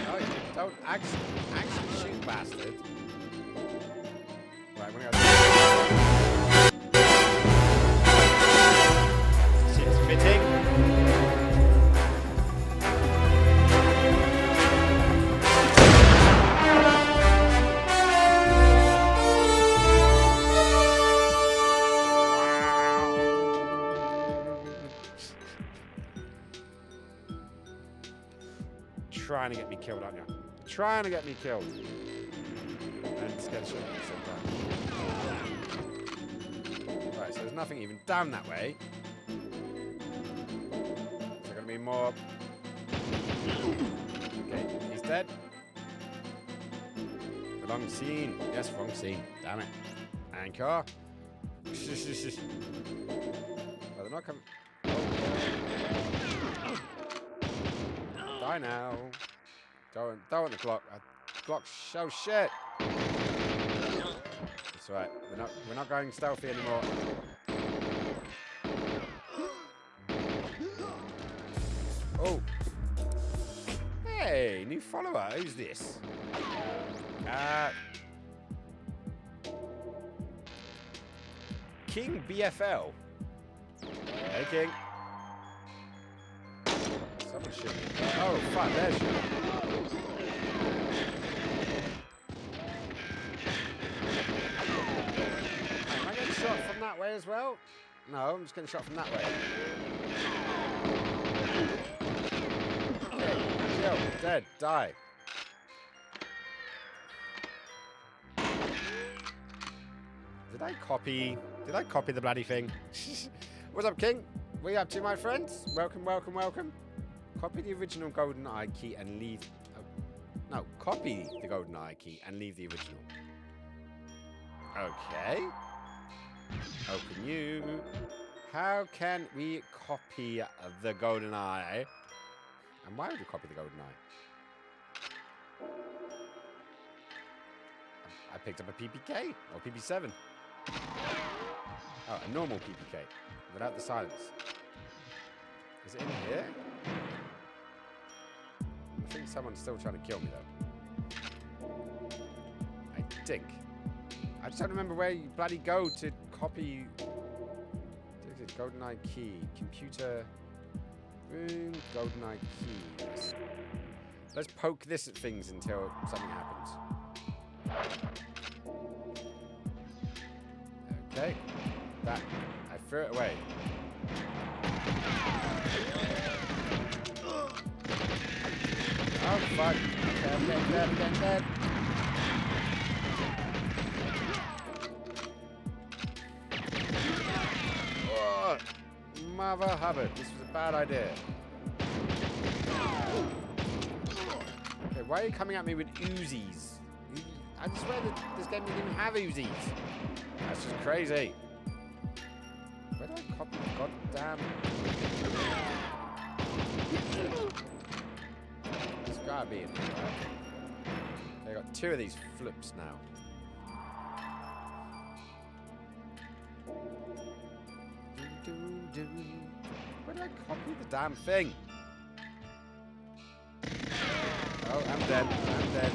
Oh, you don't actually shoot, bastard. Right, we're gonna go. Seems fitting. Trying to get me killed, aren't you? Trying to get me killed. And scared shit at the same time. Right, so there's nothing even down that way. Is there going to be more? Okay, he's dead. Wrong scene. Yes, wrong scene. Damn it. Anchor. Well, they're not coming. Die now. Don't want the clock. Clock's so shit. That's right. We're not going stealthy anymore. Oh. Hey, new follower. Who's this? King BFL. Hey, King. Someone's shooting. Oh, fuck, they're shooting. Am I getting shot from that way as well? No, I'm just getting shot from that way. Okay, kill, dead, die. Did I copy the bloody thing? What's up, King? What are you up to, my friends? Welcome, welcome, welcome. Copy the original GoldenEye key and leave... no, copy the GoldenEye key and leave the original. Okay. Open you. How can we copy the GoldenEye? And why would you copy the GoldenEye? I picked up a PPK or PP7. Oh, a normal PPK without the silence. Is it in here? I think someone's still trying to kill me though. I think. I just don't remember where you bloody go to copy. GoldenEye key. Computer. Room. GoldenEye key. Let's poke this at things until something happens. Okay. That. I threw it away. Oh, fuck. Okay, I'm getting dead, I'm getting dead. Oh, Mother Hubbard, this was a bad idea. Okay, why are you coming at me with Uzis? I swear that this game didn't even have Uzis. That's just crazy. Where do I copy the goddamn... There's gotta be in there, right? They got 2 of these flips now. Where did I copy the damn thing? Oh, I'm dead. I'm dead.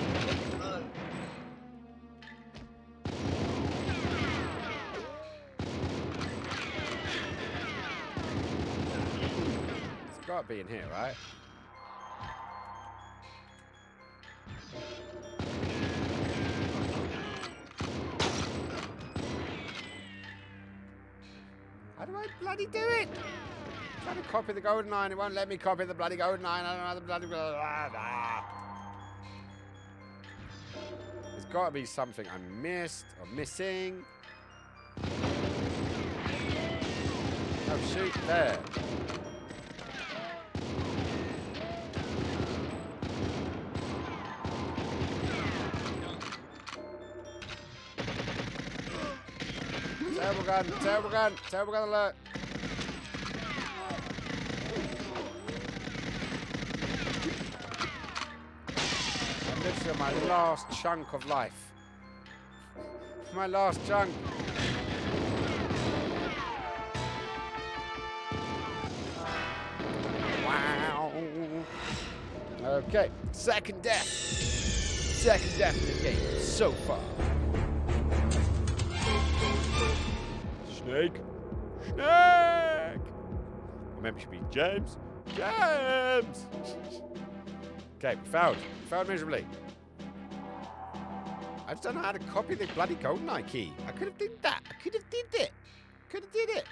It's got to be in here, right? How do I bloody do it? I'm trying to copy the golden line. It won't let me copy the bloody golden line. I don't know how the bloody... There's got to be something I missed or missing. Oh, shoot. There. Terrible gun alert. I'm literally on my last chunk of life. My last chunk. Wow. Okay, second death. Second death in the game so far. Snake! Snake! Or maybe it should be James. James! Okay, we failed. We failed miserably. I just don't know how to copy the bloody GoldenEye key. I could have did that. I could have did it. Could have did it.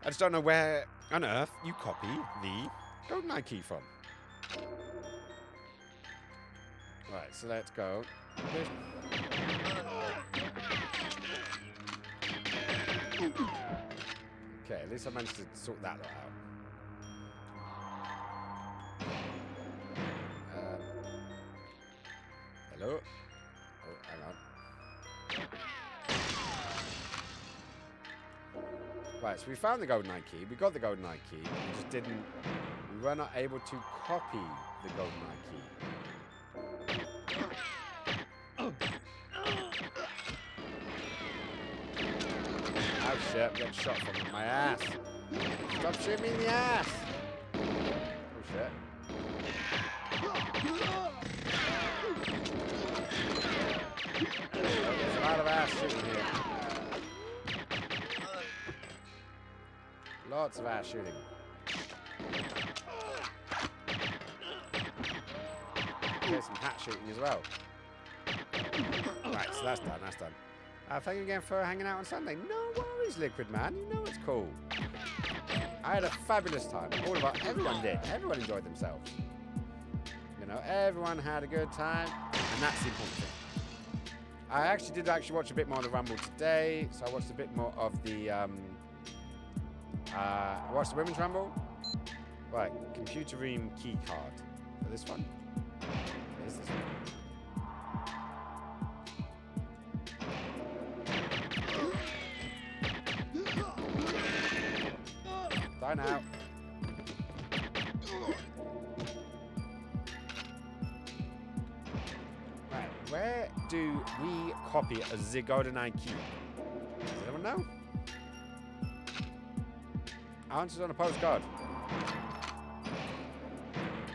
I just don't know where on earth you copy the GoldenEye key from. Right, so let's go. Okay, at least I managed to sort that lot out. Hello? Oh, hang on. Right, so we found the GoldenEye key. We got the GoldenEye key. We just didn't... We were not able to copy the GoldenEye key. Oh shit, I'm getting shot from my ass. Stop shooting me in the ass. Oh shit. There's a lot of ass shooting here. Lots of ass shooting. There's some hat shooting as well. Right, so that's done, that's done. Thank you again for hanging out on Sunday. No worries, Liquid Man. You know it's cool. I had a fabulous time. All of us, everyone did. Everyone enjoyed themselves. You know, everyone had a good time, and that's the important thing. I actually did watch a bit more of the Rumble today, so I watched a bit more of the, I watched the Women's Rumble. Right, Computer Room key card. For this one? Where's this one? Die now. Right, where do we copy a GoldenEye key? Does anyone know? Answers on a postcard.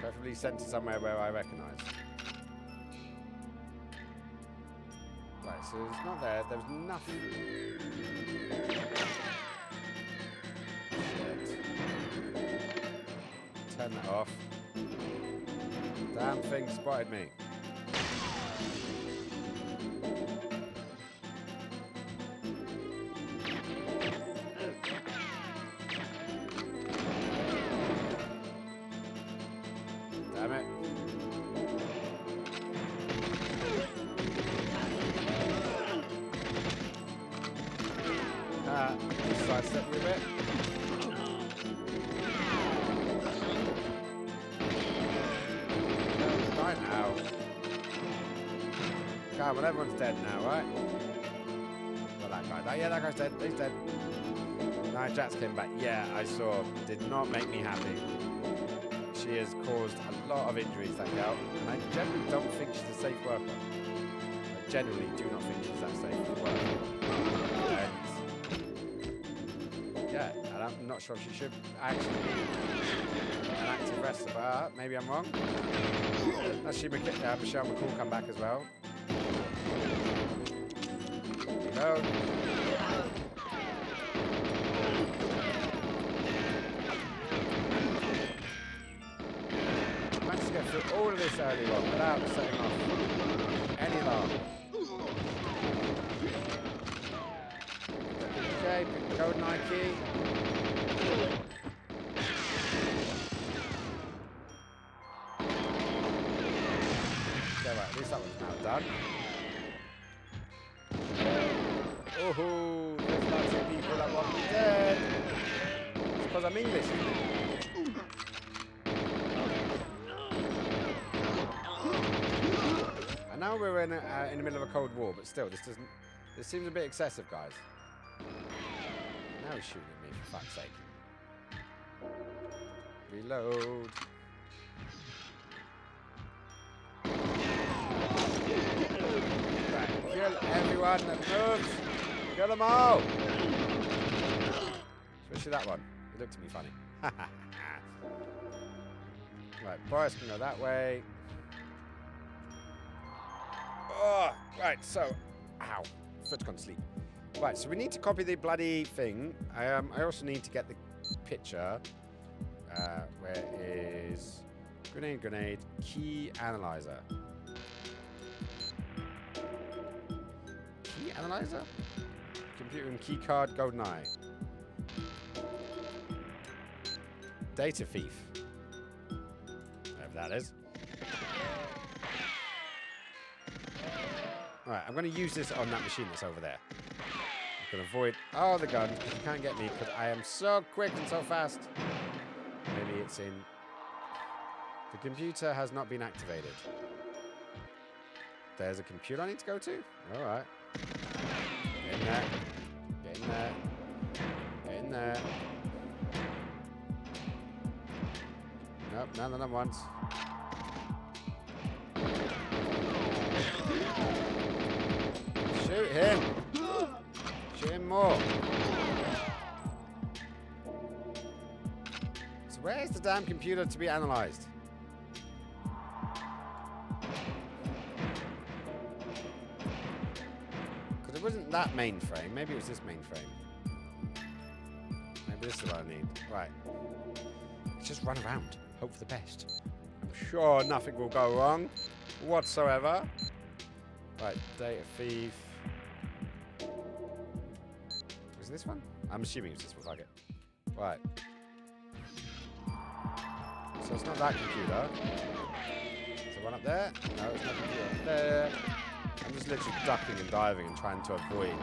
Preferably sent to somewhere where I recognise. Right, so it's not there. There was nothing. Turn that off. Damn thing spotted me. sidestep you a bit. Die now. Come on, everyone's dead now, right? Well, that guy. Yeah, that guy's dead. He's dead. No, Jax came back. Yeah, I saw. Did not make me happy. She has caused a lot of injuries, that girl. And I generally don't think she's a safe worker. I genuinely do not think she's that safe worker. And yeah, and I'm not sure if she should actually be an active wrestler, but maybe I'm wrong. Let's see Michelle McCool come back as well. There you go. Managed to get through all of this early on without setting off any alarm. Okay, pick the code Nike. Okay, right, at least that one's now done. Oh, there's lots of people that want me dead. It's because I'm English, isn't it? And now we're in the middle of a Cold War, but still, this seems a bit excessive, guys. Now he's shooting at me, for fuck's sake. Reload. Right, kill everyone that moves. Kill them all. Especially that one. He looked at me funny. Right, Boris can go that way. Oh, right, so, ow, foot's gone to sleep. Right, so we need to copy the bloody thing. I also need to get the picture. Where is grenade, key analyzer. Key analyzer? Computer and key card, GoldenEye. Data thief. Whatever that is. Alright, I'm going to use this on that machine that's over there. I'm going to avoid all the guns because you can't get me because I am so quick and so fast. Maybe it's in... The computer has not been activated. There's a computer I need to go to? Alright. Get in there. Get in there. Get in there. Nope, none of them once. Shoot him! Shoot him more! So where's the damn computer to be analysed? Because it wasn't that mainframe. Maybe it was this mainframe. Maybe this is what I need. Right. Let's just run around. Hope for the best. I'm sure nothing will go wrong whatsoever. Right, data thief. Is this one? I'm assuming it's this one. Fuck it. Right. So it's not that computer. Is there one up there? No, it's not computer up there. I'm just literally ducking and diving and trying to avoid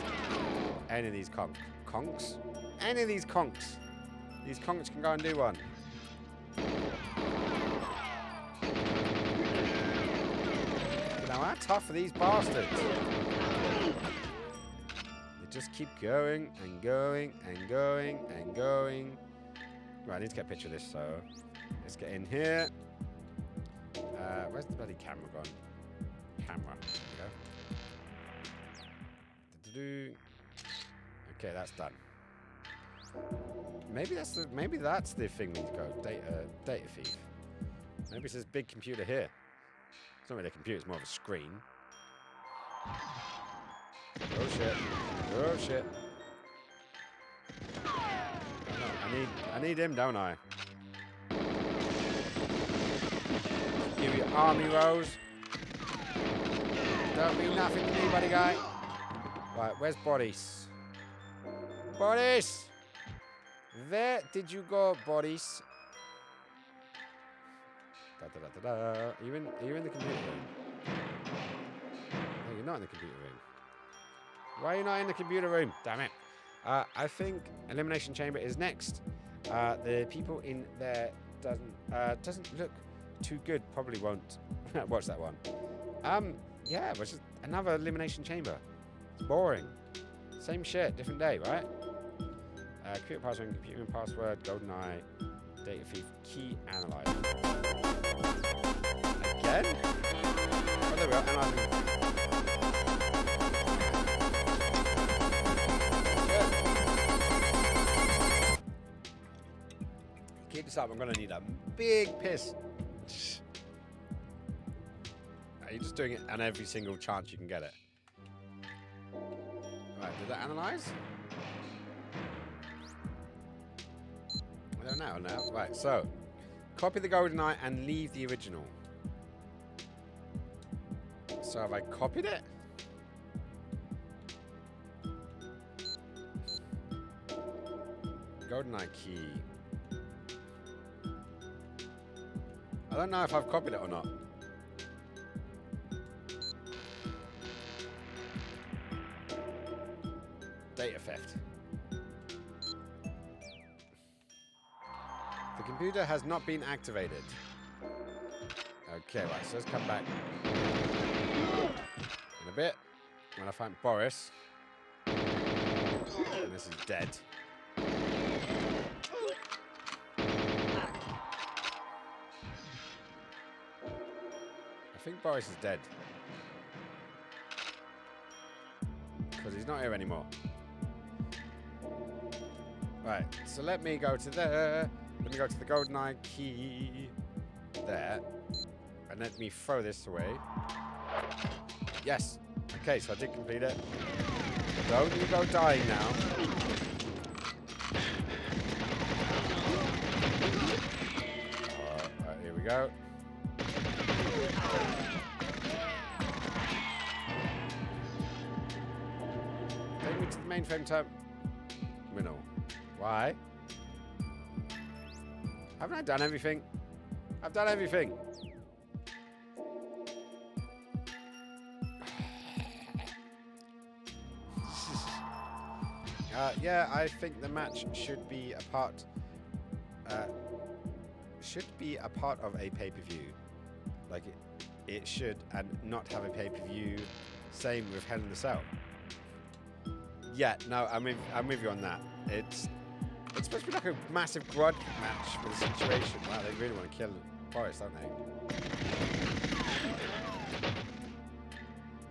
any of these conks. Any of these conks. These conks can go and do one. Now, how tough are these bastards? They just keep going and going and going and going. Right, I need to get a picture of this, so let's get in here. Where's the bloody camera gone? Camera. There we go. Okay, that's done. Maybe that's the thing we need to go. Data thief. Maybe it's this big computer here. It's not really a computer, it's more of a screen. Oh shit. Oh shit. I need him, don't I? Give you army rolls. Don't mean nothing to me, buddy guy. Right, where's Boris? Boris! Where did you go, Boris? Da, da, da, da, da. Are you in the computer room? No, you're not in the computer room. Why are you not in the computer room? Damn it. I think Elimination Chamber is next. The people in there doesn't look too good. Probably won't watch that one. Yeah, it was just another Elimination Chamber. It's boring. Same shit, different day, right? Computer password, computer password, GoldenEye, data thief, key analyzer. Again? Oh, there we are. Analyzing. Keep this up. I'm going to need a big piss. Are you just doing it on every single chance you can get it? Right, did that analyze? I don't know now. Right, so copy the GoldenEye and leave the original. So have I copied it? GoldenEye key. I don't know if I've copied it or not. Data theft. The computer has not been activated. Okay, right, so let's come back in a bit when I find Boris. And this is dead. I think Boris is dead. Because he's not here anymore. Right, so let me go to there. Let me go to the GoldenEye key there. And let me throw this away. Yes. Okay, so I did complete it. Don't you go dying now. Alright, here we go. Take me to the mainframe terminal. Why? Haven't I done everything? I've done everything. Yeah, I think the match should be a part of a pay-per-view. Like it should, and not have a pay-per-view. Same with Hell in a Cell. Yeah, no, I'm with you on that. It's supposed to be like a massive grudge match for the situation. Wow, they really want to kill Boris, don't they?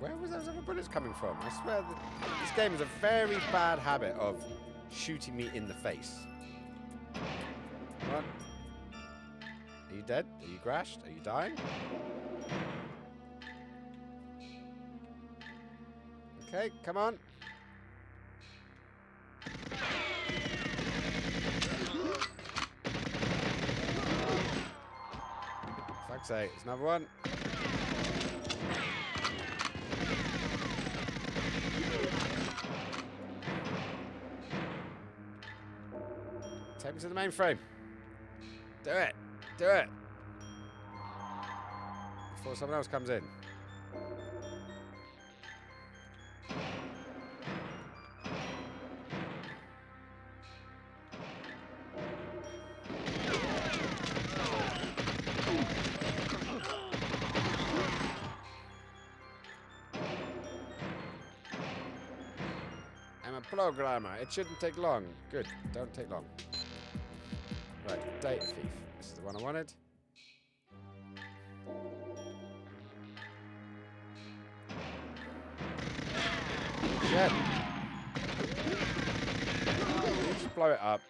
Where was those other bullets coming from? I swear that this game has a very bad habit of shooting me in the face. Come on. Are you dead? Are you crashed? Are you dying? Okay, come on. Fuck's sake, it's another one. Take me to the mainframe. Do it. Do it. Before someone else comes in. I'm a programmer. It shouldn't take long. Good. Don't take long. Right, data thief. This is the one I wanted. Shit. Just blow it up.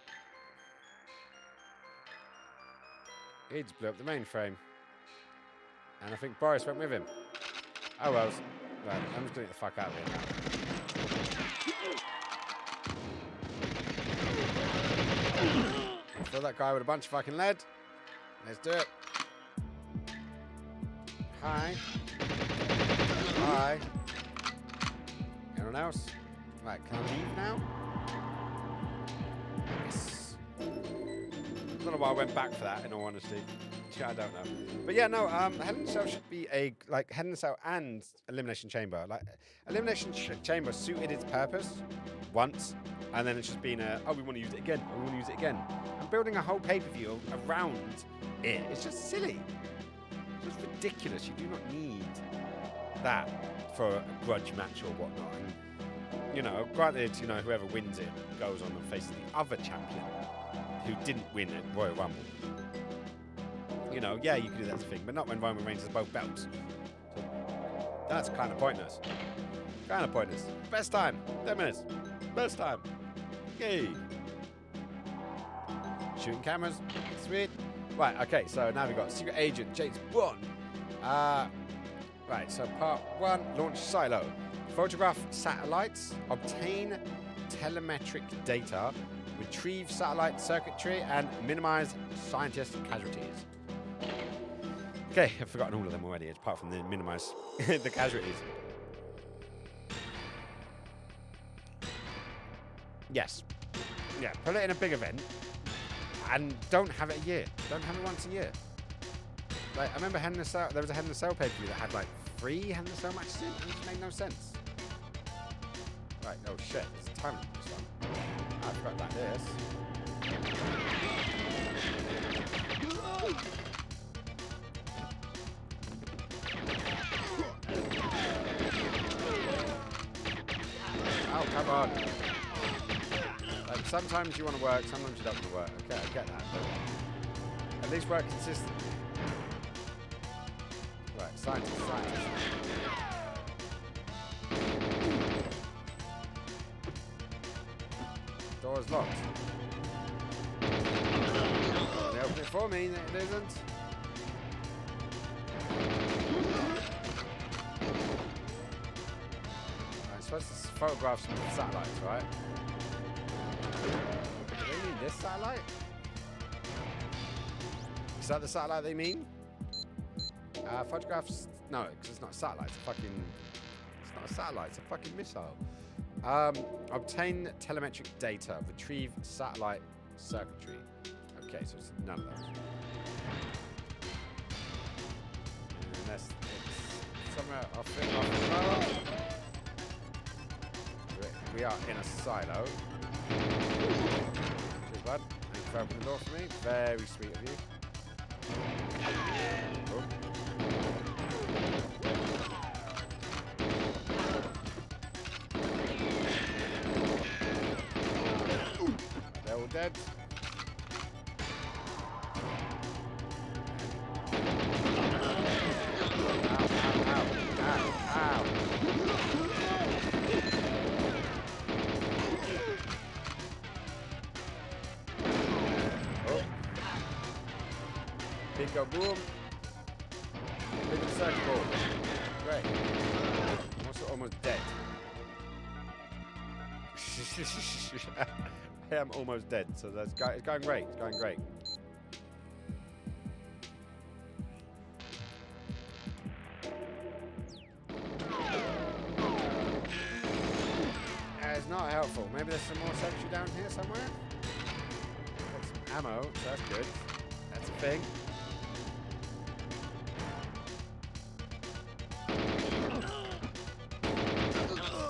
He just blew up the mainframe. And I think Boris went with him. Oh well. Right, I'm just gonna get the fuck out of here now. Fill that guy with a bunch of fucking lead. Let's do it. Hi. Hi. Anyone else? Right, can I leave now? Yes. I don't know why I went back for that, in all honesty. I don't know. But yeah, no, Hell in a Cell should be a, like, Hell in a Cell and Elimination Chamber. Like, Elimination Chamber suited its purpose once. And then it's just been a, oh, we want to use it again. Oh, we want to use it again. And building a whole pay-per-view around it, it's just silly. It's just ridiculous. You do not need that for a grudge match or whatnot. And, you know, granted, you know, whoever wins it goes on and faces the other champion who didn't win at Royal Rumble. You know, yeah, you could do that thing, but not when Roman Reigns has both belts. So that's kind of pointless. Kind of pointless. Best time, 10 minutes. Best time. Yay. Shooting cameras. Sweet. Right, okay, so now we've got Secret Agent James Bond. Right, so part 1, launch silo. Photograph satellites, obtain telemetric data, retrieve satellite circuitry, and minimize scientist casualties. Okay, I've forgotten all of them already, apart from the minimize the casualties. Yes. Yeah, put it in a big event and don't have it a year. Don't have it once a year. Like, I remember Hell in a Cell, there was a Hell in a Cell pay-per-view that had like 3 Hell in a Cell matches in, and it just made no sense. Right, oh shit, it's time for this one. I forgot about this. Oh, come on. Like, sometimes you want to work, sometimes you don't want to work. Okay, I get that, but at least work consistently. Right, scientist. Door's locked. They open it for me, it isn't. I'm supposed to photograph some satellites, right? Do they mean this satellite? Is that the satellite they mean? Photographs? No, because it's not a satellite. It's not a satellite. It's a fucking missile. Obtain telemetric data. Retrieve satellite circuitry. Okay, so it's none of those. Unless it's somewhere off the we are in a silo. Cheers, bud. Thanks for opening the door for me. Very sweet of you. Oh. They're all dead. Ow. Big go boom. Big circle. Great. I'm also almost dead. I am almost dead, so it's going great. It's going great. It's not helpful. Maybe there's some more sentry down here somewhere. Got some ammo, so that's good. That's a thing.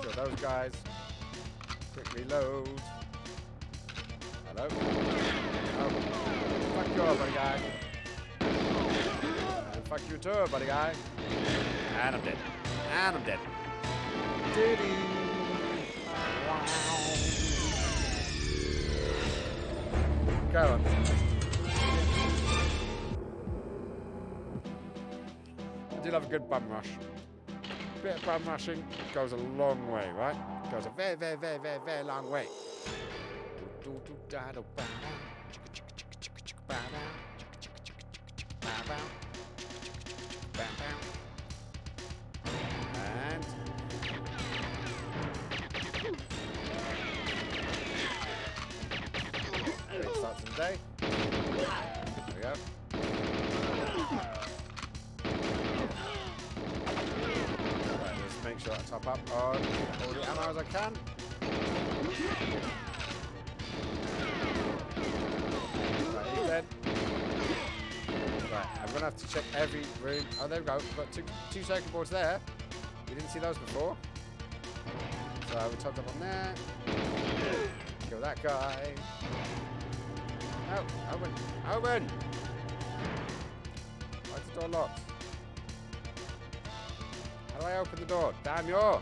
Kill those guys. Quick reload. Hello? Oh. Fuck you up, buddy guy. And fuck you too, buddy guy. And I'm dead. And I'm dead. Diddy. Go on. I do love a good bum rush. Bit of bum rushing goes a long way, right? Goes a very, very, very, very, very long way. And great start to the day. There we go. Right, let's make sure I top up on all the ammo as I can. Right, he's dead. Right, I'm gonna have to check every room. Oh, there we go. We've got two circuit boards there. We didn't see those before. So we topped up on there. Kill that guy. No, open. Open! Why is the door locked? How do I open the door? Damn you!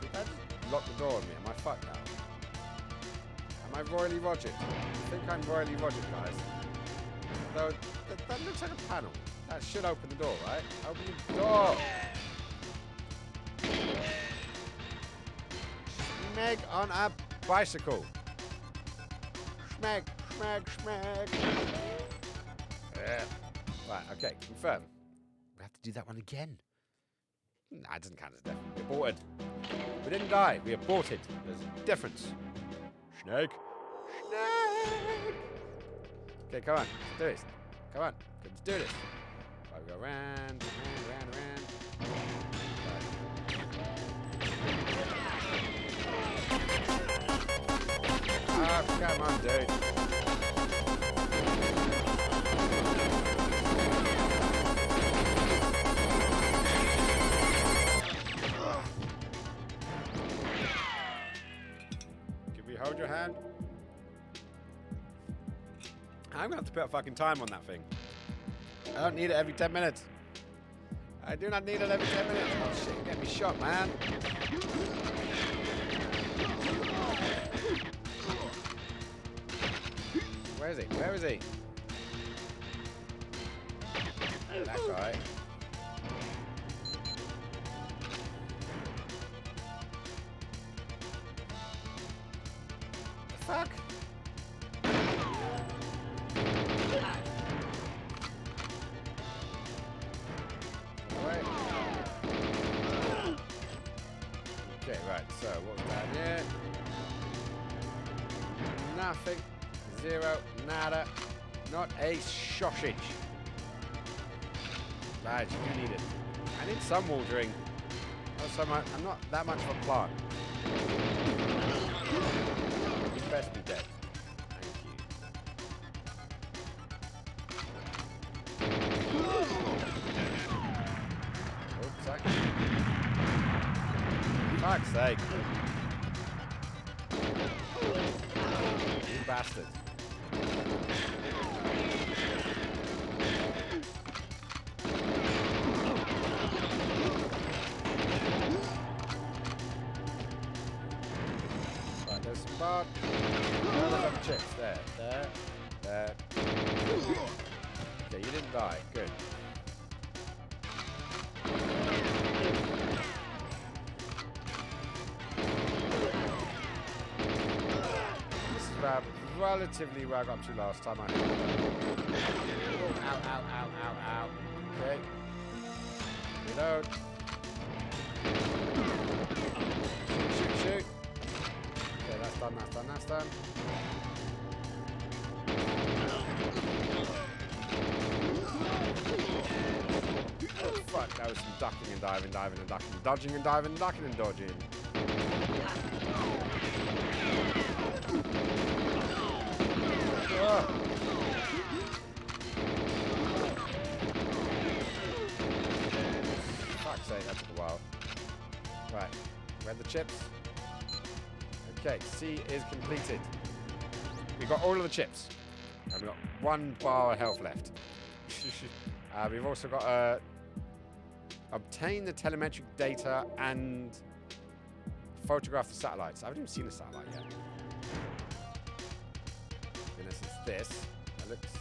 Did that just lock the door on me? Am I fucked now? Am I royally Rogered? I think I'm royally Rogered, guys. Though, that looks like a panel. That should open the door, right? Open the door! Schmeg on a bicycle. Schmeg, schmeg, schmeg. Right, okay, confirm. We have to do that one again. Nah, it doesn't count as death. We aborted. We didn't die. We aborted. There's a difference. Snake. Snake. Okay, come on. Let's do this. Come on. Let's do this. Right, we go round, round, round. Oh, come on, dude. Can we hold your hand? I'm gonna have to put a fucking time on that thing. I don't need it every 10 minutes. I do not need it every 10 minutes. Oh shit, you get me shot, man. Where is he? Where is he? That guy. The fuck? Wait. Okay, right, so what was down here? Nothing. Zero, nada, not a sausage. Lads, you need it. I need some watering. Not so much. I'm not that much of a plant. You best be dead. Thank you. Oops, sorry. Fuck's sake. You bastard. Right, there's some bark. Oh, there's other chicks. There, there, there. Okay, you didn't die. Good. This is relatively where I got to last time. Oh, ow, ow, ow, ow, ow. Okay. Reload. Shoot, shoot. Okay, that's done, that's done, that's done. Oh, fuck, that was some ducking and diving, diving and ducking, dodging and diving, ducking and dodging. Oh. Fuck's sake, that took a while. Right, where are the chips? Okay, C is completed. We got all of the chips. And we've got 1 bar of health left. We've also got to obtain the telemetric data and photograph the satellites. I haven't even seen a satellite yet. Goodness, it's this. That looks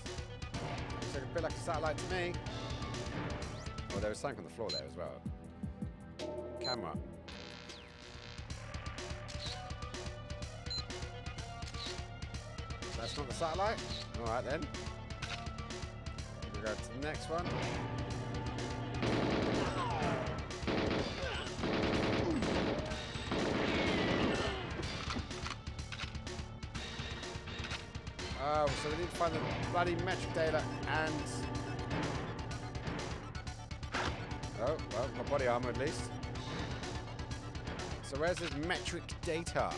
like a bit like a satellite to me. Oh, there was something on the floor there as well. Camera. That's not the satellite? Alright then. We'll go to the next one. Oh, so we need to find the bloody metric data and... Oh, well, got body armor at least. So where's this metric data?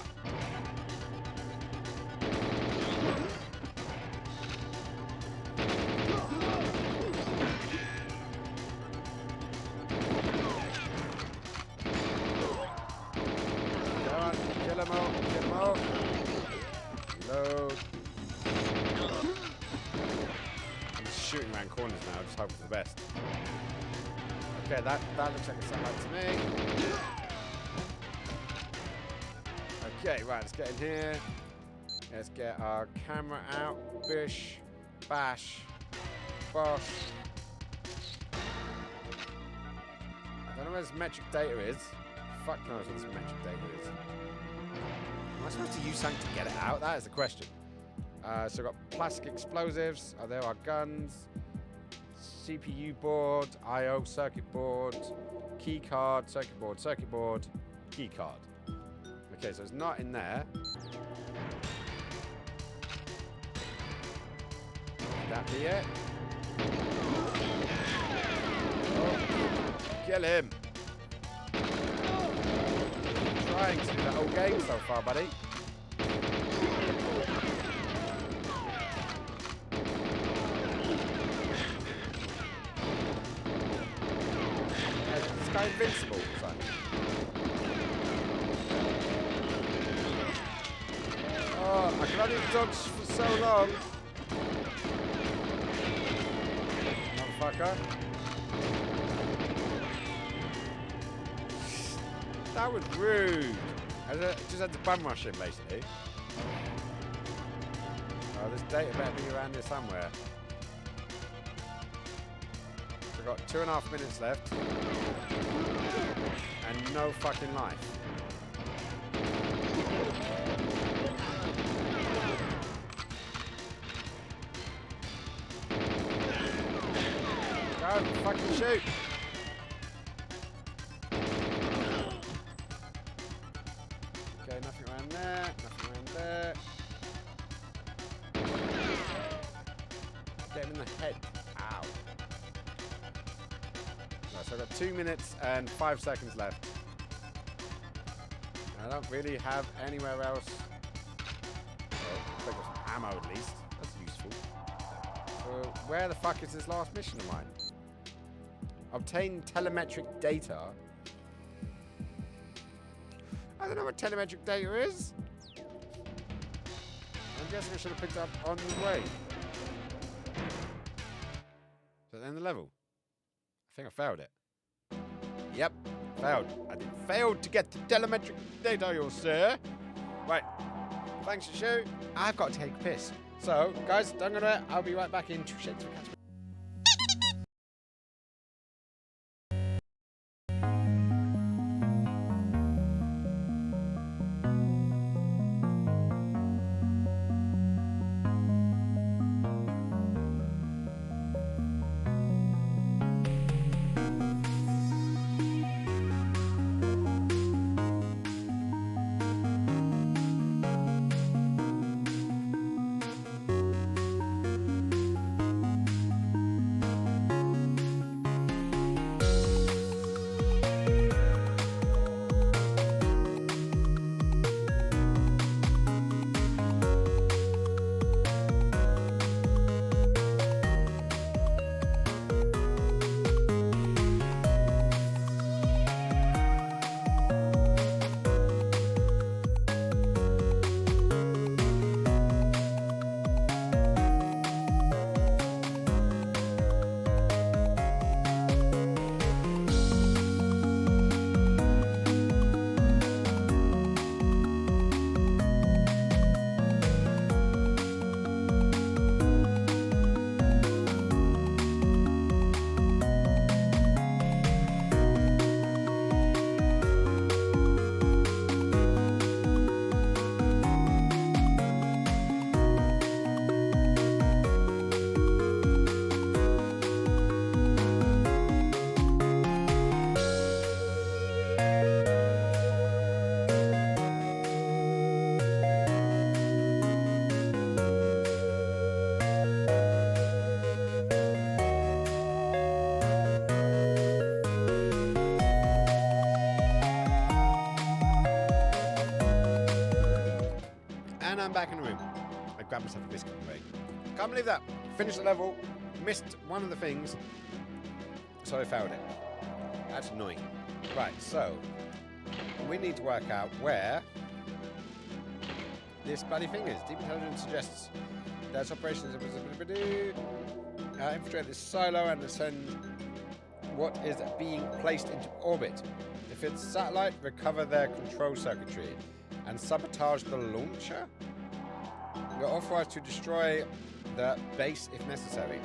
Explode. I'm just shooting around corners now, just hoping for the best. Okay, that looks like a sunlight to me. Okay, right, let's get in here. Let's get our camera out. Bish, bash, bosh. I don't know where this metric data is. Fuck knows what this metric data is. Am I supposed to use something to get it out? That is the question. So we've got plastic explosives. Oh, there are guns. CPU board, I/O circuit board, key card, circuit board, key card. Okay, so it's not in there. Could that be it? Oh, kill him! Trying to do the whole game so far, buddy. This guy invincible, so. Oh, I can only dodge for so long. Motherfucker. That was rude. I just had to bum rush him, basically. Oh, this data better be around here somewhere. So we've got 2.5 minutes left. And no fucking life. Go, fucking shoot! Okay, nothing around there, nothing around there. Get him in the head. Ow. Right, so I've got 2 minutes and 5 seconds left. I don't really have anywhere else. Well, I've got some ammo at least. That's useful. So, where the fuck is this last mission of mine? Obtain telemetric data. I don't know what telemetric data is. I'm guessing I should have picked it up on the way. Is that the end of the level? I think I failed it. Yep, failed. I failed to get the telemetric data, you'll say. Right. Thanks, Shu. I've got to take a piss. So, guys, don't go there. I'll be right back in 2 seconds. And I'm back in the room. I grabbed myself a biscuit and break. Can't believe that. Finished the level, missed one of the things, so I failed it. That's annoying. Right, so we need to work out where this bloody thing is. Deep intelligence suggests that operations infiltrate this silo and ascend what is being placed into orbit. If it's satellite, recover their control circuitry and sabotage the launcher. You're authorized to destroy the base if necessary.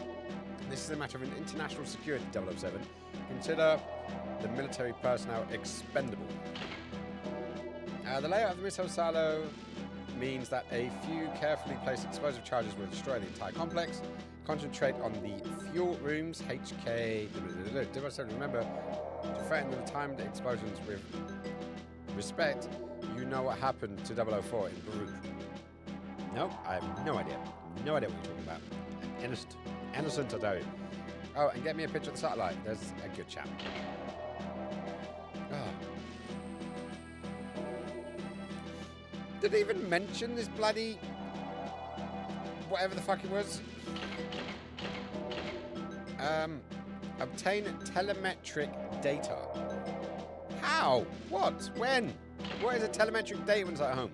This is a matter of an international security, 007. Consider the military personnel expendable. The layout of the missile silo means that a few carefully placed explosive charges will destroy the entire complex. Concentrate on the fuel rooms, HK... 007. Remember to threaten the timed explosions with respect. You know what happened to 004 in Baruch. No, I have no idea. No idea what you're talking about. Innocent. Innocent, I tell you. Oh, and get me a picture of the satellite. There's a good chap. Oh. Did they even mention this bloody... whatever the fuck it was? Obtain telemetric data. How? What? When? What is a telemetric data when it's at home?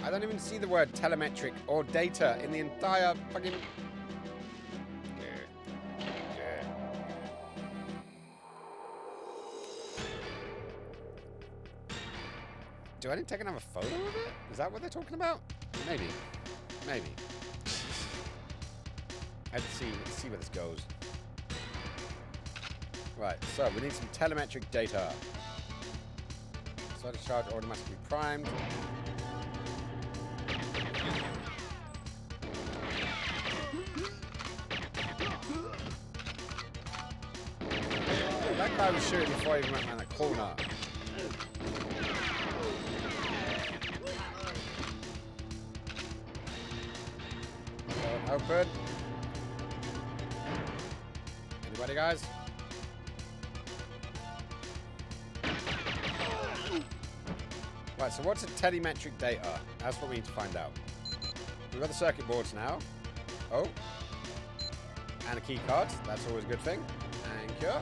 I don't even see the word telemetric or data in the entire fucking... Do I need to take another photo of it? Is that what they're talking about? Maybe. Maybe. Let's see where this goes. Right, so we need some telemetric data. Starter charge automatically primed. That guy was shooting before he even went around the corner. Open. Anybody, guys? Right, so what's a telemetric data? That's what we need to find out. We've got the circuit boards now. Oh. And a key card. That's always a good thing. Thank you.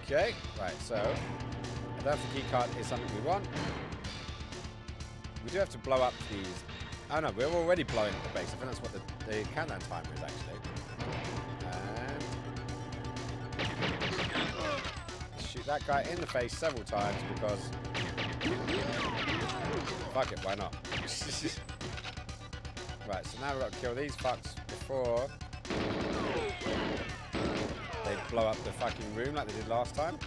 Okay, right, so that the key card is something we want. We do have to blow up these. Oh no, we're already blowing up the base. I think that's what the countdown timer is actually. And shoot that guy in the face several times because fuck it, why not? Right, so now we've got to kill these fucks before they blow up the fucking room like they did last time.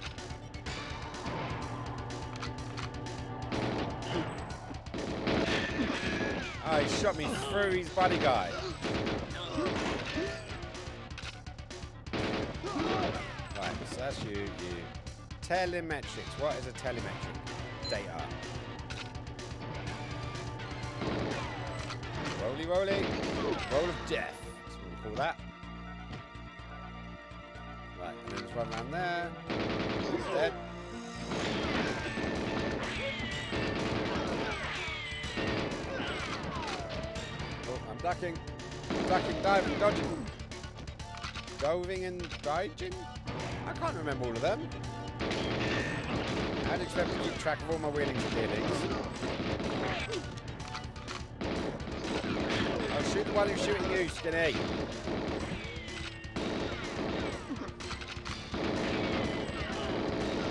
Oh, he shot me through his buddy guy. Right, so that's you. Telemetrics. What is a telemetric data? Roly, roly. Roll of death. That's what we call that. Right, and then just run around there. He's dead. Oh, I'm ducking. Ducking, diving, dodging. Doving and dodging? I can't remember all of them. I'd expect to keep track of all my wheelings and dealings. I'll shoot the one who's shooting you, skinny.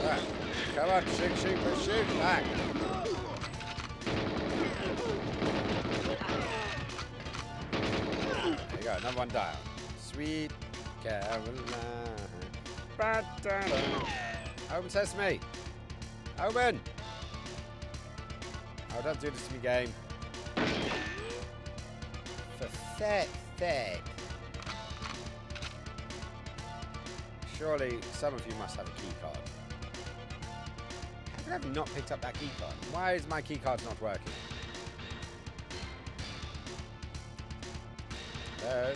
Right. Come on, shoot, let's shoot, back. There you go, another one down. Sweet Caroline. Open sesame. Open. Oh, don't do this to me, game. For fuck's sake. Surely some of you must have a key card. How could I have not picked up that key card? Why is my key card not working? Hello?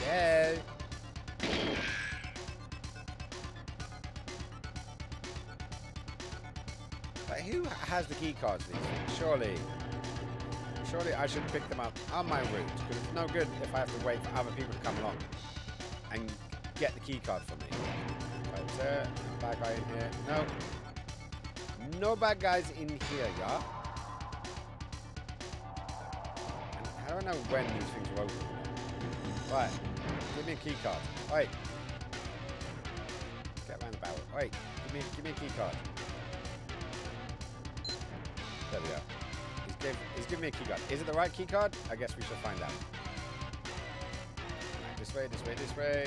Hello? But who has the key cards for these things? Surely surely I should pick them up on my route, because it's no good if I have to wait for other people to come along and get the key card from me. Right, sir. Bad guy in here. No. No bad guys in here, yeah? And I don't know when these things are open. Right. Give me a key card. Wait. Get around the barrel. Wait. Give me a key card. There we go. He's giving me a key card. Is it the right key card? I guess we shall find out. Right, this way, this way, this way.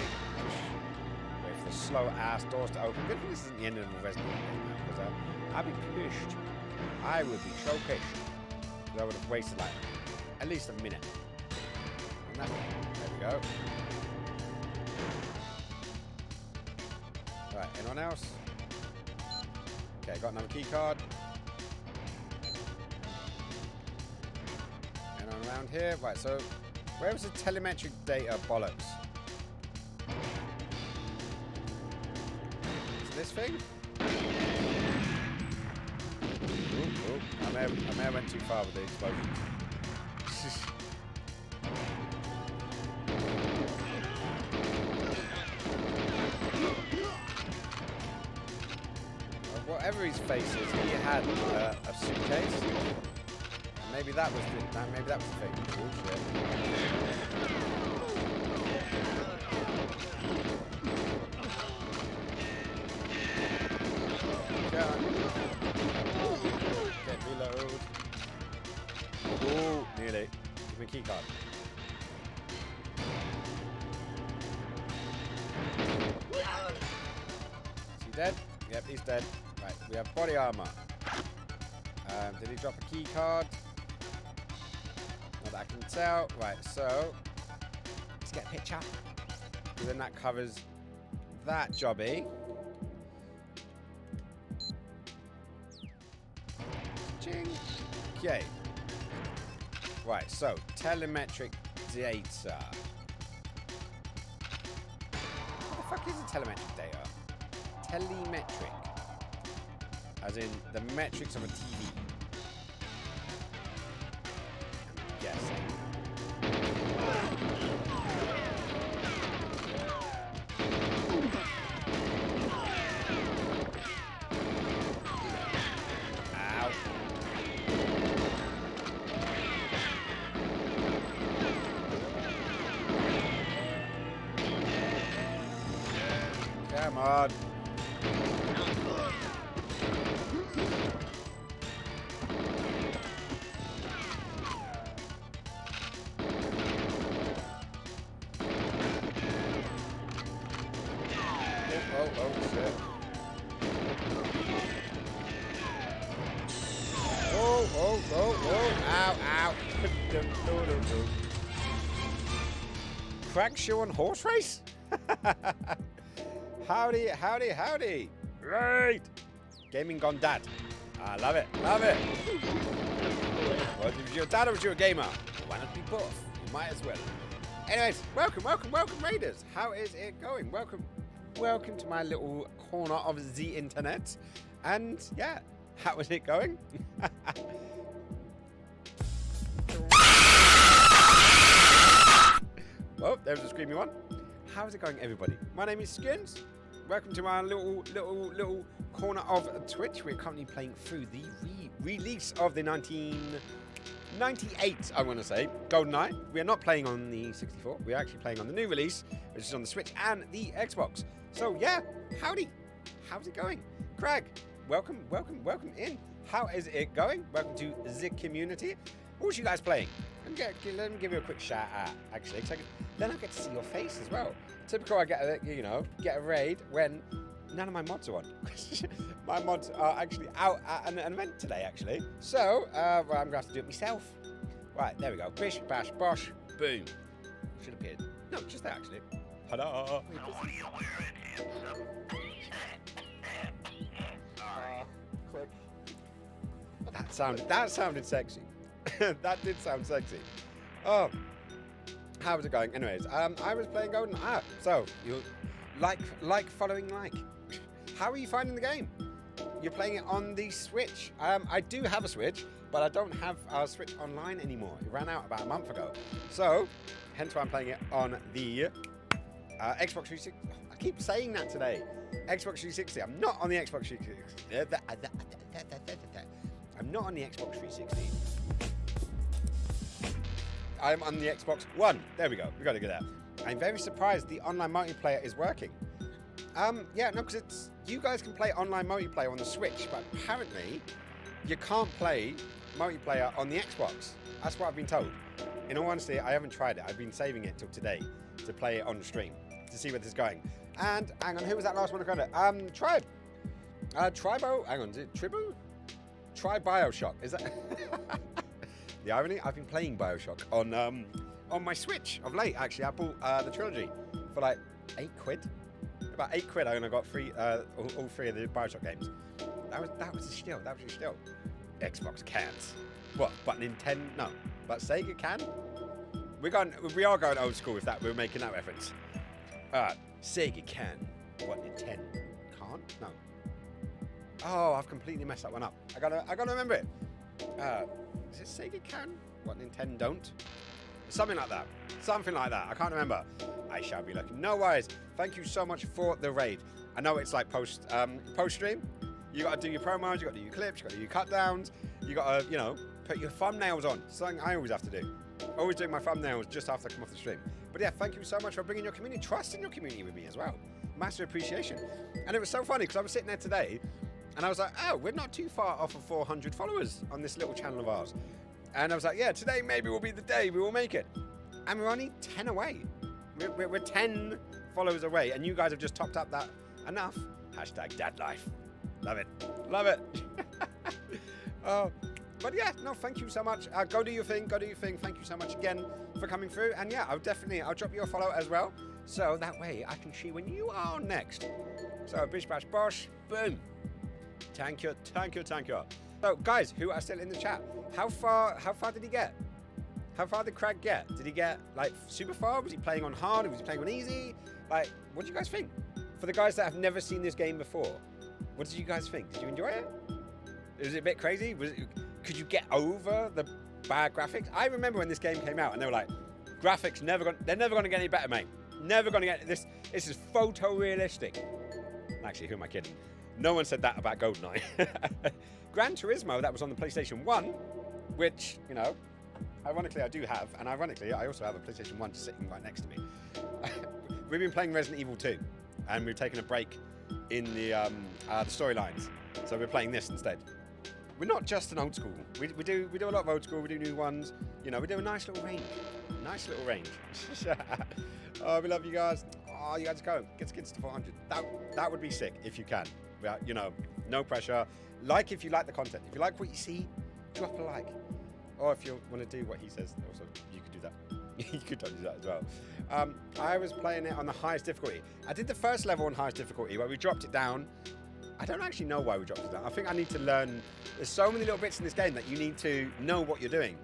Wait for the slow ass doors to open. Good thing this isn't the end of the Resident Evil game now, because I'd be pissed. I would be so pissed. Because I would have wasted like at least a minute. And that, there we go. Right, anyone else? Okay, got another key card. Anyone around here? Right, so where was the telemetric data bollocks? Is this thing? Ooh, I may have went too far with the explosions. Whatever his face is, he had a suitcase. Maybe that was the thing. Bullshit. Get reload. Ooh, nearly. Give me a key card. Is he dead? Yep, he's dead. Right, we have body armor. Did he drop a key card? Not that I can tell. Right, so let's get a picture. And then that covers that jobby. Ching. Okay. Right, so telemetric data. What the fuck is a telemetric data? Telemetric. As in the metrics of a TV. I'm guessing. Ow. Come on. Oh, shit. Oh. Ow. Crack shoe on horse race? Howdy. Right. Gaming gone dad. I love it. Well, if you're a dad or if you're a gamer, why not be both? You might as well. Anyways, welcome, Raiders. How is it going? Welcome to my little corner of the internet. And yeah, how is it going? Oh, there's a screamy one. How's it going, everybody? My name is Skins. Welcome to my little corner of Twitch. We're currently playing through the release of the 1998, I want to say, GoldenEye. We are not playing on the 64. We're actually playing on the new release, which is on the Switch and the Xbox. So yeah, howdy. How's it going? Craig, welcome in. How is it going? Welcome to the community. What are you guys playing? Let me give you a quick shout out, actually, because then I get to see your face as well. Typical, I get a raid when none of my mods are on. My mods are actually out at an event today, actually. So, I'm going to have to do it myself. Right, there we go. Bish, bash, bosh, boom. Should have appeared. No, just there, actually. Ta-da! Click. That sounded sexy. That did sound sexy. Oh, how was it going? Anyways, I was playing Golden. So you like following like. How are you finding the game? you're playing it on the Switch. I do have a Switch, but I don't have a Switch Online anymore. It ran out about a month ago. So, hence why I'm playing it on the Xbox 360. I keep saying that today. Xbox 360. I'm not on the Xbox 360. I'm not on the Xbox 360. I'm on the Xbox One. There we go. We got to get that. I'm very surprised the online multiplayer is working. Yeah, no, because it's you guys can play online multiplayer on the Switch, but apparently you can't play multiplayer on the Xbox. That's what I've been told. In all honesty, I haven't tried it. I've been saving it till today to play it on stream to see where this is going. And hang on, who was that last one I got it? Tribe. Tribo. Hang on, is it Tribu? Try Bioshock. Is that the irony? I've been playing Bioshock on my Switch of late. Actually, I bought the trilogy for like £8. About £8, I only got all three of the Bioshock games. That was a steal. That was a steal. Xbox can't. What? But Nintendo? No. But Sega can. We are going old school with that. We're making that reference. Sega can. What Nintendo can't? No. Oh, I've completely messed that one up. I gotta remember it. Is it Sega can? What Nintendo don't? Something like that. Something like that. I can't remember. I shall be looking. No worries. Thank you so much for the raid. I know it's like post stream. You got to do your promos. You got to do your clips. You got to do your cut downs. You got to put your thumbnails on. Something I always have to do. Always doing my thumbnails just after I come off the stream. But yeah, thank you so much for bringing your community, trusting your community with me as well. Massive appreciation. And it was so funny because I was sitting there today, and I was like, oh, we're not too far off of 400 followers on this little channel of ours. And I was like, yeah, today maybe will be the day we will make it. And we're only 10 away. We're 10 followers away, and you guys have just topped up that enough. Hashtag dad life. Love it. Love it. But yeah, no, thank you so much. Go do your thing. Go do your thing. Thank you so much again for coming through. And yeah, I'll drop you a follow as well. So that way I can see when you are next. So bish bash bosh. Boom. Thank you. Thank you. Thank you. So guys who are still in the chat, how far did he get? How far did Craig get? Did he get like super far? Was he playing on hard? Was he playing on easy? Like, what do you guys think? For the guys that have never seen this game before, what did you guys think? Did you enjoy it? Was it a bit crazy? Could you get over the bad graphics? I remember when this game came out and they were like, graphics they're never gonna get any better, mate. Never gonna get this. This is photorealistic. Actually, who am I kidding? No one said that about GoldenEye. Gran Turismo, that was on the PlayStation 1, which, ironically I do have, and ironically I also have a PlayStation 1 sitting right next to me. We've been playing Resident Evil 2, and we've taken a break in the storylines, so we're playing this instead. We're not just an old school. We do a lot of old school. We do new ones. We do a nice little range. Nice little range. Oh, we love you guys. Oh, you guys go. Get Skids to 400. That would be sick if you can. No pressure. Like if you like the content. If you like what you see, drop a like. Or if you want to do what he says, also you could do that. You could do that as well. I was playing it on the highest difficulty. I did the first level on highest difficulty where we dropped it down. I don't actually know why we dropped it down. I think I need to learn. There's so many little bits in this game that you need to know what you're doing.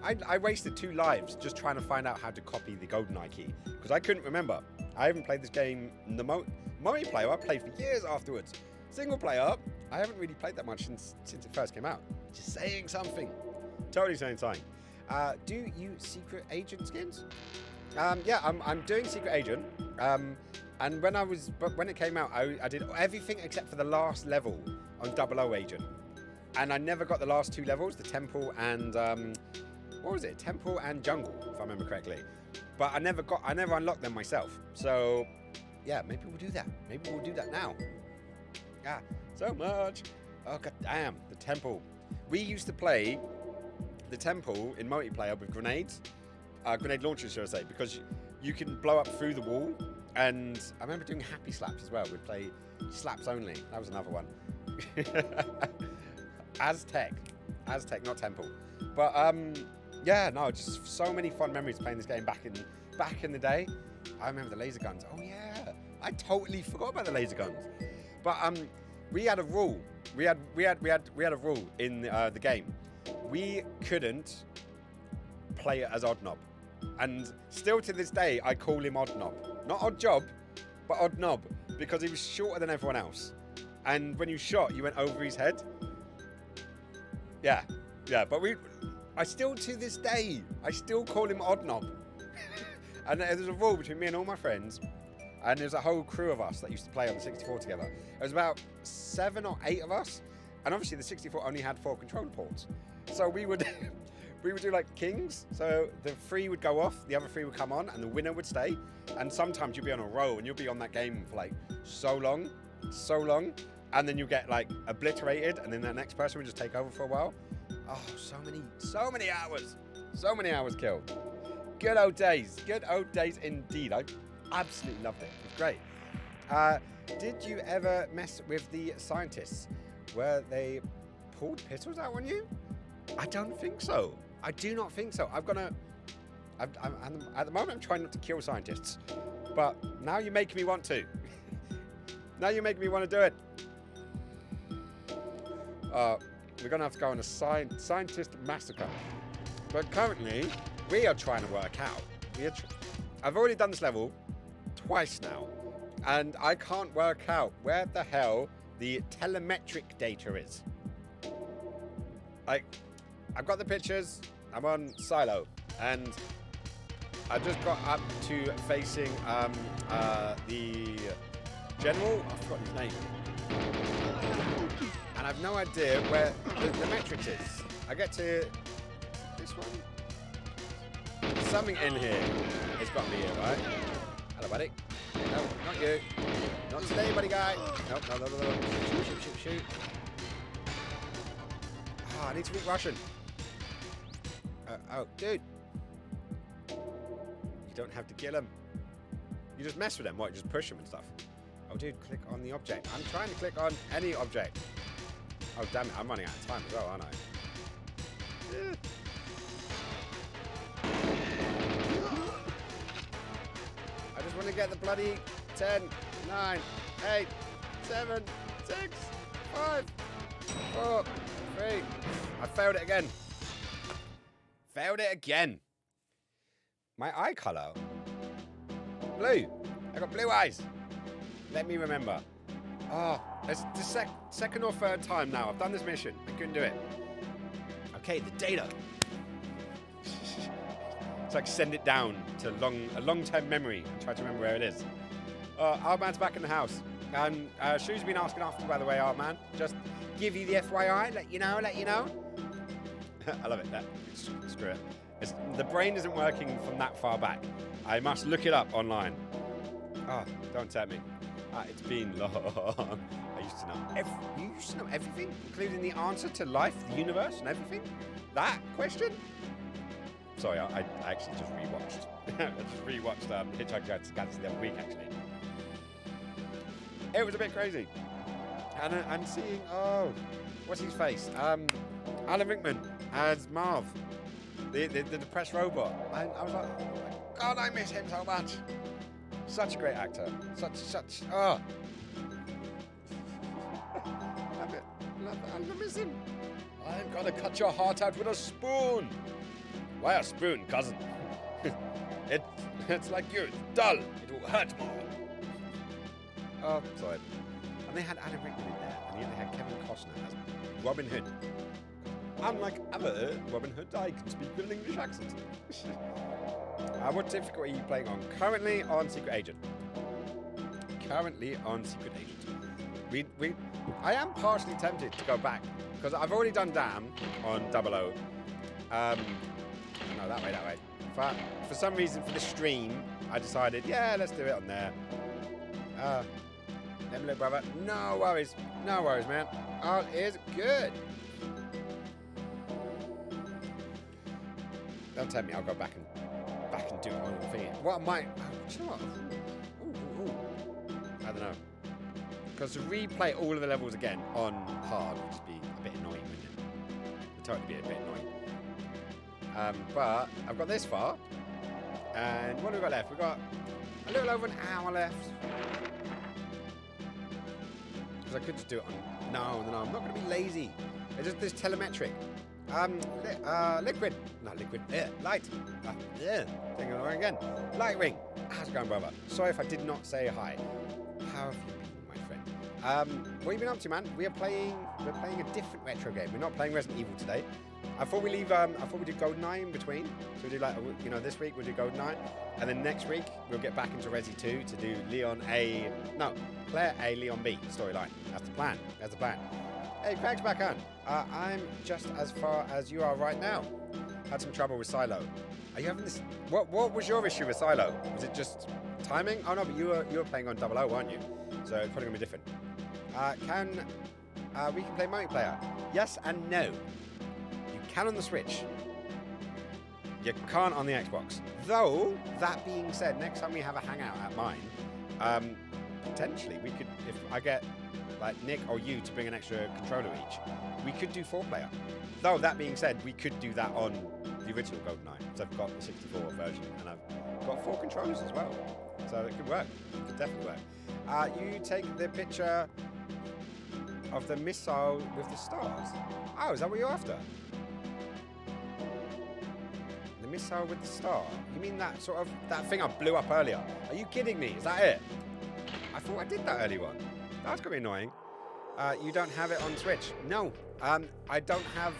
I wasted 2 lives just trying to find out how to copy the GoldenEye key because I couldn't remember. I haven't played this game. The multiplayer I played for years afterwards. Single player, I haven't really played that much since it first came out. Just saying something. Totally saying something. Do you secret agent skins? Yeah, I'm doing secret agent. And when it came out, I did everything except for the last level on 00 agent. And I never got the last 2 levels, the temple and what was it? Temple and jungle, if I remember correctly. But I never unlocked them myself. So yeah, maybe we'll do that. Maybe we'll do that now. Yeah, so much. Oh god damn, the temple. We used to play the temple in multiplayer with grenades, grenade launchers, should I say, because you can blow up through the wall. And I remember doing happy slaps as well. We'd play slaps only. That was another one. Aztec, not temple. But yeah, no, just so many fun memories playing this game back in the day. I remember the laser guns. Oh yeah, I totally forgot about the laser guns. But we had a rule. We had a rule in the game. We couldn't play it as Odd Knob, and still to this day I call him Odd Knob. Not Odd Job, but Odd Knob, because he was shorter than everyone else. and when you shot, you went over his head. Yeah, but I still, to this day, I still call him Odd Knob. And there's a rule between me and all my friends, and there's a whole crew of us that used to play on the 64 together. There was about 7 or 8 of us, and obviously the 64 only had 4 controller ports. So we would do like kings. So the 3 would go off, the other 3 would come on, and the winner would stay. And sometimes you'd be on a roll, and you'll be on that game for like so long, and then you get like obliterated, and then that next person would just take over for a while. Oh, so many hours killed. Good old days indeed. I absolutely loved it. It was great. Did you ever mess with the scientists where they pulled pistols out on you? I don't think so. I do not think so. At the moment, I'm trying not to kill scientists, but now you're making me want to. Now you're making me want to do it. We're going to have to go on a scientist massacre. But currently, we are trying to work out. I've already done this level twice now, and I can't work out where the hell the telemetric data is. I've got the pictures. I'm on Silo, and I just got up to facing the general. I forgot his name. And I've no idea where the metrics is. I get to this one. Something in here. It's got to be here, right? Hello, buddy. No, not you. Not today, buddy guy. No. Shoot. Oh, I need to speak Russian. Oh, dude. You don't have to kill him. You just mess with them. What? You just push them and stuff. Oh, dude, click on the object. I'm trying to click on any object. Oh, damn it. I'm running out of time as well, aren't I? I just want to get the bloody 10, 9, 8, 7, 6, 5, 4, 3. I failed it again. My eye colour? Blue. I got blue eyes. Let me remember. Oh, it's the second or third time now. I've done this mission. I couldn't do it. Okay, the data. It's like send it down to a long-term memory and try to remember where it is. Our man's back in the house. And Shu's been asking after, by the way, our man. Just give you the FYI, let you know. I love it, that. Screw it. The brain isn't working from that far back. I must look it up online. Oh, don't tell me. It's been long. I used to know. You used to know everything, including the answer to life, the universe, and everything? That question? Sorry, I actually just rewatched. Hitchhiker's Guide to the Galaxy the other week, actually. It was a bit crazy. And seeing, what's his face? Alan Rickman as Marv, the depressed robot. I was like, oh my God, I miss him so much. Such a great actor. I miss him. I'm gonna cut your heart out with a spoon. Why a spoon, cousin? It's like you. It's dull. It will hurt more. Oh, sorry. And they had Alan Rickman in there, and they had Kevin Costner as Robin Hood. Unlike other Robin Hood, I can speak with an English accent. What difficulty are you playing on? Currently on Secret Agent. I am partially tempted to go back, because I've already done Damn on 00. No, that way. But for some reason, for the stream, I decided, yeah, let's do it on there. Let me look, brother. No worries, man. All is good. Don't tell me I'll go back and do it on the thing. What am I? Do you know what? Ooh. I don't know. Because to replay all of the levels again on hard would just be a bit annoying, wouldn't it? It would totally be a bit annoying. But I've got this far. And what have we got left? We've got a little over an hour left. Because I could just do it on... No, I'm not going to be lazy. It's just this telemetric. Liquid. Not liquid. Light. Thing on again. Light ring. How's it going, brother? Sorry if I did not say hi. How have you been, my friend? What have you been up to, man? We're playing a different retro game. We're not playing Resident Evil today. I thought we leave. I thought we do GoldenEye in between. So we do like, you know, this week we'll do GoldenEye, and then next week we'll get back into Resi 2 to do Claire A, Leon B storyline. That's the plan. That's the plan. Hey, Craig's back on. I'm just as far as you are right now. Had some trouble with Silo. Are you having this? What was your issue with Silo? Was it just timing? Oh no, but you were playing on 00, weren't you? So it's probably gonna be different. We can play multiplayer? Yes and no. You can on the Switch. You can't on the Xbox. Though, that being said, next time we have a hangout at mine, potentially we could, if I get like Nick or you to bring an extra controller each, we could do 4-player. Though, that being said, we could do that on the original GoldenEye. So I've got the 64 version and I've got 4 controllers as well. So it could work. It could definitely work. You take the picture of the missile with the stars. Oh, is that what you're after? The missile with the star? You mean that sort of, that thing I blew up earlier? Are you kidding me? Is that it? I thought I did that earlier on. That's gonna be annoying. You don't have it on Switch? No. I don't have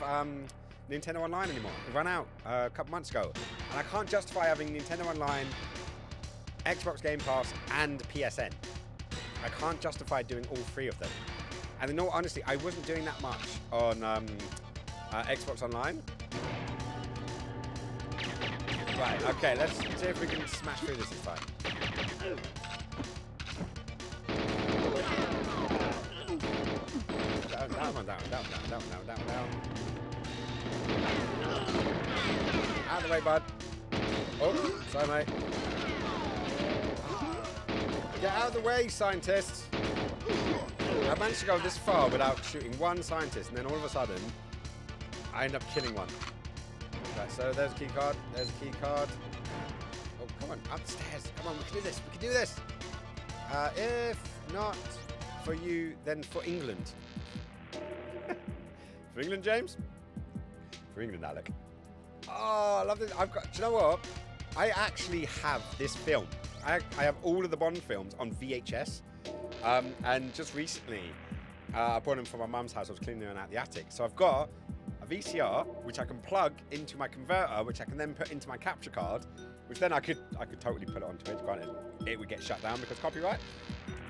Nintendo Online anymore. It ran out a couple months ago. And I can't justify having Nintendo Online, Xbox Game Pass, and PSN. I can't justify doing all 3 of them. And in all honesty, I wasn't doing that much on Xbox Online. Right, okay, let's see if we can smash through this time. Down. Out of the way, bud. Oh, sorry, mate. Get out of the way, scientists. I managed to go this far without shooting one scientist, and then all of a sudden, I end up killing one. Right, so there's a key card. There's a key card. Oh, come on, up the stairs. Come on, we can do this. We can do this. If not for you, then for England. For England, James? For England, Alec. Oh, I love this. I've got. Do you know what? I actually have this film. I have all of the Bond films on VHS. And just recently, I brought them from my mum's house. I was cleaning them out the attic. So I've got a VCR, which I can plug into my converter, which I can then put into my capture card, which then I could totally put it on Twitch. Granted, it would get shut down because copyright.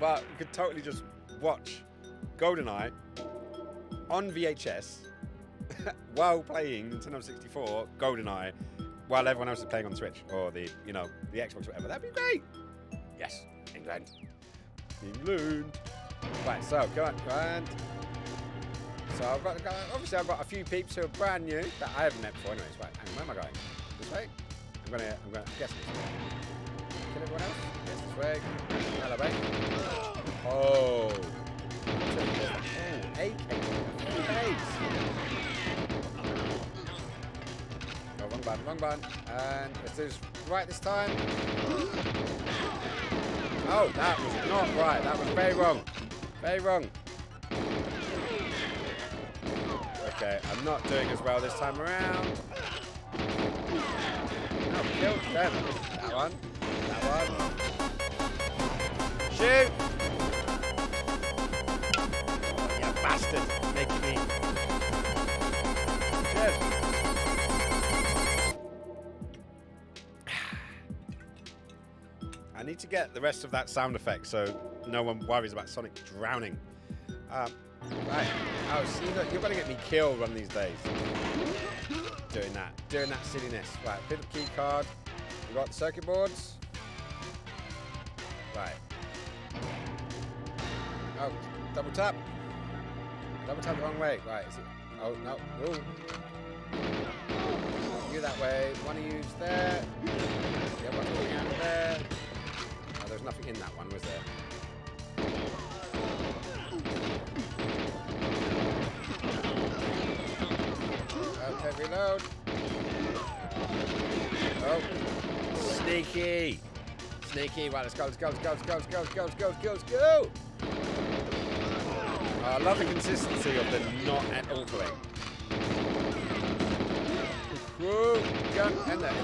But you could totally just watch GoldenEye on VHS while playing Nintendo 64 GoldenEye while everyone else is playing on Switch or the Xbox or whatever. That'd be great. Yes, England. Right, so go on. So I've got a few peeps who are brand new that I haven't met before. Anyways, right, hang on, where am I going? This way? I'm gonna guess this way. Kill everyone else? Guess this way. Hello, mate. Oh, AK. Oh, wrong button. And let's do this right this time. Oh, that was not right. That was very wrong. Very wrong. Okay, I'm not doing as well this time around. Oh, killed them. That one. Shoot! You bastard. Making me. Cheers. I need to get the rest of that sound effect so no one worries about Sonic drowning. Right. Oh, see, look, you're going to get me killed one of these days. Doing that silliness. Right, pick up key card. We got the circuit boards. Right. Oh, double tap. Double tap the wrong way. Right, is it? Oh, no. Ooh. You that way. One of you's there. The other one's coming out of there. Oh, there's nothing in that one, was there? Okay, reload. Oh, sneaky. Right, let's go. I love the consistency of the not at all going. Whoa, gun, in there.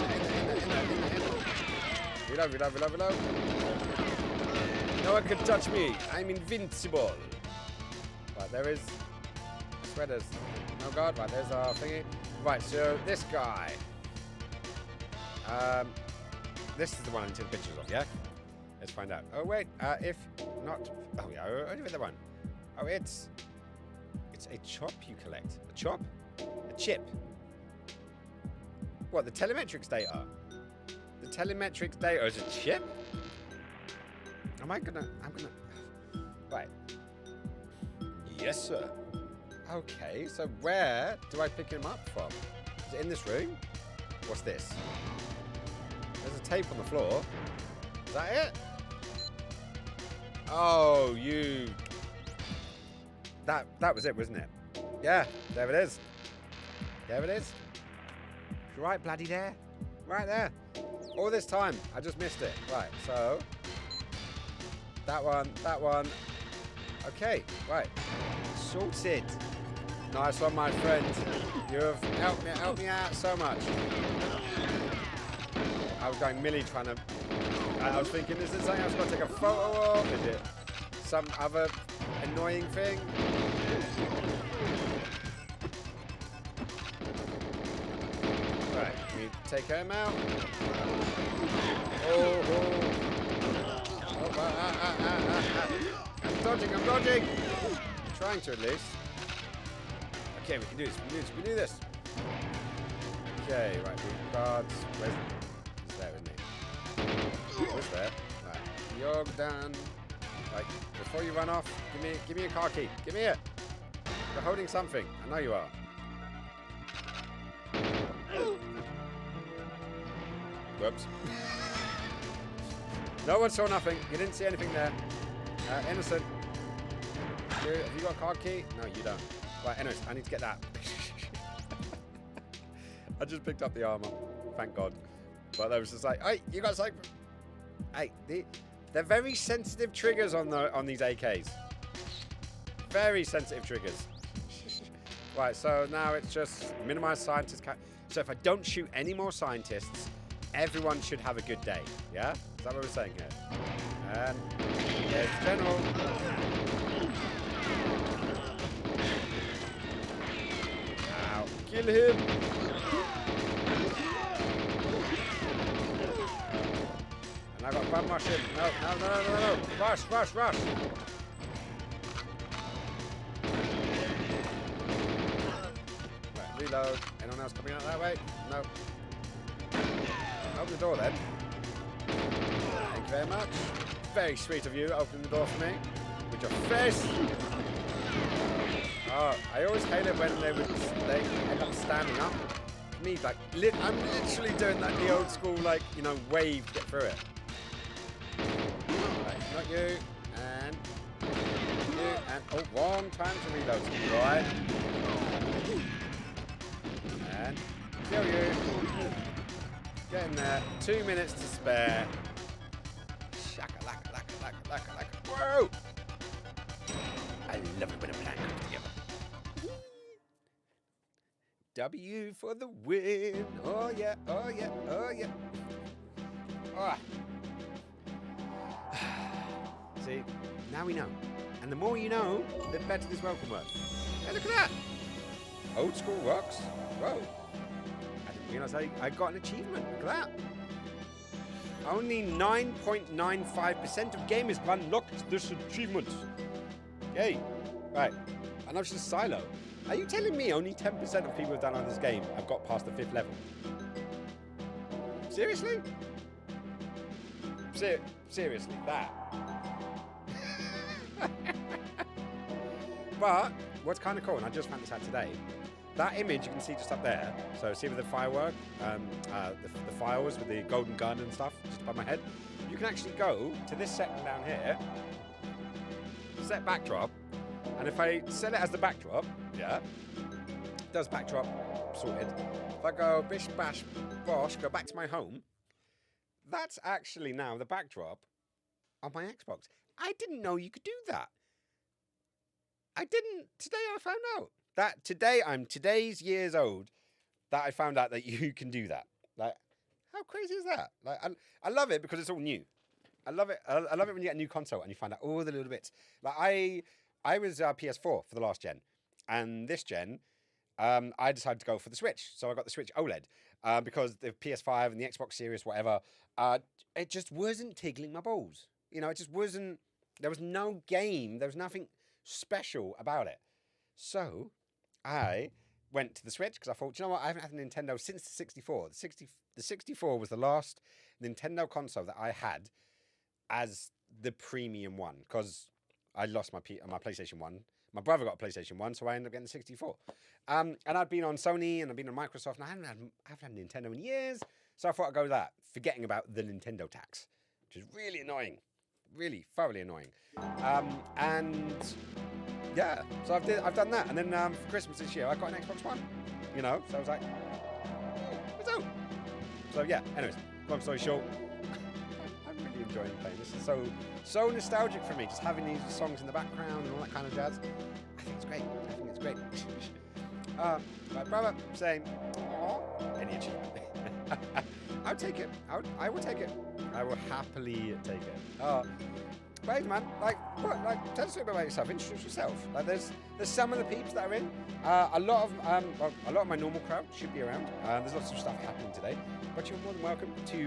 Reload. No one can touch me. I'm invincible. Right, there is... I swear there's... Oh god, right, there's our thingy. Right, so this guy. This is the one I need to take pictures of, yeah? Let's find out. Oh, wait, if not... Oh, yeah, only with the one. Oh, it's a chop you collect. A chop? A chip. What, the telemetrics data? The telemetrics data is a chip? I'm gonna... Right. Yes, sir. Okay, so where do I pick him up from? Is it in this room? What's this? There's a tape on the floor. Is that it? Oh, you... That was it, wasn't it? Yeah, there it is. There it is. Right bloody there. Right there. All this time, I just missed it. Right, so... That one. Okay, right. Sorted. Nice one, my friend. You have helped me out so much. I was going Millie trying to... I was thinking, is it something I was going to take a photo of? Is it some other annoying thing? Right, we take him out. I'm dodging. I'm trying to at least. Okay, we can do this. We can do this. Okay, right, we guards. He's there, isn't he? Who's there? Right, you're done. Right, before you run off, give me a car key. Give me it. You're holding something. I know you are. Whoops. No one saw nothing. You didn't see anything there. Innocent. Have you got a car key? No, you don't. Right, anyways, I need to get that. I just picked up the armor. Thank God. But I was just like, hey, you got something? Hey, they're very sensitive triggers on these AKs. Very sensitive triggers. Right, so now it's just minimize scientists. So if I don't shoot any more scientists, everyone should have a good day. Yeah? Is that what we're saying here? And there's the general. Ow. Kill him. And I got bum rush him. No. Rush. Right, reload. Anyone else coming out that way? No. Open the door then. Thank you very much. Very sweet of you opening the door for me. With your face. Oh, I always hate it when they end up standing up. Me, like, I'm literally doing that the old school, like, you know, wave to get through it. Right, not you. And you. And oh, wrong time to reload. Right. And kill you. Get in there. 2 minutes to spare. Shaka-laka. Whoa! I love it when a plan comes together. W for the win. Oh yeah. Ah. See, now we know. And the more you know, the better this world can work. Hey, look at that. Old school rocks. Whoa. I didn't realise I got an achievement. Look at that. Only 9.95% of gamers have unlocked this achievement. Yay. Right. And that's just Silo. Are you telling me only 10% of people who've done on this game have got past the 5th level? Seriously? Seriously, that. But what's kind of cool, and I just found this out today, that image you can see just up there, so see with the firework, the files with the golden gun and stuff just above my head, you can actually go to this section down here, set backdrop, and if I set it as the backdrop, yeah, it does backdrop sorted. If I go bish bash bosh, go back to my home, that's actually now the backdrop on my Xbox. I didn't know you could do that. I didn't. Today I found out. That today, I'm today's years old, that I found out that you can do that. Like, how crazy is that? Like, I love it because it's all new. I love it. I love it when you get a new console and you find out all the little bits. Like, I was PS4 for the last gen, and this gen, I decided to go for the Switch. So I got the Switch OLED because the PS5 and the Xbox Series, whatever, it just wasn't tickling my balls. You know, it just wasn't. There was no game. There was nothing special about it. So I went to the Switch because I thought, you know what? I haven't had a Nintendo since the 64. The 64 was the last Nintendo console that I had as the premium one because I lost my PlayStation 1. My brother got a PlayStation 1, so I ended up getting the 64. And I'd been on Sony and I'd been on Microsoft, and I haven't had Nintendo in years. So I thought I'd go with that, forgetting about the Nintendo tax, which is really annoying. Really thoroughly annoying. And yeah, so I've done that. And then for Christmas this year, I got an Xbox One. You know, so I was like, what's up? So yeah, anyways, long story short, I'm really enjoying playing. This is so nostalgic for me, just having these songs in the background and all that kind of jazz. I think it's great. My brother saying, "Aw, any achievement." I'll take it. I will take it. I will happily take it. But man, tell us a bit about yourself. Introduce yourself. Like, there's some of the peeps that are in. A lot of my normal crowd should be around. There's lots of stuff happening today. But you're more than welcome to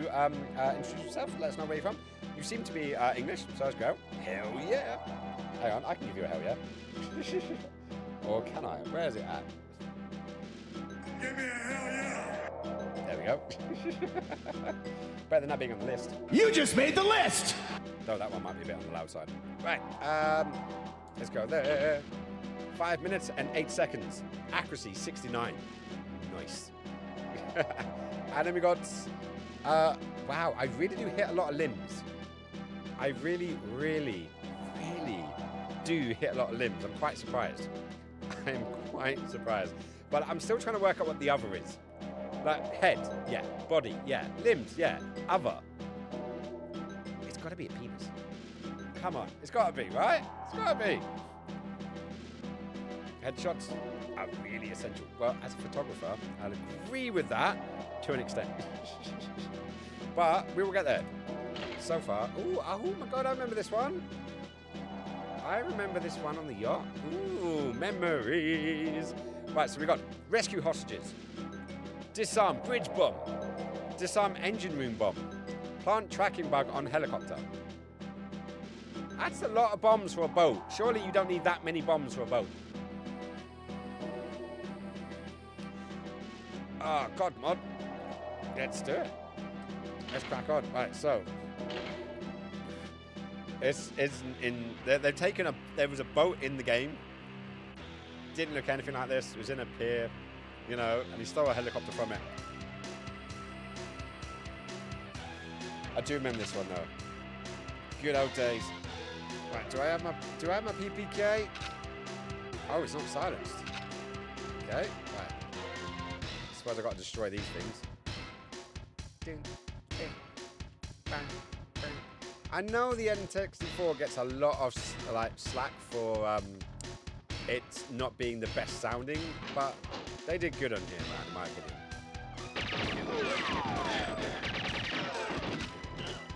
introduce yourself. Let us know where you're from. You seem to be English, so let's go. Hell yeah! Hang on, I can give you a hell yeah. Or can I? Where is it at? Give me a hell yeah! There we go. Better than that being on the list. You just made the list! Though that one might be a bit on the loud side. Right, let's go there. 5 minutes and 8 seconds. Accuracy, 69. Nice. And then we got, wow, I really do hit a lot of limbs. I really do hit a lot of limbs. I'm quite surprised. I'm quite surprised. But I'm still trying to work out what the other is. Like, head, yeah. Body, yeah. Limbs, yeah. Other. It's got to be a penis. Come on. It's got to be, right? It's got to be. Headshots are really essential. Well, as a photographer, I'll agree with that to an extent. But we will get there. So far. Oh my God, I remember this one. I remember this one on the yacht. Ooh, memories. Right, so we got rescue hostages. Disarm bridge bomb. Disarm engine room bomb. Plant tracking bug on helicopter. That's a lot of bombs for a boat. Surely you don't need that many bombs for a boat. Oh, God, mod. Let's do it. Let's crack on. Right, so. They've taken there was a boat in the game. Didn't look anything like this. It was in a pier, you know, and he stole a helicopter from it. I do remember this one though. Good old days. Right, do I have my PPK? Oh, it's not silenced. Okay, right. I suppose I've got to destroy these things. Ding, ding, bang, bang. I know the N64 gets a lot of slack for it not being the best sounding, but they did good on here, man, in my opinion.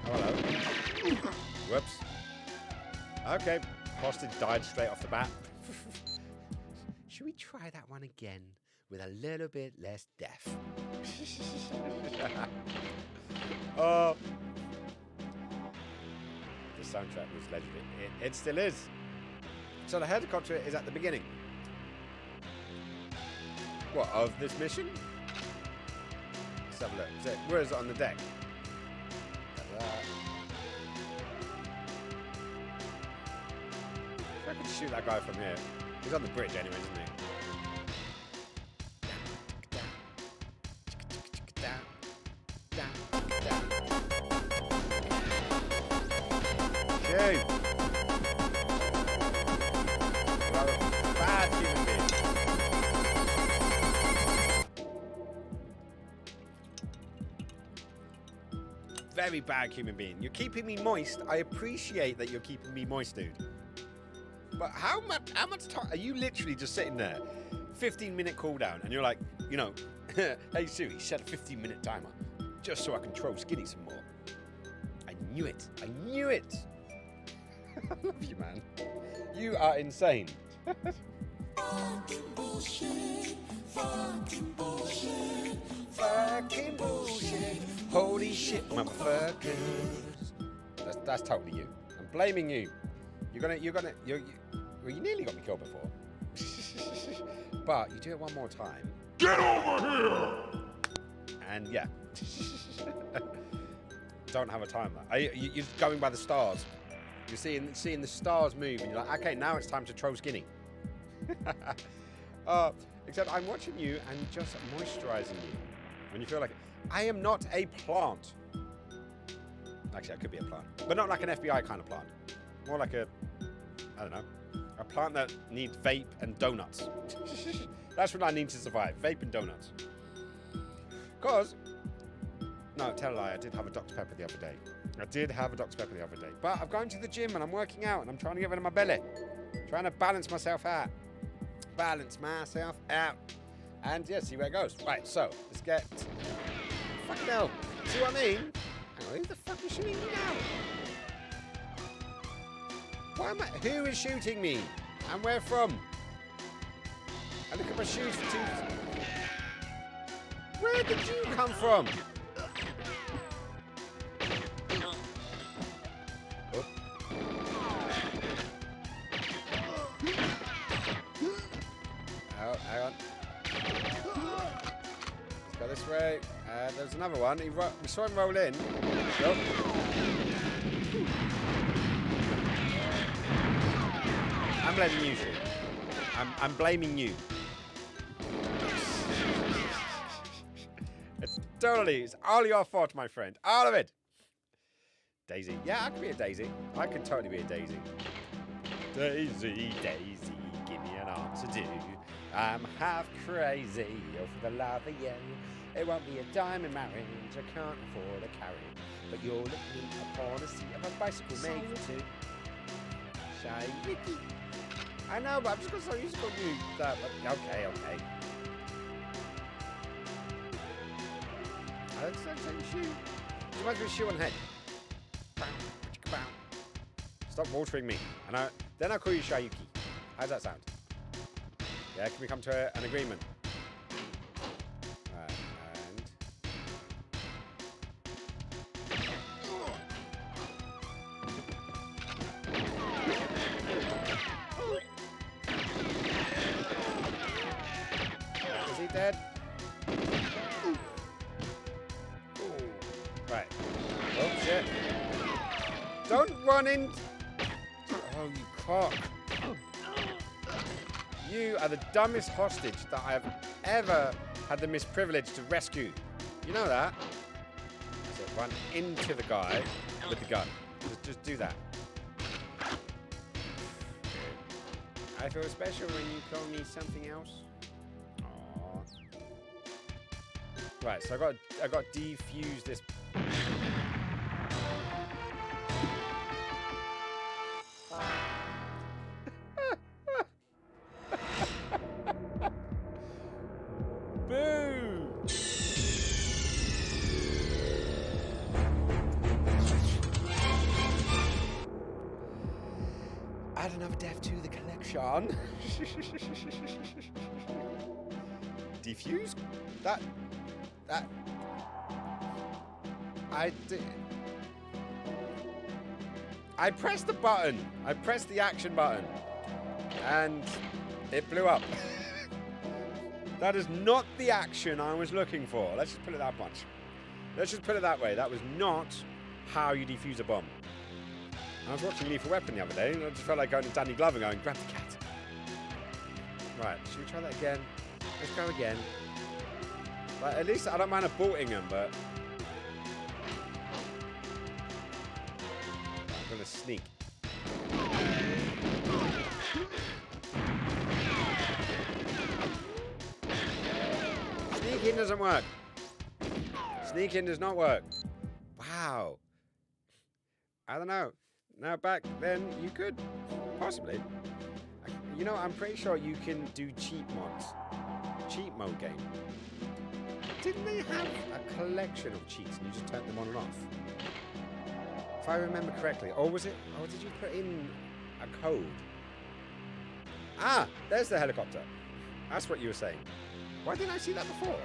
Oh, hello. Whoops. Okay, hostage died straight off the bat. Should we try that one again with a little bit less death? Oh. The soundtrack was legendary. It still is. So the helicopter is at the beginning. What, of this mission? Let's have a look. Where is it on the deck? I could shoot that guy from here. He's on the bridge anyway, isn't he? Okay. Bad human being. Very bad human being. You're keeping me moist. I appreciate that you're keeping me moist, dude. But how much time are you literally just sitting there? 15-minute cooldown, and you're like, you know, hey Siri, set a 15-minute timer just so I can troll Skinny some more. I knew it. I love you, man. You are insane. Fucking bullshit. Holy shit, motherfuckers. That's totally you. I'm blaming you. Well, you nearly got me killed before. But you do it one more time. Get over here! And yeah. Don't have a timer. You're going by the stars. You're seeing the stars move, and you're like, okay, now it's time to troll skinny. Except I'm watching you and just moisturizing you. When you feel like, I am not a plant. Actually, I could be a plant. But not like an FBI kind of plant. More like a plant that needs vape and donuts. That's what I need to survive. Vape and donuts. No, tell a lie, I did have a Dr. Pepper the other day. But I've gone to the gym and I'm working out and I'm trying to get rid of my belly. Trying to balance myself out. And yeah, see where it goes. Right, so, let's get... Fucking hell. See what I mean? Hang on, who the fuck is shooting me now? Who is shooting me? And where from? And look at my shoes for 2... Where did you come from? Oh. Oh, hang on. Let's go this way. There's another one. We saw him roll in. Nope. I'm blaming you, Shu. I'm blaming you. It's all your fault, my friend. All of it. Daisy. Yeah, I could be a Daisy. I could totally be a Daisy. Daisy, give me an arm to do. I'm half crazy over the love of you. It won't be a diamond marriage, I can't afford a carriage. But you'll look me upon a seat of a bicycle made for two. Shy Ricky. I know, but I'm just going to start using you that. Okay. Let's take a shoe. Reminds me of a shoe on head. Stop watering me. And then I'll call you Shayuki. How's that sound? Yeah, can we come to an agreement? Right, and... Is he dead? Right. Oh, shit. Don't run in. Oh, you cock. You are the dumbest hostage that I have ever had the misprivilege to rescue. You know that? So run into the guy with the gun. Just do that. I feel special when you call me something else. Aww. Right, so I got to defuse this. Boo! Add another death to the collection. Defuse? That I did. I pressed the button. I pressed the action button. And it blew up. That is not the action I was looking for. Let's just put it that much. Let's just put it that way. That was not how you defuse a bomb. I was watching Lethal Weapon the other day, and I just felt like going to Danny Glover going, grab the cat. Right, should we try that again? Let's go again. Like, at least I don't mind aborting them, but... I'm going to sneak. Sneaking doesn't work. Sneaking does not work. Wow. I don't know. Now back then you could. Possibly. You know, I'm pretty sure you can do cheat mods. Cheat mode game. Didn't they have a collection of cheats and you just turned them on and off? If I remember correctly. Or was it? Or did you put in a code? Ah, there's the helicopter. That's what you were saying. Why didn't I see that before?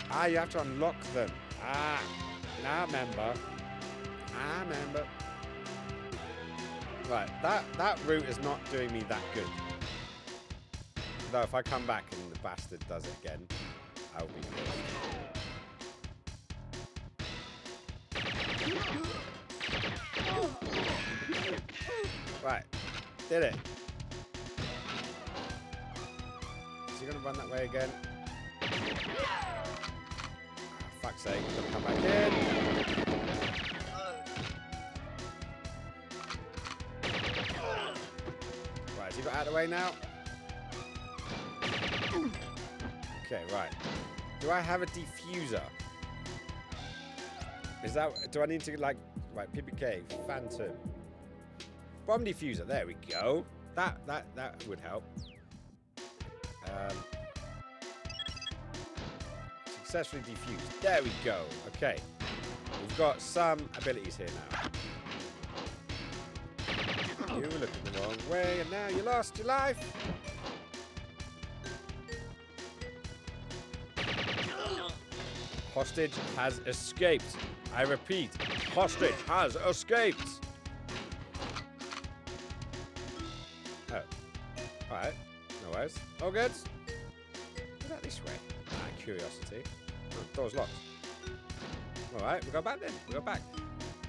Ah, you have to unlock them. Ah, now I remember. I remember. Right, that route is not doing me that good. Though if I come back and the bastard does it again, I'll be pissed. Right, did it. Is he gonna run that way again? Fuck's sake, I'm gonna come back in. Right, has he got out of the way now? Okay, right. Do I have a diffuser? Is that, do I need to like, right, PPK, Phantom. Bomb diffuser, there we go. That would help. Successfully defused. There we go. Okay. We've got some abilities here now. You were looking the wrong way, and now you lost your life. Hostage has escaped. I repeat, hostage has escaped. Oh. Alright. No worries. All good. Is that this way? Ah, curiosity. Oh, door's locked. Alright, we go back then. We go back.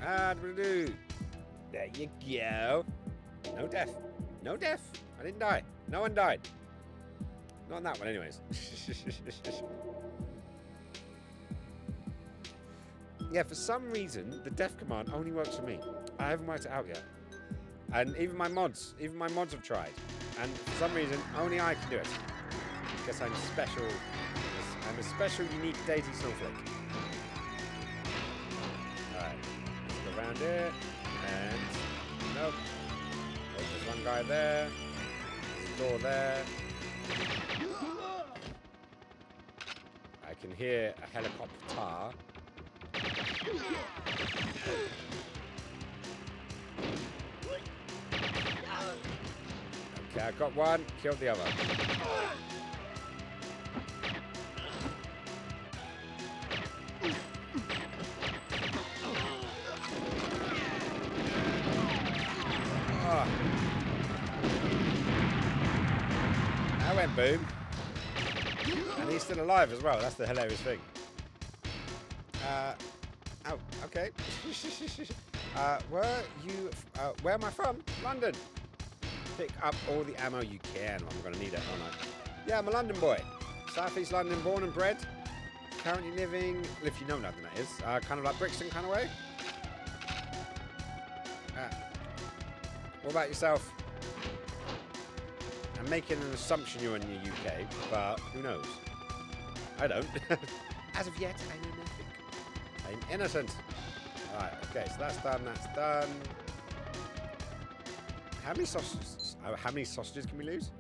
And we'll do. There you go. No death. No death. I didn't die. No one died. Not on that one, anyways. Yeah, for some reason, the death command only works for me. I haven't worked it out yet. And even my mods have tried. And for some reason, only I can do it. Guess I'm special. I'm a special, unique Daisy snowflake. Alright, let's go around here. And, nope. Oh, there's one guy there. There's a door there. I can hear a helicopter. Okay, I got one, killed the other. Oh. That went boom. And he's still alive as well, that's the hilarious thing. Oh, okay. Where am I from? London. Pick up all the ammo you can. I'm going to need it, aren't I? Yeah, I'm a London boy. Southeast London, born and bred. Currently living, if you know London that is, kind of like Brixton kind of way. What about yourself? I'm making an assumption you're in the UK, but who knows? I don't. As of yet, I know nothing. I'm innocent. Right, okay, so that's done, that's done. How many sausages can we lose?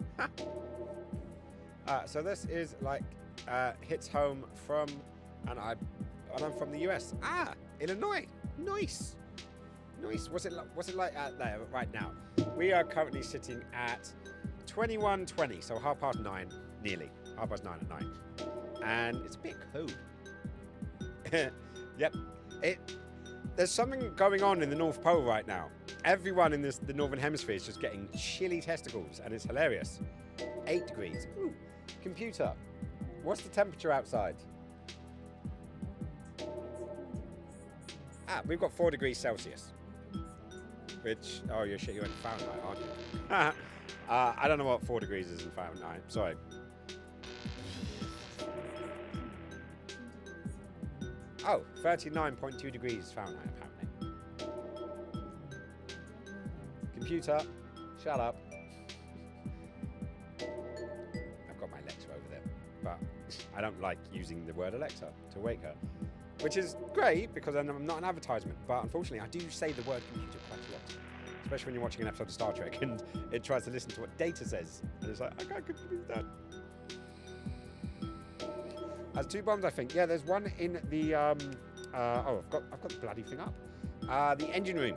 So this is like hits home from, and I'm from the US. Ah, Illinois. Nice. Nice. What's it like out there right now? We are currently sitting at 21:20, so 9:30, nearly 9:30 at night, and it's a bit cold. Yep. There's something going on in the North Pole right now. Everyone in the Northern Hemisphere is just getting chilly testicles, and it's hilarious. 8 degrees. Ooh. Computer, what's the temperature outside? Ah, we've got 4 degrees Celsius. Which, oh, you're shit, you're in Fahrenheit, aren't you? I don't know what 4 degrees is in Fahrenheit. Sorry. Oh, 39.2 degrees Fahrenheit, apparently. Computer, shut up. I've got my Alexa over there, but I don't like using the word Alexa to wake her. Which is great, because I'm not an advertisement, but unfortunately I do say the word computer quite a lot. Especially when you're watching an episode of Star Trek and it tries to listen to what Data says. And it's like, I can't compute that. Has 2 bombs, I think. Yeah, there's one in the oh, I've got the bloody thing up. The engine room.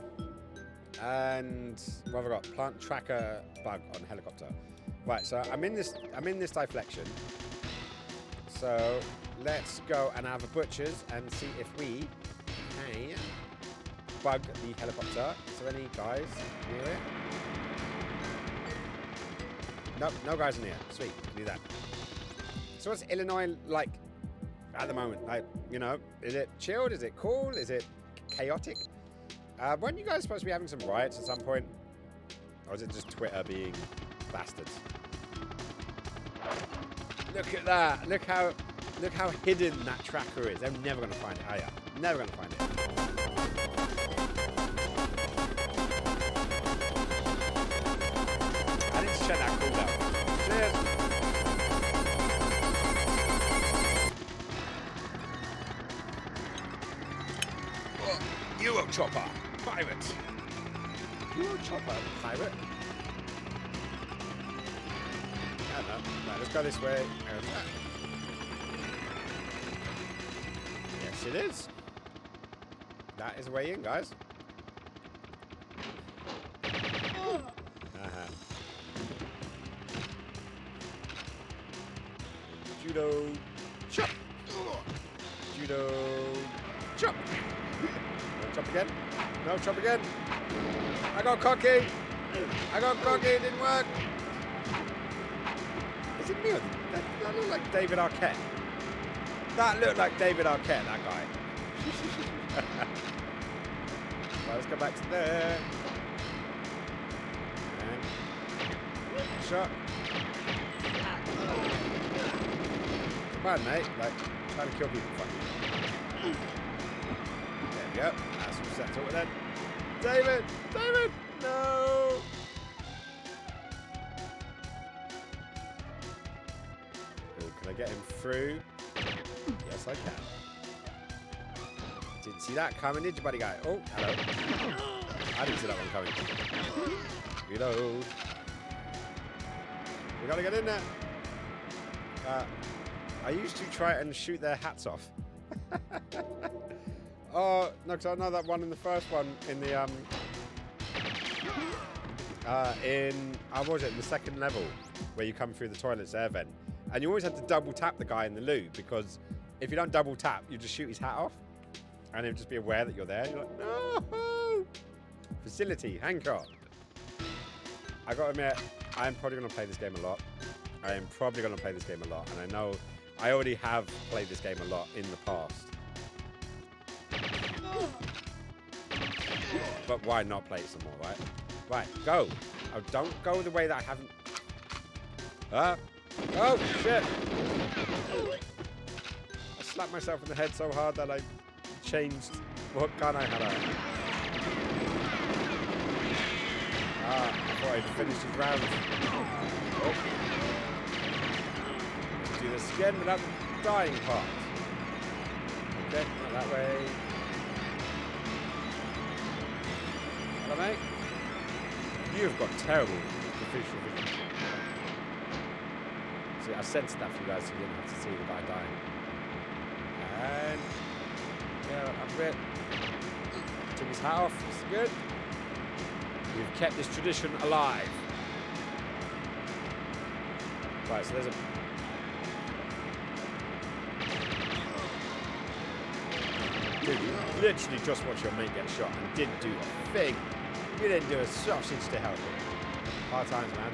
And what have I got? Plant tracker bug on helicopter. Right, so I'm in this deflection. So let's go and have a butcher's and see if we can bug the helicopter. Is there any guys near it? Nope, no guys in here. Sweet, do that. So what's Illinois like at the moment? Like, you know, is it chilled? Is it cool? Is it chaotic? Weren't you guys supposed to be having some riots at some point? Or is it just Twitter being bastards? Look at that. Look how hidden that tracker is. They're never going to find it, are you? Never going to find it. I need to check that cooldown. Cheers. Oh, Euro Chopper. Pirate. Euro Chopper. Pirate. I don't know. Right, let's go this way. Yes, it is. That is the way in, guys. Judo. Chop. Judo. Chop. Chop again. No, chop again. I got cocky. It didn't work. Is it me? That looked like David Arquette. That looked like David Arquette, that guy. Right, let's go back to there. And shot. Come on, mate. Like, trying to kill people. Fuck you. There we go. That's all set to it then. David! No! Oh, can I get him through? Yes, I can. Didn't see that coming, did you, buddy guy? Oh, hello. I didn't see that one coming. Reload. We gotta get in there. I used to try and shoot their hats off. Oh, no, because I know that one in the first one in the, what was it, in the second level, where you come through the toilets air vent. And you always have to double tap the guy in the loo, because if you don't double tap, you just shoot his hat off. And he'll just be aware that you're there. You're like, no! Facility, Hancock. I gotta admit, I'm probably gonna play this game a lot. I am probably gonna play this game a lot. And I know I already have played this game a lot in the past. But why not play it some more, right? Right, go. Oh, don't go the way that I haven't. Oh, shit. I slapped myself in the head so hard that I changed what gun I had out. I thought I'd finished his round. Oh. Let's do this again without the dying part. Okay, not that way. Hello, mate. You've got terrible visual vision. See, I sensed that for you guys so you didn't have to see the guy dying. And yeah, up a bit. Took his hat off. This is good. We've kept this tradition alive. Right, so there's a. Dude, you literally just watched your mate get shot and didn't do a thing. You didn't do a sausage to help him. Hard times, man.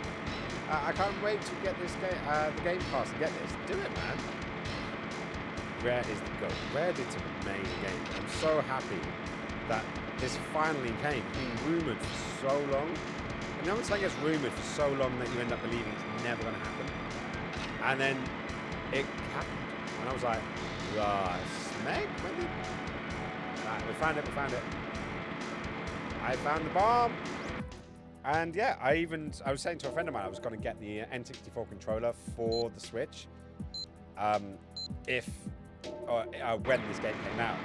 I can't wait to get this game, the Game Pass and get this. Do it, man. Rare is the goal. Rare did some amazing games. I'm so happy that this finally came. It's been rumoured for so long. And no one's saying it's rumoured for so long that you end up believing it's never going to happen. And then it happened. And I was like, Smeg? Right, we found it. I found the bomb. And yeah, I was saying to a friend of mine I was going to get the N64 controller for the Switch when this game came out.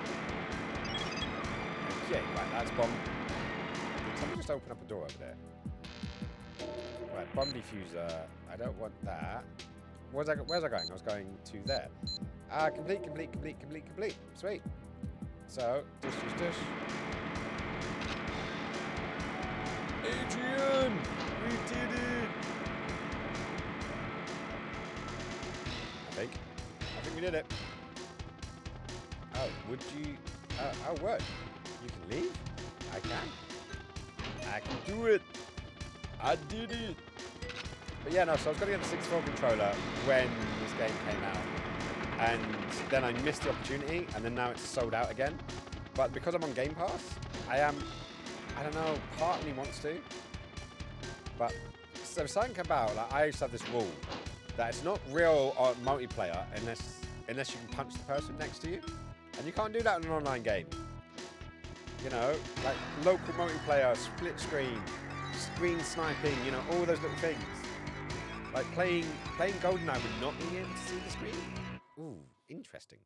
Okay, right, that's bomb. Did someone just open up a door over there? Right, bomb diffuser. I don't want that. Where's I going? I was going to there. Complete. Sweet. So, dish. Adrian! We did it! I think we did it. Oh, would you... oh, what? You can leave? I can do it! I did it! But yeah, no, so I was going to get the 64 controller when this game came out. And then I missed the opportunity, and then now it's sold out again. But because I'm on Game Pass, I don't know, part of me wants to. But so something about, like, I used to have this rule that it's not real multiplayer unless you can punch the person next to you. And you can't do that in an online game. You know, like local multiplayer, split screen sniping, you know, all those little things. Like playing GoldenEye would not be able to see the screen. Ooh, interesting.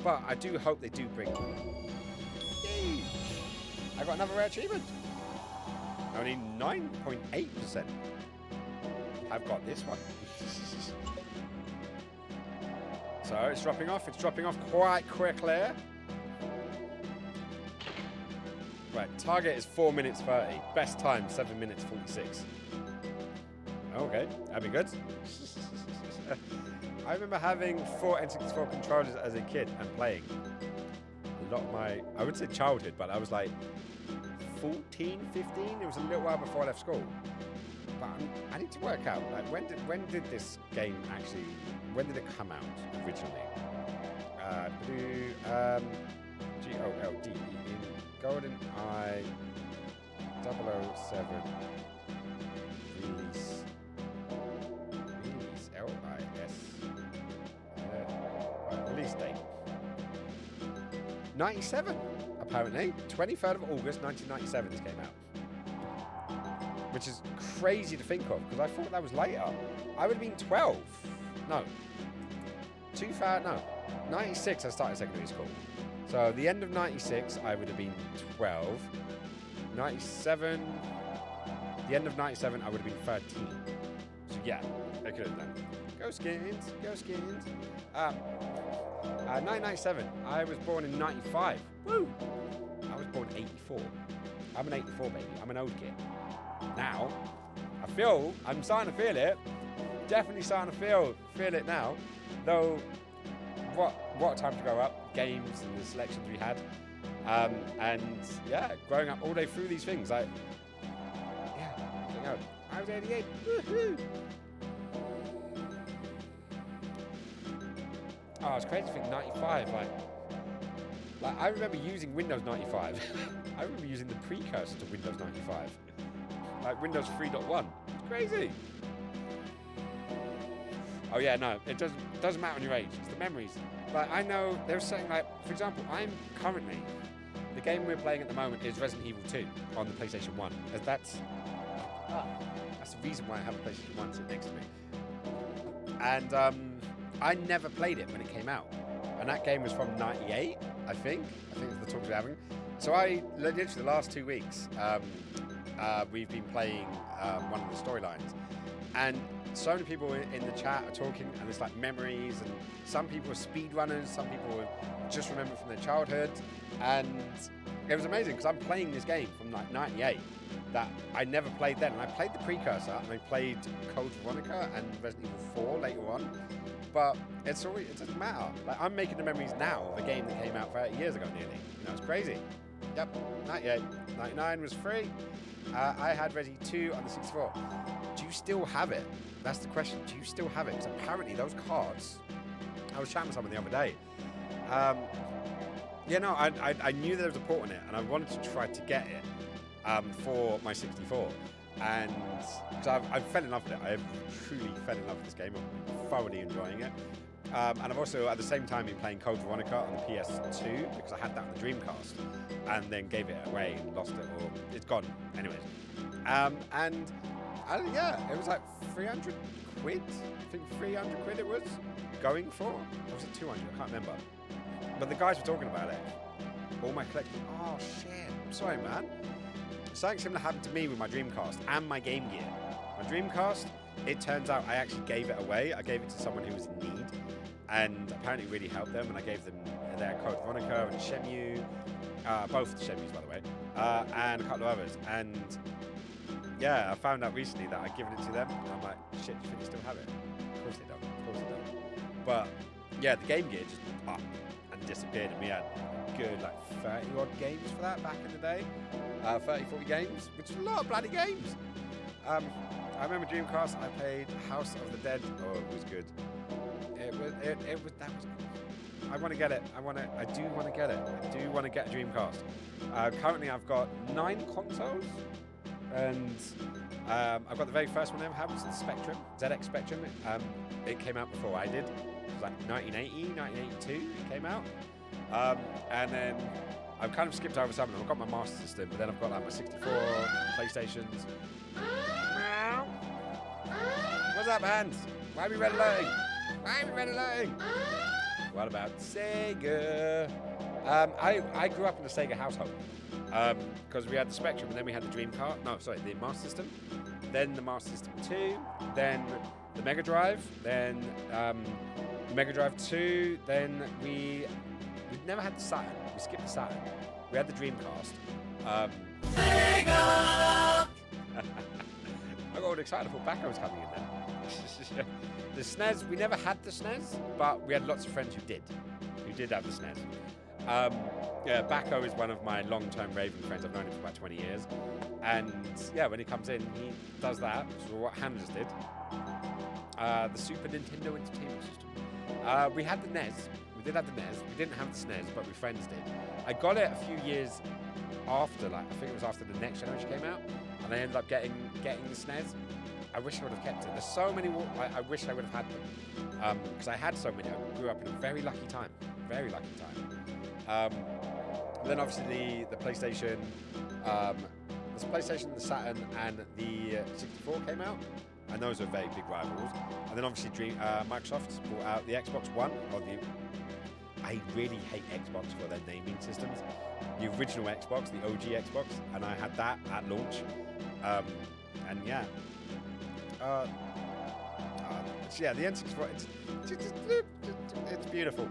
But I do hope they do bring... Yay! I got another rare achievement. Only 9.8%. I've got this one. So it's dropping off. It's dropping off quite quickly. Right, target is 4 minutes 30. Best time, 7 minutes 46. Okay, that'd be good. I remember having 4 N64 controllers as a kid and playing. A lot of my, I would say childhood, but I was like 14, 15. It was a little while before I left school. But I need to work out, like, when did this game actually, when did it come out originally? GOLDE in GoldenEye 007 release release date 97, apparently 23rd of August 1997 this came out, which is crazy to think of because I thought that was later. I would have been 12. No, 96 I started secondary school. So the end of 96 I would have been 12. 97, the end of 97 I would have been 13. So yeah, I could have done. Go Skins. 1997. I was born in 95. Woo! I was born 84. I'm an 84 baby. I'm an old kid. Now, I'm starting to feel it. Definitely starting to feel it now. Though, what a time to grow up. Games and the selections we had. And yeah, growing up all day through these things. I was 88. Woohoo! Oh, it's crazy to think 95. Like I remember using Windows 95. I remember using the precursor to Windows 95. Like Windows 3.1. It's crazy. Oh yeah, no, it doesn't matter on your age. It's the memories. Like I know there's something like, for example, the game we're playing at the moment is Resident Evil 2 on the PlayStation 1. That's the reason why I have a PlayStation 1 sitting next to me. And I never played it when it came out. And that game was from 98, I think. I think it's the talks we're having. So I, literally the last 2 weeks, we've been playing one of the storylines. And so many people in the chat are talking, and it's like memories, and some people are speedrunners, some people just remember from their childhood. And it was amazing, because I'm playing this game from like 98 that I never played then. And I played the precursor, and I played Code Veronica and Resident Evil 4 later on. But it doesn't matter. Like I'm making the memories now of a game that came out 30 years ago nearly. You know, it's crazy. Yep, 98. 99 was free. I had Resi 2 on the 64. Do you still have it? That's the question. Do you still have it? Because apparently those cards, I was chatting with someone the other day. I knew there was a port on it, and I wanted to try to get it for my 64. And because I fell in love with it. I truly fell in love with this game. I'm thoroughly enjoying it. And I've also, at the same time, been playing Code Veronica on the PS2 because I had that on the Dreamcast and then gave it away and lost it, or it's gone. Anyways. It was like 300 quid. I think 300 quid it was going for. Or was it 200? I can't remember. But the guys were talking about it. All my collecting. Oh, shit. I'm sorry, man. Something similar happened to me with my Dreamcast and my Game Gear. My Dreamcast, it turns out I actually gave it away. I gave it to someone who was in need, and apparently it really helped them. And I gave them their Code Veronica and Shemu, both the Shemus, by the way, and a couple of others. And yeah, I found out recently that I'd given it to them. And I'm like, shit, do you think they still have it? Of course they don't. Of course they don't. But yeah, the Game Gear just up and disappeared, and we had good like 30 odd games for that back in the day. 30, 40 games, which is a lot of bloody games. I remember Dreamcast, I played House of the Dead. Oh, it was good. That was good. I want to get it. I do want to get it. I do want to get a Dreamcast. Currently I've got 9 consoles, and I've got the very first one I ever had was the Spectrum, ZX Spectrum. It came out before I did. It was like 1980, 1982 it came out. And then I've kind of skipped over some of them. I've got my Master System, but then I've got like my 64, PlayStations. Meow. What's up, hands? Why are we red alerting? Why are we red alerting? What about Sega? I grew up in the Sega household because we had the Spectrum, and then we had the Dreamcast. No, sorry, the Master System. Then the Master System 2. Then the Mega Drive. Then the Mega Drive 2. Then we'd never had the Saturn. We skipped the Saturn. We had the Dreamcast. Sega! I got all excited. I thought Backo was coming in there. The SNES, we never had the SNES, but we had lots of friends who did have the SNES. Yeah, Backo is one of my long-term raving friends. I've known him for about 20 years. And yeah, when he comes in, he does that. So what Hannah just did. The Super Nintendo Entertainment System. We had the NES. We did have the NES. We didn't have the SNES, but we friends did. I got it a few years after, like I think it was after the next generation came out, and I ended up getting the SNES. I wish I would have kept it. There's so many. I wish I would have had them because I had so many. I grew up in a very lucky time. Very lucky time. Then obviously the PlayStation, the PlayStation, the Saturn, and the 64 came out, and those were very big rivals. And then obviously Microsoft brought out the Xbox One, or the. I really hate Xbox for their naming systems. The original Xbox, the OG Xbox, and I had that at launch. And yeah. Yeah, the N64, it's beautiful.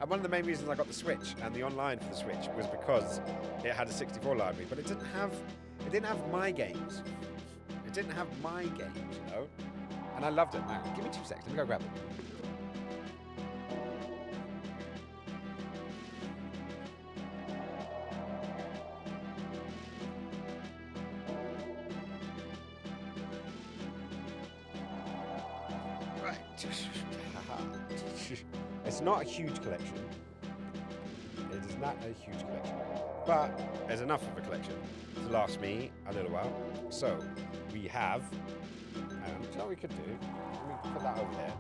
And one of the main reasons I got the Switch and the online for the Switch was because it had a 64 library, but it didn't have my games. It didn't have my games, you know. And I loved it. Man, give me 2 seconds. Let me go grab them. It's not a huge collection. It is not a huge collection. But there's enough of a collection to last me a little while. So we have, do you know what we could do? Let me put that over there.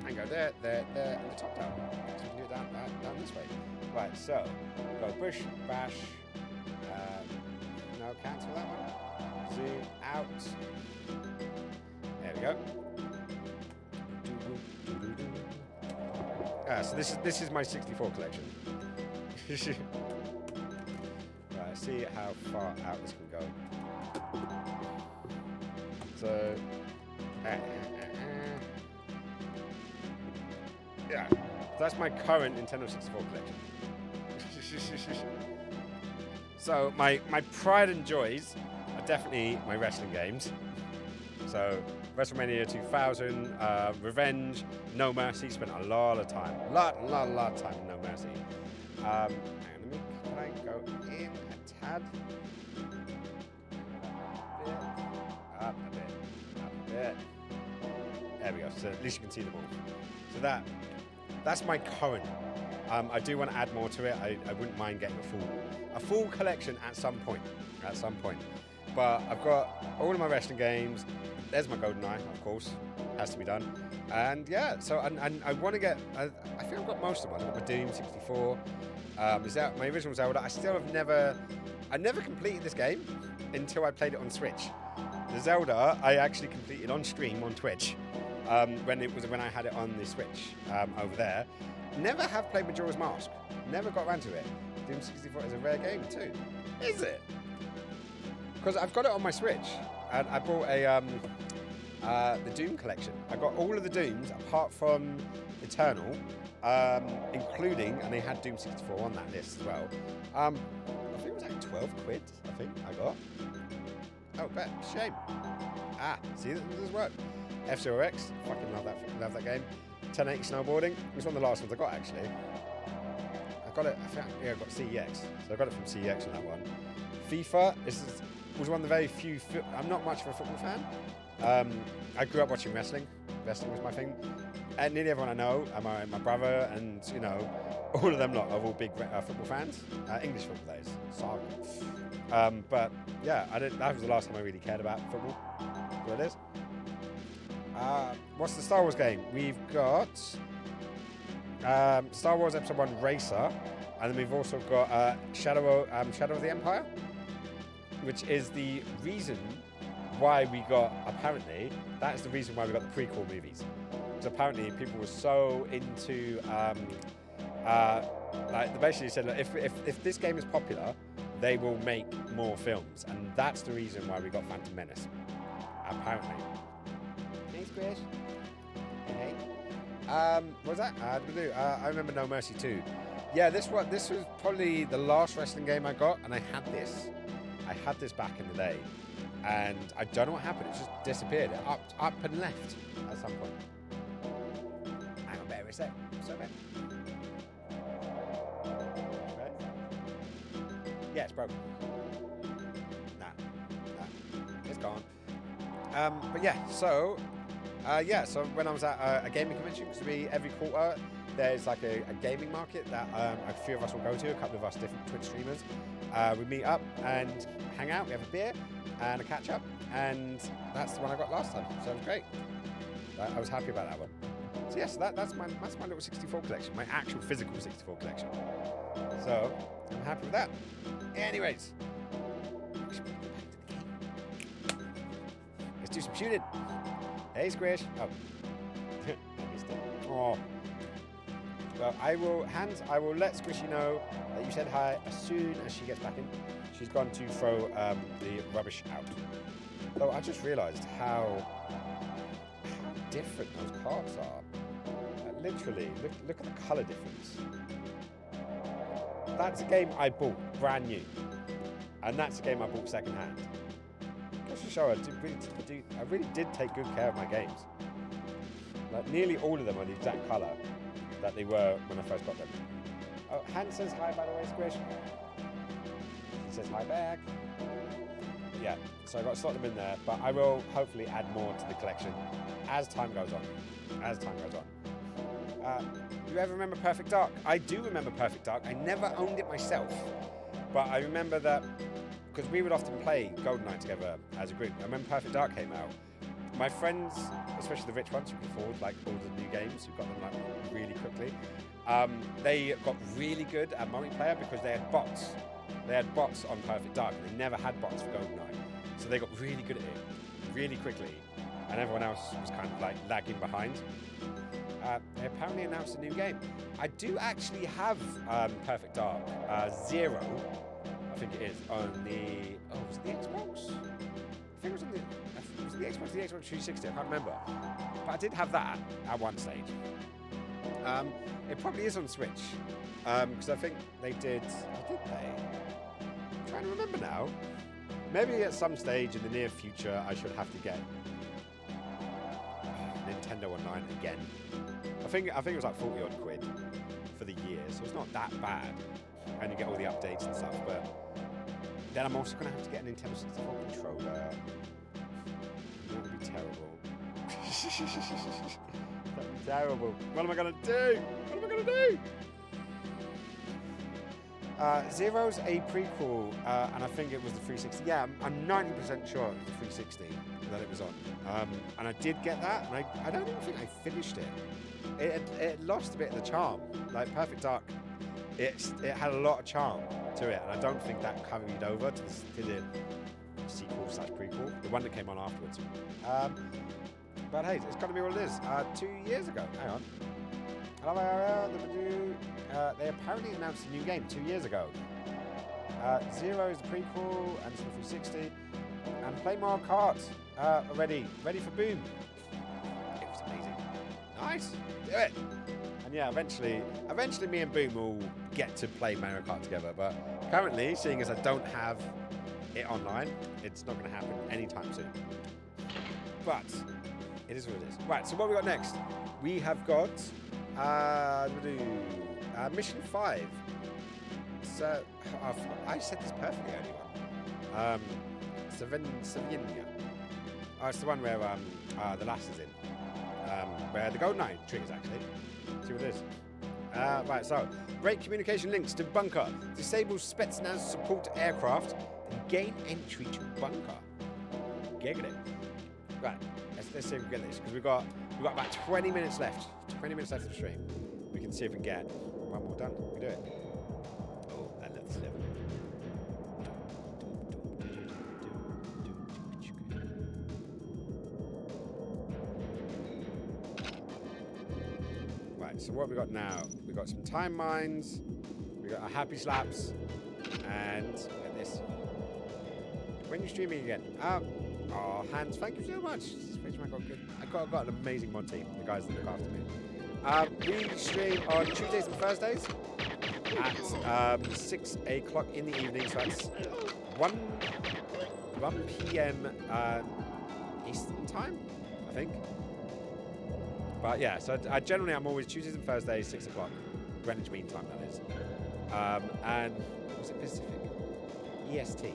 And go there, and the top down. So we can do it down this way. Right, so go push, bash. No, cancel that one. Zoom out. There we go. So this is my 64 collection. Right, see how far out this can go. So, yeah, that's my current Nintendo 64 collection. So my pride and joys are definitely my wrestling games. So WrestleMania 2000, Revenge, No Mercy. Spent a lot of time, a lot of time in No Mercy. And can I go in a tad? Up a bit. There we go. So at least you can see them all. So that's my current. I do want to add more to it. I wouldn't mind getting a full collection at some point. But I've got all of my wrestling games. There's my GoldenEye, of course. Has to be done. And yeah, so and I want to get. I think I've got most of them. I've got my Doom 64. My original Zelda. I never completed this game until I played it on Switch. The Zelda I actually completed on stream on Twitch when I had it on the Switch over there. Never have played Majora's Mask. Never got around to it. Doom 64 is a rare game too. Is it? because I've got it on my Switch, and I bought the Doom collection. I got all of the Dooms apart from Eternal, including, and they had Doom 64 on that list as well. I think it was like 12 quid. I think I got. Oh, bet shame. See, this does work. F-Zero X, fucking love that game. 1080 snowboarding. It was one of the last ones I got actually. I got it. I got CEX, so I got it from CEX on that one. FIFA. Was one of the very few. I'm not much of a football fan. I grew up watching wrestling. Wrestling was my thing. And nearly everyone I know, my brother, and you know, all of them lot are all big football fans. English football, that is. Soccer. But yeah, that was the last time I really cared about football. What it is. What's the Star Wars game? We've got Star Wars Episode 1 Racer, and then we've also got Shadow of the Empire, which is the reason why we got, apparently, that is the reason why we got the prequel movies. Because apparently people were so into, like, they basically said, look, if this game is popular, they will make more films. And that's the reason why we got Phantom Menace, apparently. Thanks, Chris. Hey. What was that? I remember No Mercy 2. Yeah, this was probably the last wrestling game I got, and I had this. I had this back in the day, and I don't know what happened. It just disappeared. Up and left at some point. Hang on, bear with a sec. So bad. Okay. Yeah, it's broken. Nah. It's gone. But yeah, so when I was at a gaming convention, because every quarter there's like a gaming market that a few of us will go to, a couple of us different Twitch streamers. We meet up and hang out, we have a beer and a catch up, and that's the one I got last time, so it was great. I was happy about that one. So yes, that's my little 64 collection, my actual physical 64 collection. So I'm happy with that. Anyways, let's do some shooting. Hey, Squish. Oh. I missed it. Oh. Well, I will let Squishy know that you said hi as soon as she gets back in. She's gone to throw the rubbish out. Though I just realised how different those cards are. Literally, look at the colour difference. That's a game I bought brand new, and that's a game I bought second hand. Just to show I really did take good care of my games. Like nearly all of them are the exact colour that they were when I first got them. Oh, Han says hi, by the way, Squish. He says hi back. Yeah, so I got to slot them in there, but I will hopefully add more to the collection as time goes on. You ever remember Perfect Dark? I do remember Perfect Dark. I never owned it myself, but I remember that because we would often play GoldenEye together as a group. I remember Perfect Dark came out. My friends, especially the rich ones who could afford like all the new games, who got them like really quickly, they got really good at multiplayer because they had bots. They had bots on Perfect Dark, and they never had bots for GoldenEye. So they got really good at it really quickly, and everyone else was kind of like lagging behind. They apparently announced a new game. I do actually have Perfect Dark Zero, I think it is, on the... Oh, was it the Xbox? I think it was on the... Was it the Xbox? The Xbox 360, I can't remember. But I did have that at one stage. It probably is on Switch. Because I think they did... Did they? I'm trying to remember now. Maybe at some stage in the near future, I should have to get Nintendo Online again. I think it was like 40 odd quid for the year, so it's not that bad. And you get all the updates and stuff, but then I'm also going to have to get a Nintendo 64 controller. That would be terrible. That would be terrible. What am I going to do? Zero's a prequel, and I think it was the 360. Yeah, I'm 90% sure it was the 360 that it was on. And I did get that, and I don't even think I finished it. It lost a bit of the charm. Like Perfect Dark, it had a lot of charm to it, and I don't think that carried over to the sequel/prequel, the one that came on afterwards. But hey, it's got to be what it is. 2 years ago, hang on. They apparently announced a new game 2 years ago. Zero is the prequel, and it's the 360. And play Mario Kart already. Ready for Boom. It was amazing. Nice. Do it. And yeah, eventually me and Boom will get to play Mario Kart together. But currently, seeing as I don't have it online, it's not going to happen anytime soon. But it is what it is. Right, so what we got next? We have got Mission 5. So I said this perfectly earlier. Savinia. Oh, it's the one where the lass is in. Where the Golden Eye triggers, actually. See what it is. Right, so break communication links to bunker, disable Spetsnaz support aircraft, and gain entry to bunker. Giggling. Right, let's see if we can get this, because we've got about 20 minutes left. 20 minutes left of the stream. We can see if we can get one more done. We can do it. Oh, I love this level. Right, so what we got now? We got some time mines. We got our happy slaps, and look at this. When are you streaming again? Oh, Hans, thank you so much. I got an amazing mod team, the guys that look after me. We stream on Tuesdays and Thursdays at 6 o'clock in the evening, so that's 1 p.m. Eastern time, I think. But yeah, so I'm always Tuesdays and Thursdays, 6 o'clock, Greenwich Mean Time, that is. And was it Pacific? EST?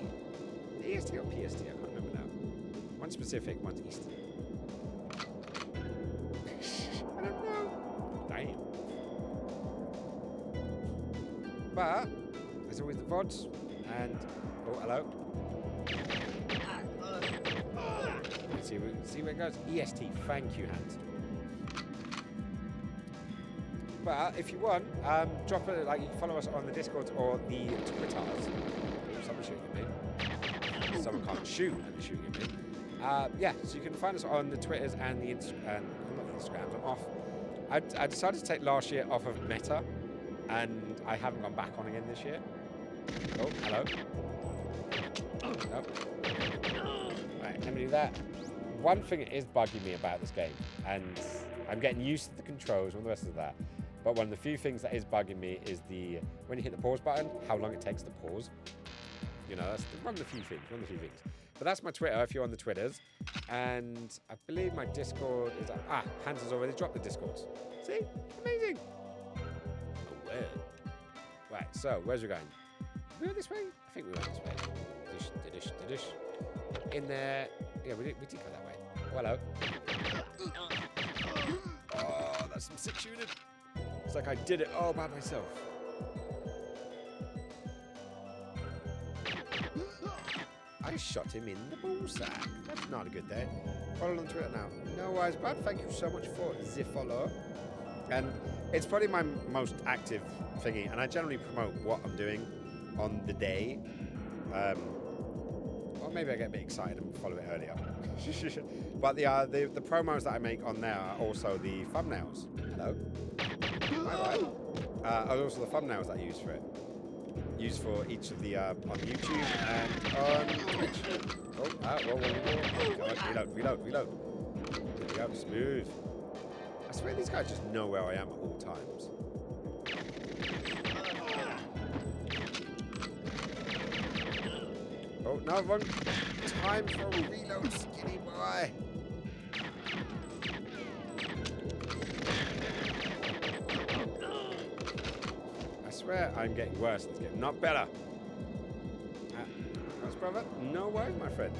EST or PST? I can't remember now. One's Pacific, one's Eastern. I don't know. Damn. But there's always the VODs and oh, hello. Let's see where it goes. EST. Thank you, Hans. But if you want, drop it. Like you can follow us on the Discord or the Twitters. Someone's shooting at me. Someone can't shoot and they're shooting at me. Yeah, so you can find us on the Twitters and the Instagrams. I'm off. I decided to take last year off of Meta, and I haven't gone back on again this year. Oh, hello. Nope. Right, let me do that. One thing that is bugging me about this game, and I'm getting used to the controls and all the rest of that, but one of the few things that is bugging me is when you hit the pause button, how long it takes to pause. You know, that's one of the few things. But that's my Twitter if you're on the Twitters. And I believe my Discord is... Hans has already dropped the Discords. See? Amazing. Oh, weird. Right, so where's we going? We went this way? I think we went this way. Dish. In there... Yeah, we did go that way. Oh, hello. Oh, that's some sick shooting. It's like I did it all by myself. I shot him in the ballsack. That's not a good day. Follow on Twitter now. No worries, bud. Thank you so much for the follow. And it's probably my most active thingy. And I generally promote what I'm doing on the day. Or maybe I get a bit excited and follow it earlier. But the promos that I make on there are also the thumbnails. Hello. Bye-bye. Are also the thumbnails that I use for it. Used for each of the on YouTube and on Twitch. Whoa. Reload. There we go, smooth. I swear these guys just know where I am at all times. Oh, no, wrong time for a reload, skinny boy. I swear I'm getting worse in this game, not better. Thanks, brother. No worries, my friend.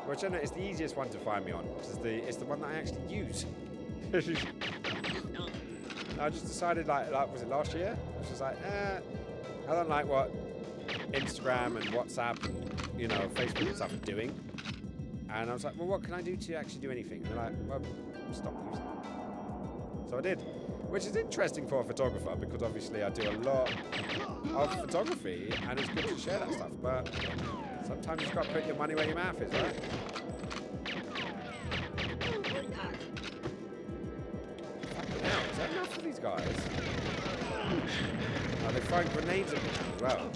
Which I know is the easiest one to find me on, because it's the one that I actually use. I just decided, like was it last year? I was just like, I don't like what Instagram and WhatsApp and, you know, Facebook and stuff are doing. And I was like, well, what can I do to actually do anything? And they're like, well, stop using it. So I did. Which is interesting for a photographer, because obviously I do a lot of photography and it's good to share that stuff, but sometimes you've got to put your money where your mouth is, right? Now, is that enough for these guys? Oh, they find grenades at me as well.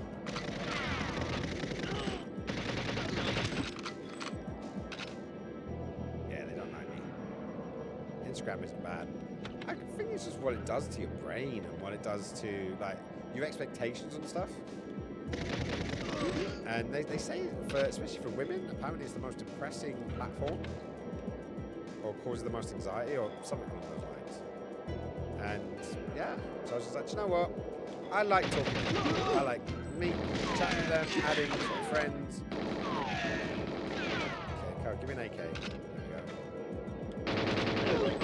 it's just what it does to your brain and what it does to like your expectations and stuff. And they say, especially for women, apparently it's the most depressing platform, or causes the most anxiety, or something along those lines. And yeah, so I was just like, you know what? I like talking to people. I like me chatting with them, adding sort of friends. Okay, Carl, give me an AK. There we go.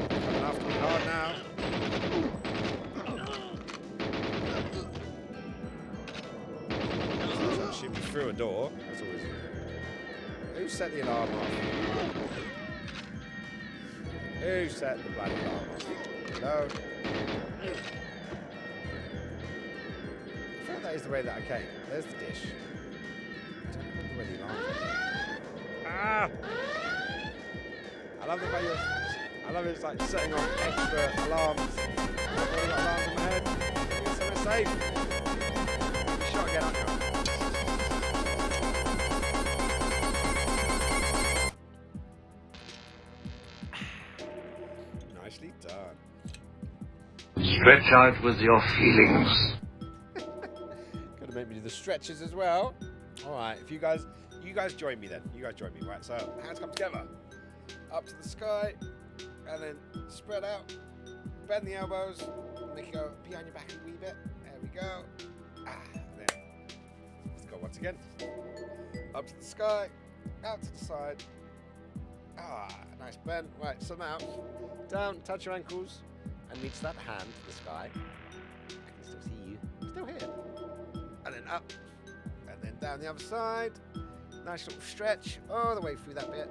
Coming after me hard now. Shoot me through a door. That's always. Who set the alarm off? Who set the bloody alarm off? No. I thought that is the way that I came. There's the dish. I don't remember where the alarm is. Ah! I love the way you're. I love it. It's like setting off extra alarms. I've already got alarms in my head. It's somewhere safe. Shot again, aren't you? Nicely done. Stretch out with your feelings. Gonna make me do the stretches as well. All right, if you guys join me then. You guys join me, right? So hands come together, up to the sky, and then spread out. Bend the elbows, make it go behind your back a wee bit. There we go. And then let's go once again. Up to the sky, out to the side. Nice bend. Right, so now down, touch your ankles, and reach that hand to the sky. I can still see you. I'm still here. And then up, and then down the other side. Nice little stretch all the way through that bit.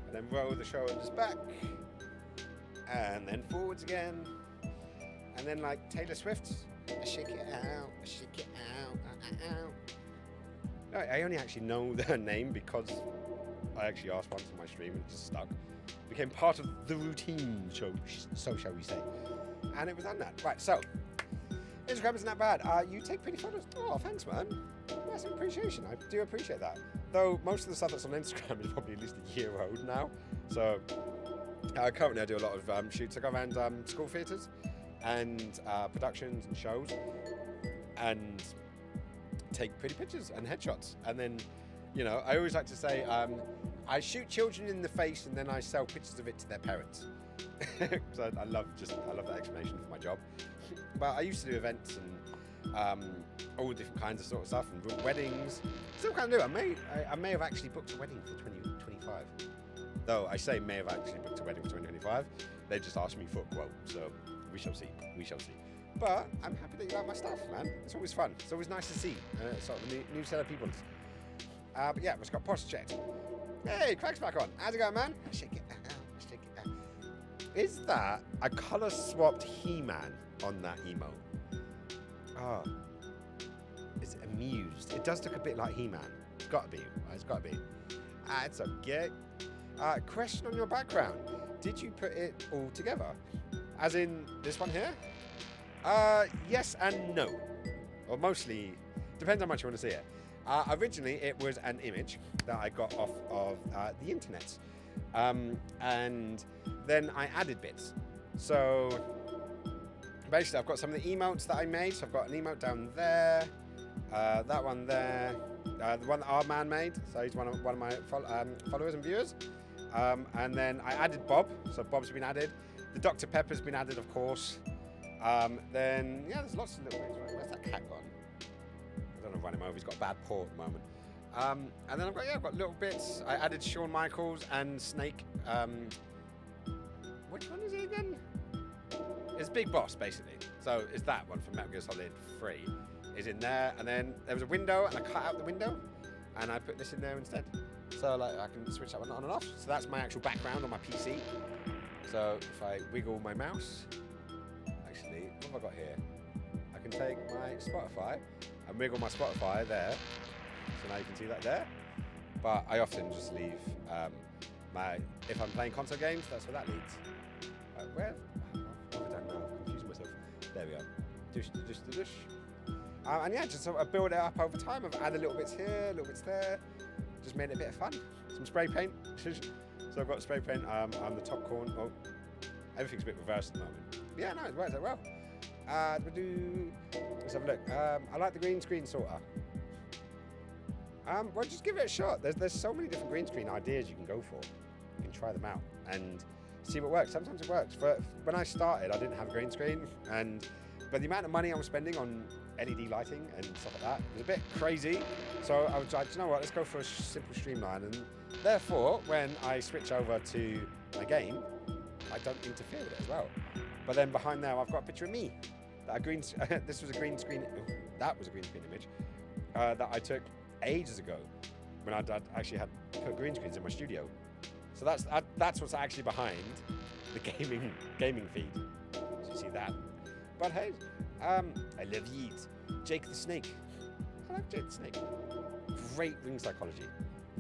And then roll the shoulders back, and then forwards again. And then like Taylor Swift, I shake it out, I shake it out. I only actually know their name because I actually asked once in my stream and it just stuck. It became part of the routine, so shall we say. And it was on that. Right, so Instagram isn't that bad. You take pretty photos. Oh, thanks, man. Massive appreciation. I do appreciate that. Though most of the stuff that's on Instagram is probably at least a year old now. So currently I do a lot of shoots. I go around school theatres and productions and shows and take pretty pictures and headshots. And then, you know, I always like to say I shoot children in the face and then I sell pictures of it to their parents. So I love that explanation for my job. But I used to do events and all different kinds of sort of stuff and weddings. Still kind of do. I may have actually booked a wedding for 2025. Though I say may have actually booked a wedding for 2025. They just asked me for a quote, so we shall see. We shall see. But I'm happy that you like my stuff, man. It's always fun. It's always nice to see sort of a new set of people. But yeah, we've got posture checked. Hey, Craig's back on. How's it going, man? Shake it out. Shake it out. Is that a colour swapped He-Man on that emote? Oh. Is it amused? It does look a bit like He-Man. It's got to be. It's got to be. It's okay. Question on your background. Did you put it all together? As in this one here? Yes and no. Or mostly, depends how much you want to see it. Originally, it was an image that I got off of the internet. And then I added bits. So basically, I've got some of the emotes that I made. So I've got an emote down there, that one there, the one that our man made. So he's one of my followers and viewers. And then I added Bob. So Bob's been added. The Dr. Pepper's been added, of course. Then, yeah, there's lots of little bits. Where's that cat gone? I don't know, run him over. He's got a bad paw at the moment. And then I've got little bits. I added Shawn Michaels and Snake. Which one is he again? It's Big Boss, basically. So it's that one from Metal Gear Solid 3 is in there. And then there was a window, and I cut out the window, and I put this in there instead. So like I can switch that one on and off. So that's my actual background on my PC. So if I wiggle my mouse, actually, what have I got here? I can take my Spotify and wiggle my Spotify there. So now you can see that there. But I often just leave if I'm playing console games, that's where that leads. Where? I don't know. I'm confusing myself. There we go. Dush. And yeah, just sort of build it up over time. I've added little bits here, little bits there. Just made it a bit of fun. some spray paint. So I've got spray paint on the top corner. Oh, everything's a bit reversed at the moment. Yeah, no, it works out well. Let's have a look. I like the green screen sorter. Well, just give it a shot. There's so many different green screen ideas you can go for. You can try them out and see what works. Sometimes it works. When I started, I didn't have a green screen, but the amount of money I was spending on LED lighting and stuff like that was a bit crazy. So I was like, you know what? Let's go for a simple streamline. And therefore, when I switch over to my game, I don't interfere with it as well. But then behind there, I've got a picture of me. This was a green screen. That was a green screen image that I took ages ago when I actually had put green screens in my studio. So that's what's actually behind the gaming feed. So you see that. But hey, I love Yeet. Jake the Snake. I like Jake the Snake. Great ring psychology.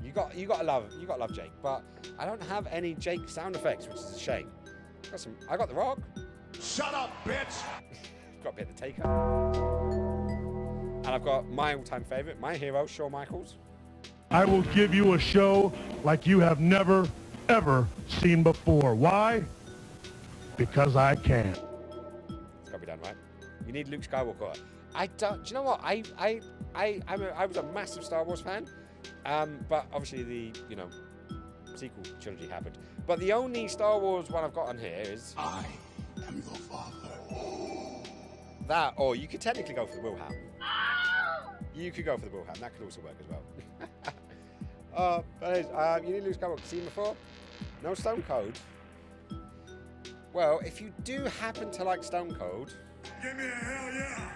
You got to love Jake. But I don't have any Jake sound effects, which is a shame. I got the Rock. Shut up, bitch! Got a bit of the Taker. And I've got my all-time favorite, my hero, Shawn Michaels. I will give you a show like you have never, ever seen before. Why? Because I can. It's got to be done, right? You need Luke Skywalker. Do you know what? I was a massive Star Wars fan, but obviously the sequel trilogy happened. But the only Star Wars one I've got on here is I am your father. that, or you could technically go for the Wilhelm. You could go for the Wilhelm. That could also work as well. But anyways, you need Luke Skywalker. Seen before? No Stone Cold. Well, if you do happen to like Stone Cold, Give me a hell yeah!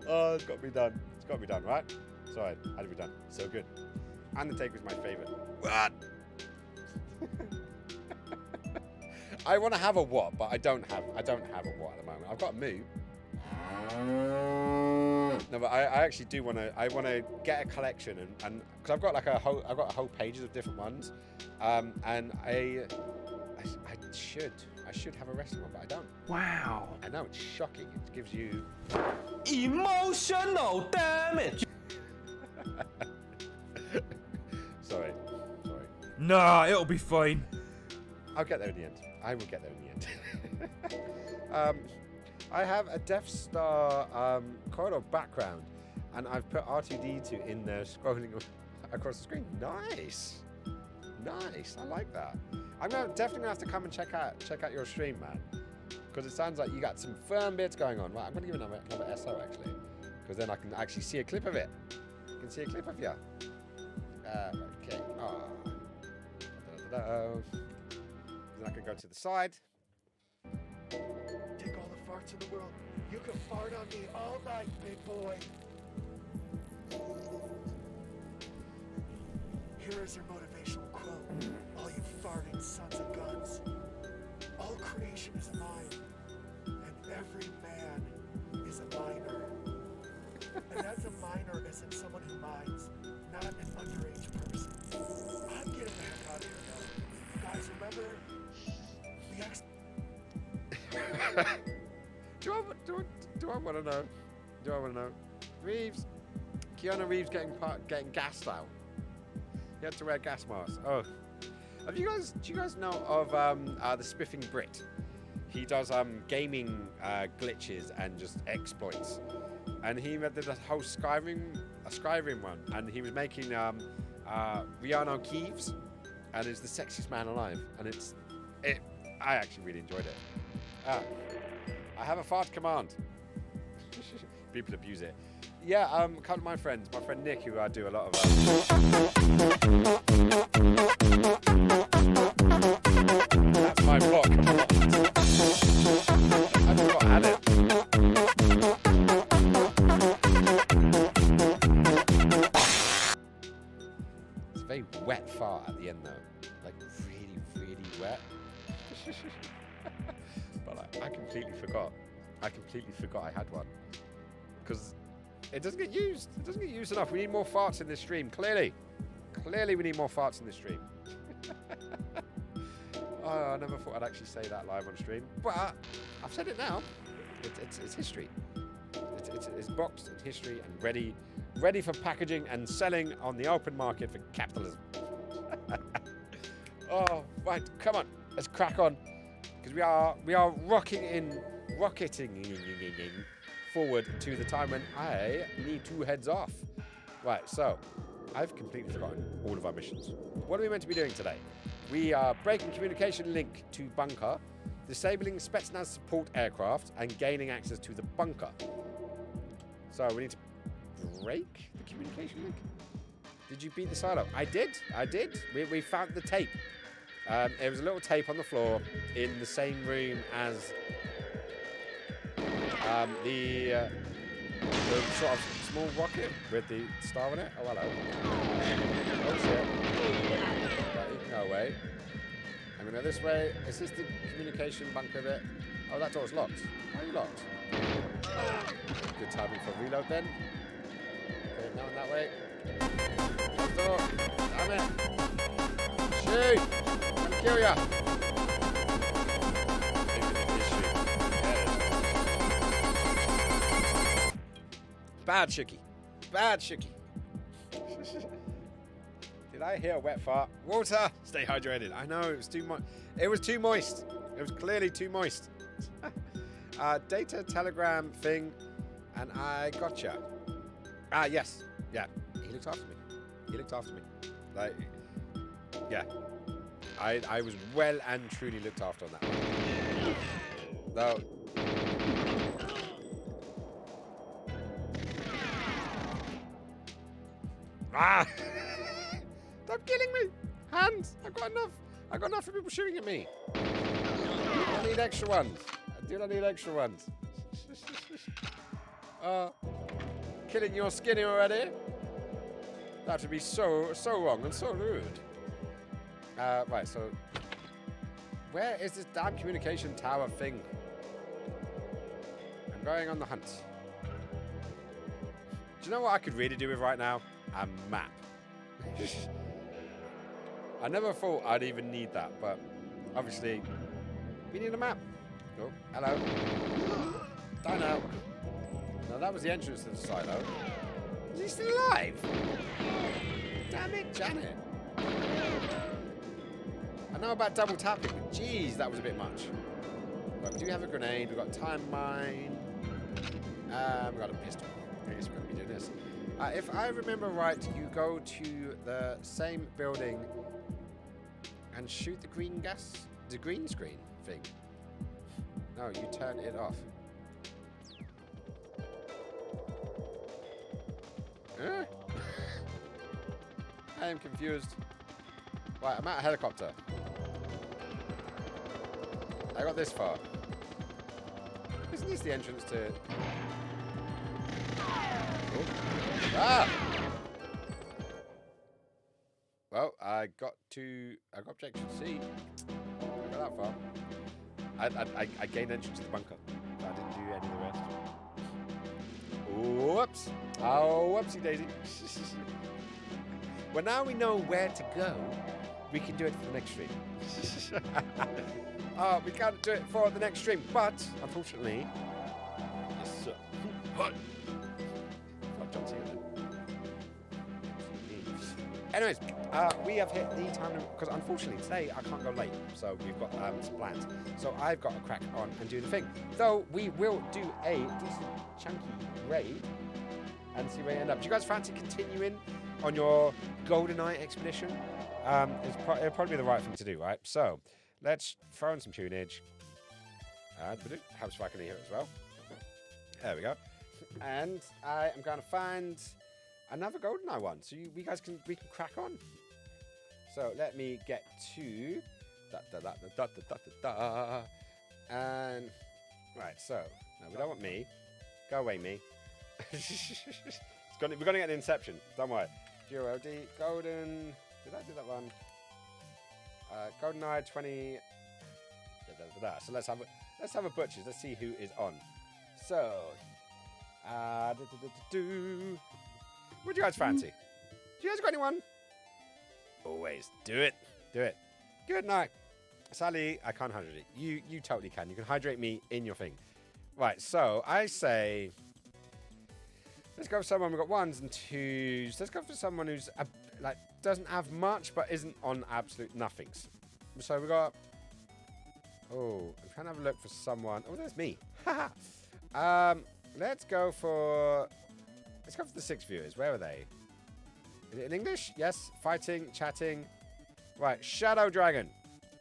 oh, it's got to be done. It's got to be done, right? Sorry, had to be done. So good. Undertaker's my favorite. What? I want to have a what, but I don't have a what at the moment. I've got a Moo. No, but I actually do want to. I want to get a collection and because I've got a whole pages of different ones, and I should have a wrestling one, but I don't. Wow. I know, it's shocking. It gives you emotional damage. Sorry. Nah, it'll be fine. I'll get there in the end. I will get there in the end. I have a Death Star corridor background, and I've put R2D2 in there scrolling across the screen. Nice. I like that. I'm definitely gonna have to come and check out your stream, man, because it sounds like you got some firm bits going on. Right, I'm gonna give another SO actually, because then I can actually see a clip of it. I can see a clip of you. Okay. Then I can go to the side. Take all the farts in the world. You can fart on me all night, big boy. Here is your motivational quote. All you farting sons of guns. All creation is mine, and every man is a miner. And that's a miner as in someone who mines, not an underage person. I'm getting the heck out of here now. Guys, remember the ex... Do I want to know? Do I want to know? Reeves, Keanu Reeves getting gassed out. He had to wear gas masks. Oh, do you guys know of the Spiffing Brit? He does gaming glitches and just exploits. And he did a whole Skyrim one, and he was making Rihanna Keeves, and it's the sexiest man alive, and I actually really enjoyed it. I have a fart command. People abuse it. Yeah, a couple of my friends, my friend Nick, who I do a lot of. That's my fart command. I forgot I had it. It's a very wet fart at the end, though. Like really, really wet. But I completely forgot. I had one. Because it doesn't get used. It doesn't get used enough. We need more farts in this stream, clearly. Clearly we need more farts in this stream. Oh, I never thought I'd actually say that live on stream. But I've said it now. It's history. It's boxed in history and ready ready for packaging and selling on the open market for capitalism. Oh, right, come on, let's crack on, because we are rocketing forward to the time when I need to heads off. Right, so I've completely forgotten all of our missions. What are we meant to be doing today? We are breaking communication link to bunker, disabling Spetsnaz support aircraft, and gaining access to the bunker. So we need to break the communication link. Did you beat the silo? I did. We found the tape. It was a little tape on the floor in the same room as the sort of small rocket with the star on it. Oh, hello. Oh, shit. Right, you can go away. I'm going to go this way. Is this the communication bunker bit? Oh, that door's locked. Why are you locked? Good timing for reload then. Okay, now in that way. Close the door. Damn it. Shoot! I'm going to kill ya. Bad Shooky. Bad Shooky. Did I hear a wet fart? Water! Stay hydrated. I know, it was too moist. It was too moist. It was clearly too moist. Data telegram thing, and I gotcha. Yes. Yeah. He looked after me. Like, yeah. I was well and truly looked after on that one. Though. Stop killing me! Hands! I got enough for people shooting at me. I need extra ones. I do not need extra ones. Killing your skinny already? That would be so wrong and so rude. Right, so where is this damn communication tower thing? I'm going on the hunt. Do you know what I could really do with right now? A map. I never thought I'd even need that, but obviously we need a map. Oh, hello. Die now. No, that was the entrance to the silo. Is he still alive? Damn it, Janet. I know about double tapping, but geez, that was a bit much. But we do have a grenade, we've got a time mine, we've got a pistol. I guess we're going to be doing this. If I remember right, you go to the same building and shoot the green screen thing. No, you turn it off. Huh? I am confused. Right, I'm at a helicopter. I got this far. Isn't this the entrance to... Oh. Ah! Well, I got objection C. I got that far. I gained entrance to the bunker. I didn't do any of the rest. Whoops. Oh, whoopsie daisy. Well, now we know where to go. We can do it for the next stream. We can't do it for the next stream, but unfortunately, yes, sir. What? John Cena. Anyways, we have hit the time limit because unfortunately today I can't go late, so we've got some plans. So I've got to crack on and do the thing. Though we will do a decent chunky raid and see where you end up. Do you guys fancy continuing on your GoldenEye expedition? It'll probably be the right thing to do, right? So let's throw in some tunage. Helps if I can hear it as well. There we go. And I am going to find another GoldenEye one, so we can crack on. So let me get to and right. So no, we don't want me. Go away, me. We're gonna get an Inception. Don't worry. Euro D Golden. Did I do that one? GoldenEye 20. So let's have a butchers. Let's see who is on. So. What do you guys fancy? Do you guys got anyone? Always do it. Do it. Good night. Sally, I can't hydrate you. You totally can. You can hydrate me in your thing. Right, so I say Let's go for someone. We've got ones and twos. Let's go for someone who's like doesn't have much, but isn't on absolute nothings. So we got. Oh, I'm trying to have a look for someone. Oh, there's me. Let's go for the 6 viewers. Where are they? Is it in English? Yes. Fighting, chatting. Right. Shadow Dragon.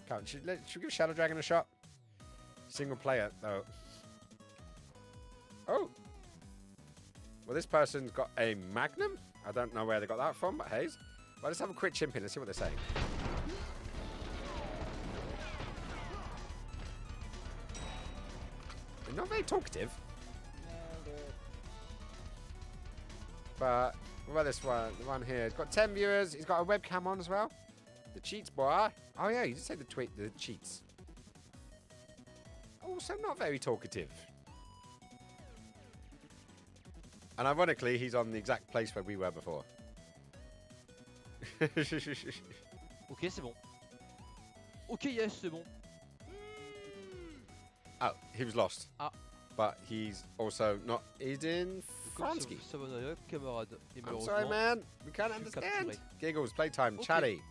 Come on, should we give Shadow Dragon a shot? Single player though. Oh. Well, this person's got a Magnum. I don't know where they got that from, but hey. Well, let's have a quick chimp in and see what they're saying. They're not very talkative. But what about this one? The one here. It's got 10 viewers. He's got a webcam on as well. The cheats, boy. Oh, yeah, you just say the cheats. Also not very talkative. And ironically, he's on the exact place where we were before. Ok, c'est bon. Ok, yes, c'est bon. Oh, he was lost. Ah. But he's also not. He's in Fransky. Ça va d'ailleurs, camarade. Et I'm sorry, man. We can't understand. Giggles, playtime, Okay. chatty.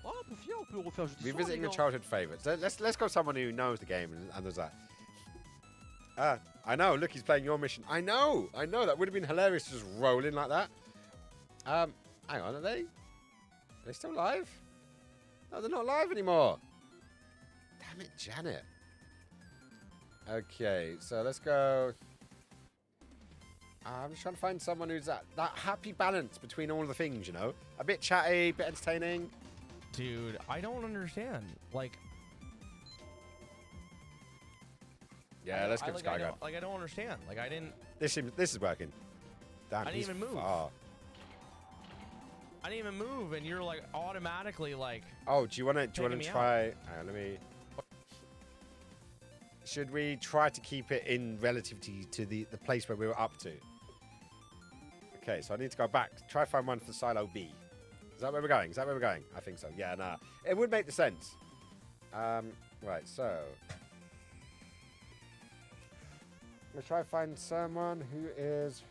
Ah, on peut finir, on peut refaire jeudi soir, Revisiting les the gars. childhood favourites. Let's go someone who knows the game and does that. I know. Look, he's playing your mission. I know. That would have been hilarious to just roll in like that. Hang on, are they still live? No, they're not live anymore. Damn it, Janet. Okay, so let's go. I'm just trying to find someone who's that happy balance between all the things, you know? A bit chatty, a bit entertaining. Dude, I don't understand. Like, Yeah, let's give Sky Gun. I don't understand. Like, I didn't. This is working. Damn, I didn't he's even move. far. I didn't even move, and you're like automatically like. Oh, do you want to Taking me try? Hang on, let me. Should we try to keep it in relativity to the place where we were up to? Okay, so I need to go back. Try find one for silo B. Is that where we're going? I think so. Yeah, nah. It would make the sense. Right, so. Let's try to find someone who is.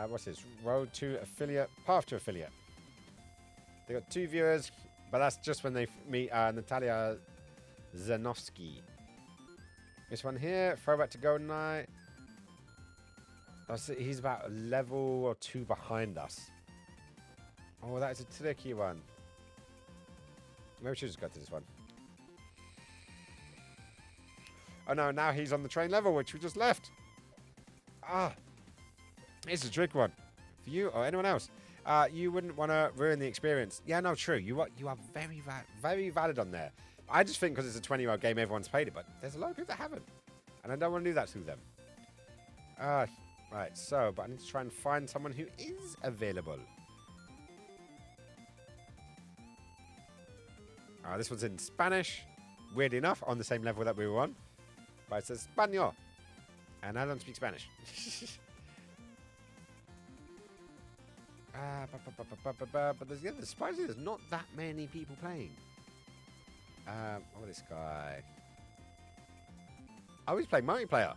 What's this? Road to affiliate. Path to affiliate. They got 2 viewers, but that's just when they meet Natalia Zanovsky. This one here, throwback to Golden Knight. He's about a level or 2 behind us. Oh, that is a tricky one. Maybe we should just go to this one. Oh no, now he's on the train level, which we just left. It's a trick one. For you or anyone else. You wouldn't want to ruin the experience. Yeah, no, true. You are very valid on there. I just think because it's a 20-year-old game, everyone's played it, but there's a lot of people that haven't. And I don't want to do that to them. Right, so, but I need to try and find someone who is available. This one's in Spanish. Weird enough, on the same level that we were on. But it says Español. And I don't speak Spanish. But there's surprisingly there's not that many people playing. This guy. Oh, he's playing multiplayer.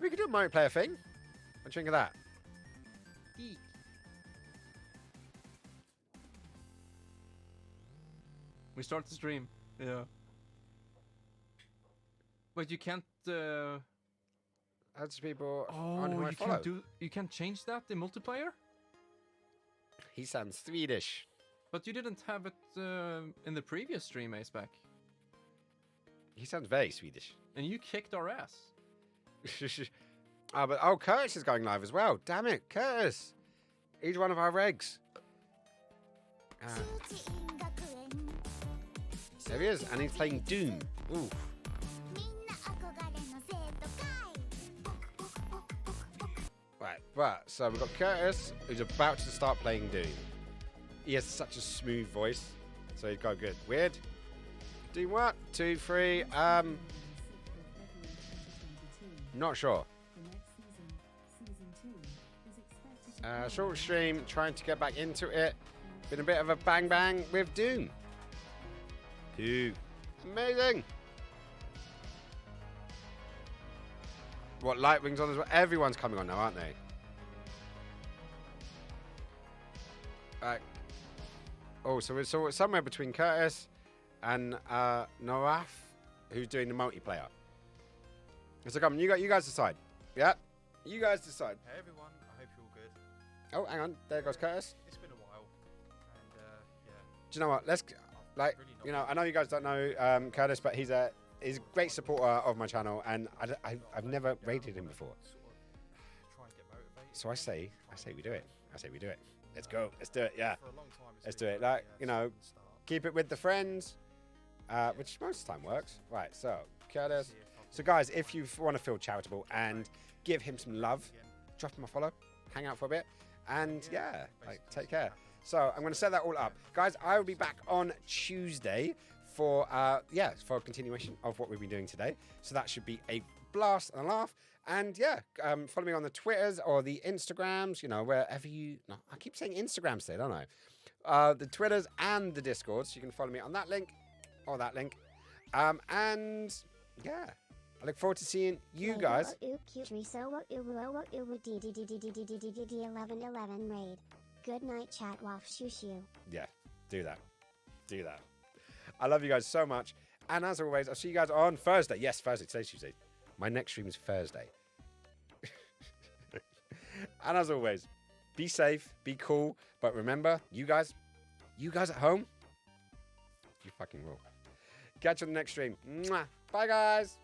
We could do a multiplayer thing. What do you think of that? We start the stream. Yeah. But you can't. That's people. Oh, you can't change that in multiplayer. He sounds Swedish. But you didn't have it in the previous stream, Aceback. He sounds very Swedish. And you kicked our ass. But Curtis is going live as well. Damn it, Curtis. He's one of our regs. There he is, and he's playing Doom. Ooh. Right, so we've got Curtis, who's about to start playing Doom. He has such a smooth voice, so he'd go good. Weird. Doom what? 2, 3, not sure. Short stream, trying to get back into it. Been a bit of a bang bang with Doom. Amazing. What, Lightwing's on as well? Everyone's coming on now, aren't they? Oh, so it's somewhere between Curtis and Noraf, who's doing the multiplayer. So come on, you guys decide. Yeah, you guys decide. Hey everyone, I hope you're all good. Oh, hang on, there goes Curtis. It's been a while, and yeah. Do you know what? Let's like, you know, I know you guys don't know Curtis, but he's a great supporter of my channel, and I've never raided him before. Try and get motivated. So I say we do it. I say we do it. Let's go. Let's do it. Yeah. For a long time, it's Let's do been it. like, Like, you know, keep it with the friends, which most of the time works. Right. So Curtis. So guys, if you want to feel charitable and give him some love, drop him a follow, hang out for a bit, and yeah, like, take care. So I'm going to set that all up, guys. I will be back on Tuesday for for a continuation of what we've been doing today. So that should be a blast and a laugh. And yeah, follow me on the Twitters or the Instagrams, you know, wherever you. No, I keep saying Instagrams today, don't I? The Twitters and the Discords. So you can follow me on that link or that link. And yeah, I look forward to seeing you guys. 1111 raid. Good night, chat. Waff shoo shoo. Yeah, do that. Do that. I love you guys so much. And as always, I'll see you guys on Thursday. Yes, Thursday. Today's Tuesday. My next stream is Thursday. And as always, be safe, be cool. But remember, you guys at home, you fucking rule. Catch you on the next stream. Mwah. Bye, guys.